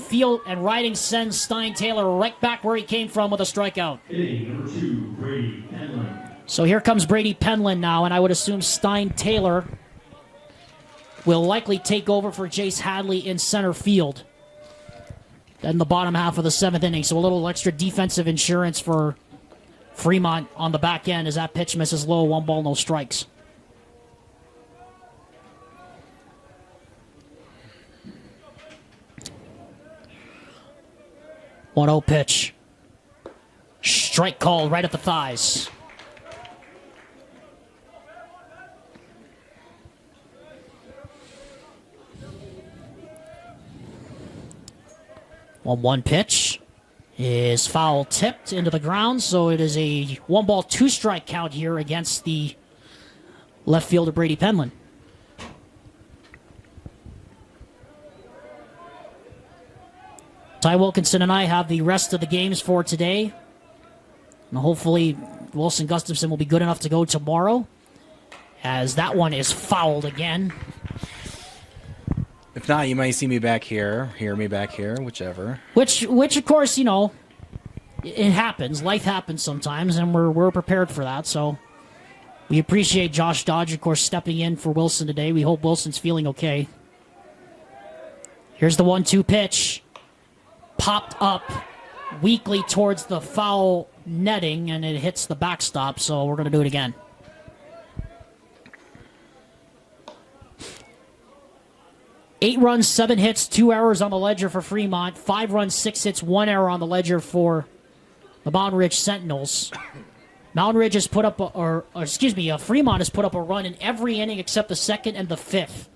Riding sends Stein Taylor right back where he came from with a strikeout. Hitting number 2, Brady Penland. So here comes Brady Penland now, and I would assume Stein Taylor will likely take over for Jace Hadley in center field in the bottom half of the 7th inning. So a little extra defensive insurance for Fremont on the back end as that pitch misses low. 1 ball, no strikes. 1-0 pitch. Strike called right at the thighs. One pitch is foul tipped into the ground, so it is a 1 ball, 2 strike count here against the left fielder Brady Penland. Ty Wilkinson and I have the rest of the games for today. And hopefully Wilson Gustafson will be good enough to go tomorrow, as that one is fouled again. If not, you might see me back here, hear me back here, whichever. Which of course, it happens. Life happens sometimes, and we're prepared for that. So we appreciate Josh Dodge, of course, stepping in for Wilson today. We hope Wilson's feeling okay. Here's the 1-2 pitch. Popped up weakly towards the foul netting, and it hits the backstop, so we're going to do it again. Eight runs, 7 hits, 2 errors on the ledger for Fremont. 5 runs, 6 hits, 1 error on the ledger for the Mountain Ridge Sentinels. Mountain Ridge has put up, Fremont has put up a run in every inning except the 2nd and the 5th.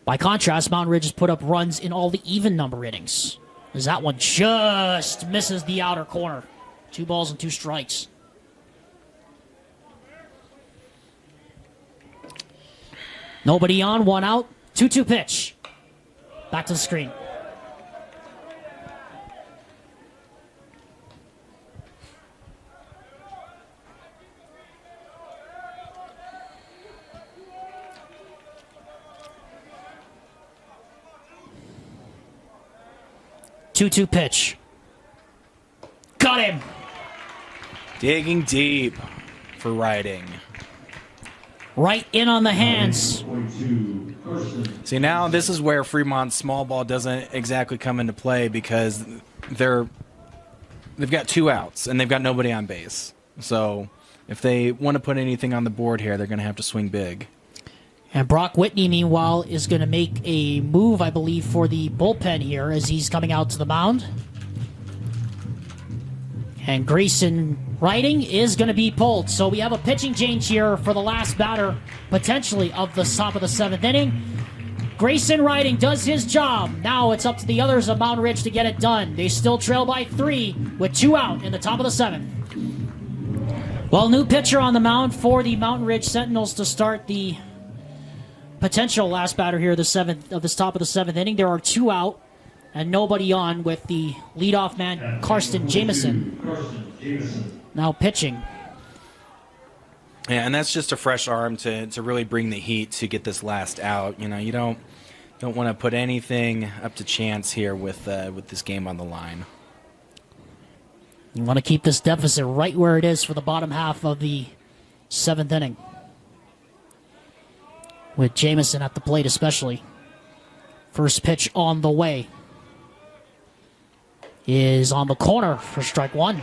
By contrast, Mountain Ridge has put up runs in all the even number innings, as that one just misses the outer corner. 2 balls and 2 strikes. Nobody on, 1 out. 2-2 pitch. Back to the screen. Two pitch. Got him. Digging deep for Riding. Right in on the hands. See, now this is where Fremont's small ball doesn't exactly come into play, because they've got 2 outs and they've got nobody on base. So if they want to put anything on the board here, they're going to have to swing big. And Brock Whitney, meanwhile, is going to make a move, I believe, for the bullpen here as he's coming out to the mound. And Grayson Riding is going to be pulled. So we have a pitching change here for the last batter, potentially, of the top of the 7th inning. Grayson Riding does his job. Now it's up to the others of Mountain Ridge to get it done. They still trail by 3 with 2 out in the top of the 7th. Well, new pitcher on the mound for the Mountain Ridge Sentinels to start the potential last batter here of this top of the 7th inning. There are 2 out and nobody on, with the leadoff man Karsten Jameson now pitching. Yeah, and that's just a fresh arm to really bring the heat to get this last out. You don't want to put anything up to chance here with this game on the line. You want to keep this deficit right where it is for the bottom half of the 7th inning, with Jameson at the plate especially. First pitch on the way is on the corner for strike 1.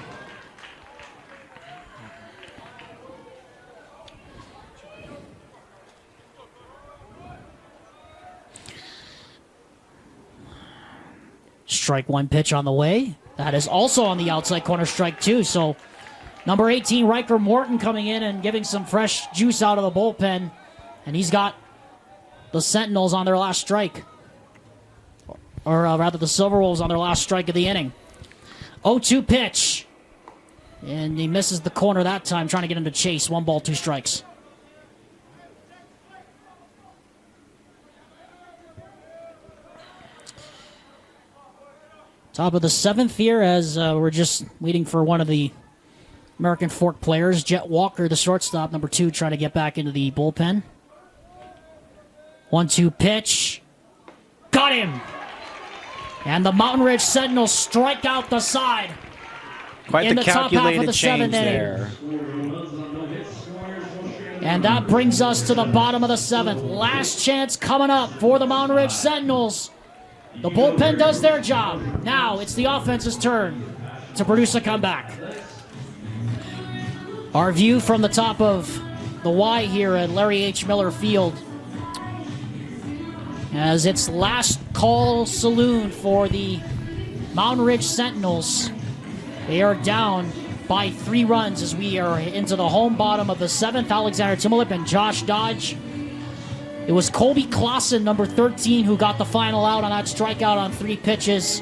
Strike 1 pitch on the way. That is also on the outside corner, strike 2. So number 18, Riker Morton, coming in and giving some fresh juice out of the bullpen. And he's got the Sentinels on their last strike. Or rather, the Silverwolves on their last strike of the inning. 0-2 pitch. And he misses the corner that time, trying to get him to chase. 1 ball, 2 strikes. Top of the 7th here as we're just waiting for one of the American Fork players. Jet Walker, the shortstop, number 2, trying to get back into the bullpen. 1-2 pitch. Got him! And the Mountain Ridge Sentinels strike out the side. Quite in the top half of calculated the change 7th inning. there. And that brings us to the bottom of the 7th. Last chance coming up for the Mountain Ridge Sentinels. The bullpen does their job. Now it's the offense's turn to produce a comeback. Our view from the top of the Y here at Larry H. Miller Field, as it's last call saloon for the Mountain Ridge Sentinels. They are down by 3 runs as we are into the home bottom of the 7th. Alexander Timolip and Josh Dodge. It was Colby Clausen, number 13, who got the final out on that strikeout on 3 pitches.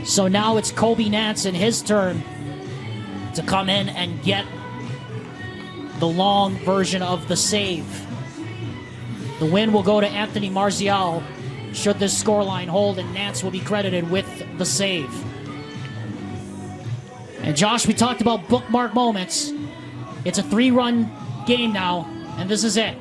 So now it's Colby Nance and his turn to come in and get the long version of the save. The win will go to Anthony Marzial should this scoreline hold, and Nance will be credited with the save. And Josh, we talked about bookmark moments. It's a 3-run game now, and this is it.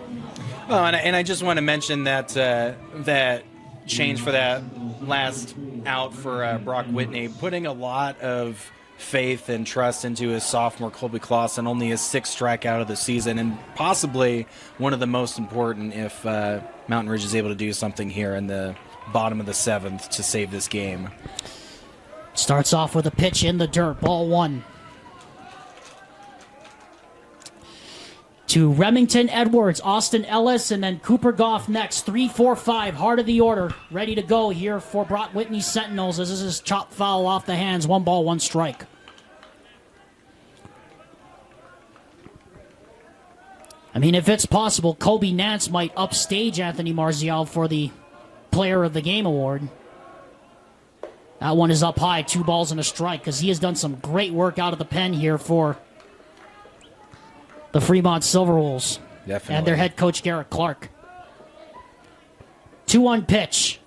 Oh, and I just want to mention that that change for that last out for Brock Whitney, putting a lot of faith and trust into his sophomore Colby Clausen, only his 6th strikeout of the season, and possibly one of the most important if Mountain Ridge is able to do something here in the bottom of the 7th to save this game. Starts off with a pitch in the dirt, ball 1. To Remington Edwards, Austin Ellis, and then Cooper Goff next. 3, 4, 5, heart of the order, ready to go here for Brock Whitney Sentinels as this is chopped foul off the hands. 1 ball, 1 strike. I mean, if it's possible, Colby Nance might upstage Anthony Marzial for the Player of the Game award. That one is up high, 2 balls and a strike, because he has done some great work out of the pen here for the Fremont Silverwolves. Definitely. And their head coach, Garrett Clark. 2-1 pitch.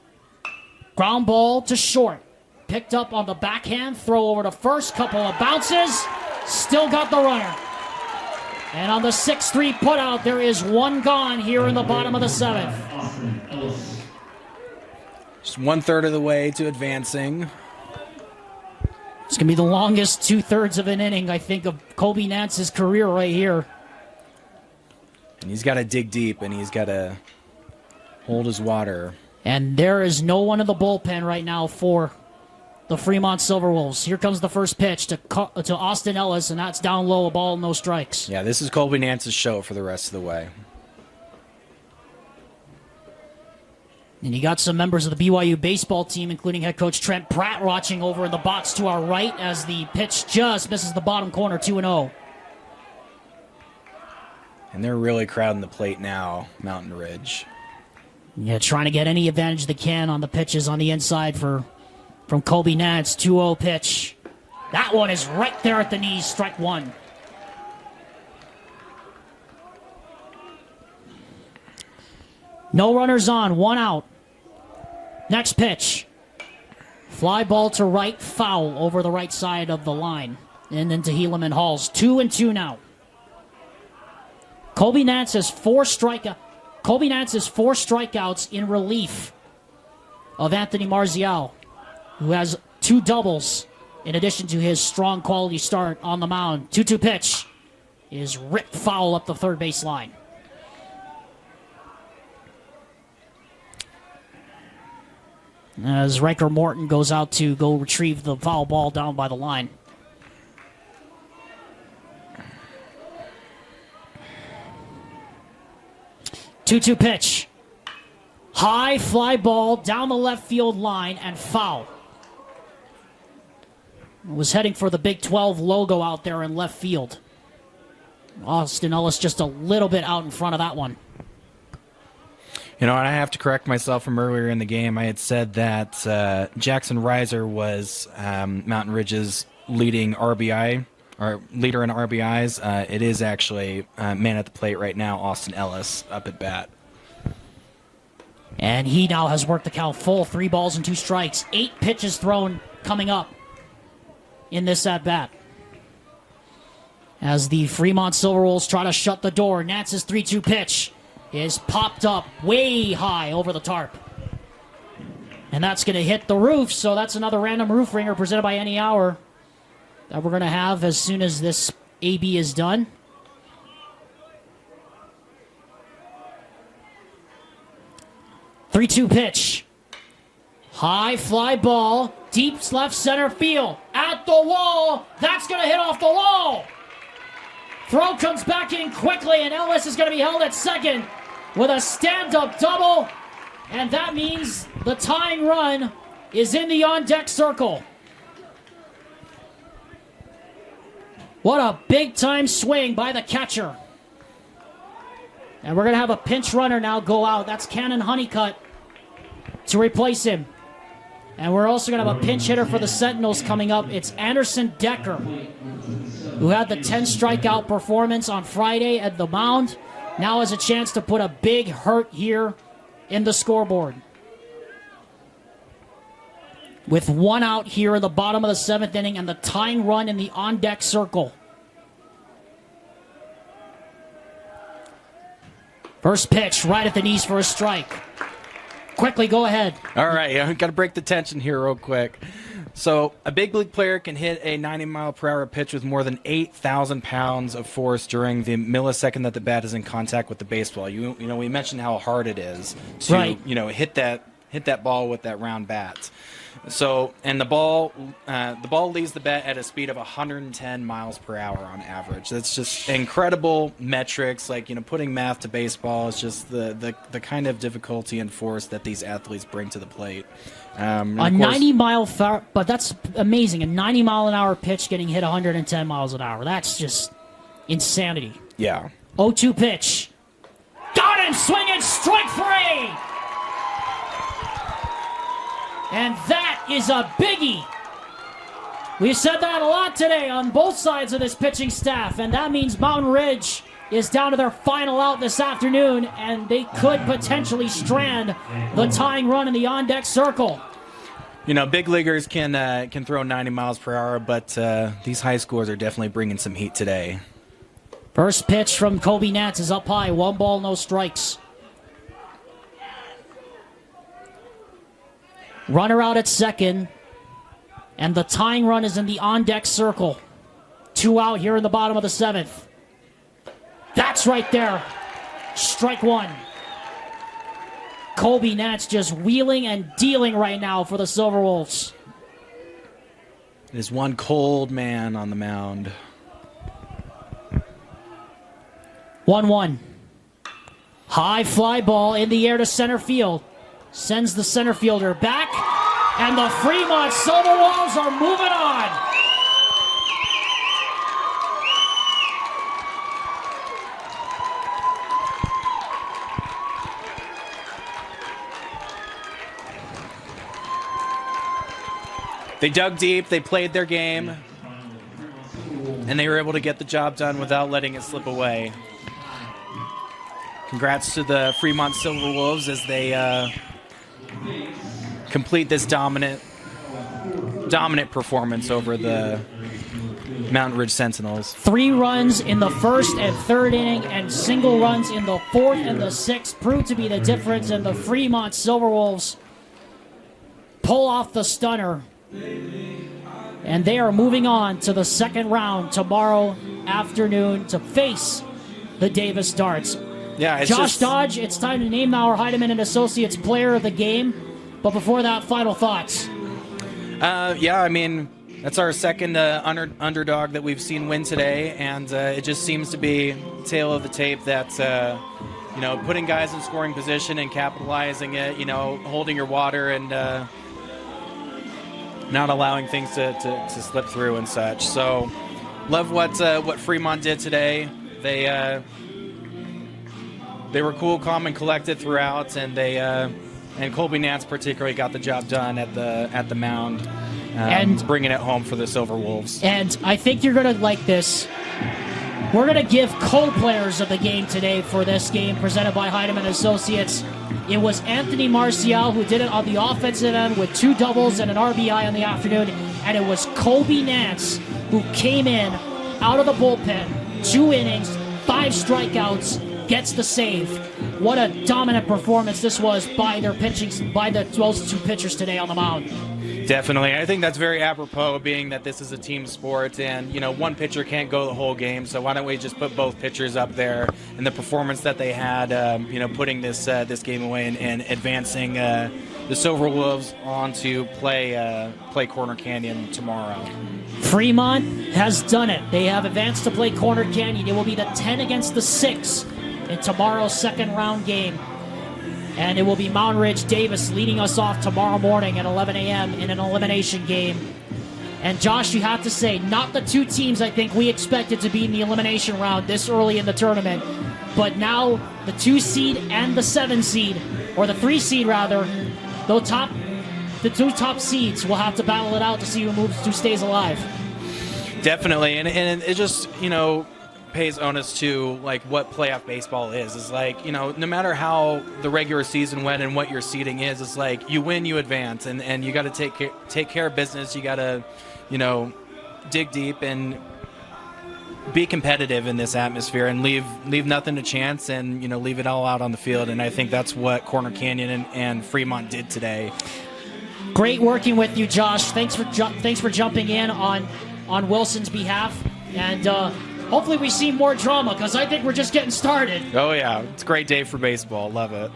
Ground ball to short. Picked up on the backhand, throw over to first, couple of bounces. Still got the runner. And on the 6-3 putout, there is 1 gone here in the bottom of the 7th. Just 1/3 of the way to advancing. It's going to be the longest 2/3 of an inning, I think, of Colby Nance's career right here. And he's got to dig deep, and he's got to hold his water. And there is no one in the bullpen right now for the Fremont Silverwolves. Here comes the first pitch to Austin Ellis, and that's down low, a ball, no strikes. Yeah, this is Colby Nance's show for the rest of the way. And you got some members of the BYU baseball team, including head coach Trent Pratt, watching over in the box to our right as the pitch just misses the bottom corner, 2-0. And they're really crowding the plate now, Mountain Ridge. Yeah, trying to get any advantage they can on the pitches on the inside from Colby Nance. 2-0 pitch. That one is right there at the knees, strike 1. No runners on, 1 out. Next pitch. Fly ball to right, foul over the right side of the line. And into Helaman Halls. 2-2 now. Colby Nance has 4 strikeouts in relief of Anthony Marzial, who has 2 doubles in addition to his strong quality start on the mound. 2-2 pitch is ripped foul up the third base line. As Riker Morton goes out to go retrieve the foul ball down by the line. Two-two pitch. High fly ball down the left field line and foul. Was heading for the Big 12 logo out there in left field. Austin Ellis just a little bit out in front of that one. You know, and I have to correct myself from earlier in the game. I had said that Jackson Reiser was Mountain Ridge's leading RBI or leader in RBIs. It is actually man at the plate right now, Austin Ellis, up at bat. And he now has worked the count full. 3 balls and 2 strikes. 8 pitches thrown coming up in this at-bat. As the Fremont Silverwolves try to shut the door, Nats' 3-2 pitch is popped up way high over the tarp. And that's going to hit the roof, so that's another random roof ringer presented by Any Hour that we're going to have as soon as this AB is done. Three-two pitch. High fly ball, deep left center field, at the wall. That's going to hit off the wall. Throw comes back in quickly, and Ellis is going to be held at second with a stand-up double. And that means the tying run is in the on-deck circle. What a big-time swing by the catcher. And we're going to have a pinch runner now go out. That's Cannon Honeycutt to replace him. And we're also going to have a pinch hitter for the Sentinels coming up. It's Anderson Decker, who had the 10 strikeout performance on Friday at the mound. Now has a chance to put a big hurt here in the scoreboard. With 1 out here in the bottom of the 7th inning and the tying run in the on-deck circle. First pitch right at the knees for a strike. Quickly, go ahead. All right, got to break the tension here real quick. So a big league player can hit a 90-mile-per-hour pitch with more than 8,000 pounds of force during the millisecond that the bat is in contact with the baseball. You know, we mentioned how hard it is to hit that ball with that round bat. So, and the ball leaves the bat at a speed of 110 miles per hour on average. That's just incredible metrics. Like, putting math to baseball is just the kind of difficulty and force that these athletes bring to the plate. A 90-mile, but that's amazing. A 90-mile-an-hour pitch getting hit 110 miles an hour. That's just insanity. Yeah. 0-2 pitch. Got him! Swinging strike 3! And that is a biggie. We've said that a lot today on both sides of this pitching staff, and that means Mountain Ridge is down to their final out this afternoon, and they could potentially strand the tying run in the on-deck circle. Big leaguers can throw 90 miles per hour, but these high scores are definitely bringing some heat today. First pitch from Kobe Nats is up high. 1 ball, no strikes. Runner out at second, and the tying run is in the on-deck circle. 2 out here in the bottom of the 7th. That's right there. Strike 1. Kobe Nats just wheeling and dealing right now for the Silverwolves. There's one cold man on the mound. 1-1. High fly ball in the air to center field. Sends the center fielder back, and the Fremont Silverwolves are moving on. They dug deep, they played their game, and they were able to get the job done without letting it slip away. Congrats to the Fremont Silverwolves as they complete this dominant performance over the Mountain Ridge Sentinels. 3 runs in the 1st and 3rd inning and single runs in the 4th and the 6th proved to be the difference, and the Fremont Silverwolves pull off the stunner. And they are moving on to the 2nd round tomorrow afternoon to face the Davis Darts. Yeah, Josh Dodge, it's time to name our Heidemann and Associates Player of the Game. But before that, final thoughts. That's our second underdog that we've seen win today, and it just seems to be tail of the tape that, putting guys in scoring position and capitalizing it, holding your water and not allowing things to slip through and such. So, love what Fremont did today. They were cool, calm, and collected throughout, and and Colby Nance particularly got the job done at the mound. And bringing it home for the Silverwolves. And I think you're going to like this. We're going to give co-players of the game today for this game presented by Heidemann Associates. It was Anthony Martial who did it on the offensive end with 2 doubles and an RBI on the afternoon. And it was Kobe Nance who came in out of the bullpen, 2 innings, 5 strikeouts, gets the save. What a dominant performance this was by their pitching, by those 2 pitchers today on the mound. Definitely. I think that's very apropos, being that this is a team sport and, one pitcher can't go the whole game. So why don't we just put both pitchers up there, and the performance that they had, putting this game away and advancing the Silverwolves on to play Corner Canyon tomorrow. Fremont has done it. They have advanced to play Corner Canyon. It will be the 10 against the 6 in tomorrow's second round game. And it will be Mountain Ridge Davis leading us off tomorrow morning at 11 a.m. in an elimination game. And Josh, you have to say, not the 2 teams I think we expected to be in the elimination round this early in the tournament, but now the 2 seed and the 7 seed, or the 3 seed rather, the 2 top seeds will have to battle it out to see who stays alive. Definitely, and it just, pays onus to what playoff baseball is. It's no matter how the regular season went and what your seeding is, it's you win, you advance, and you got to take care of business. You got to dig deep and be competitive in this atmosphere and leave nothing to chance, and leave it all out on the field. And I think that's what Corner Canyon and Fremont did today. Great working with you, Josh. Thanks for jumping in on Wilson's behalf, and hopefully we see more drama, because I think we're just getting started. Oh, yeah. It's a great day for baseball. Love it.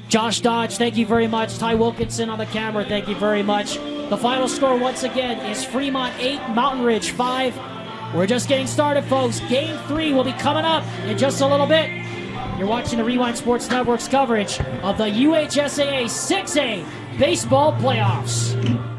Josh Dodge, thank you very much. Ty Wilkinson on the camera, thank you very much. The final score, once again, is Fremont 8, Mountain Ridge 5. We're just getting started, folks. Game 3 will be coming up in just a little bit. You're watching the Rewind Sports Network's coverage of the UHSAA 6A Baseball Playoffs.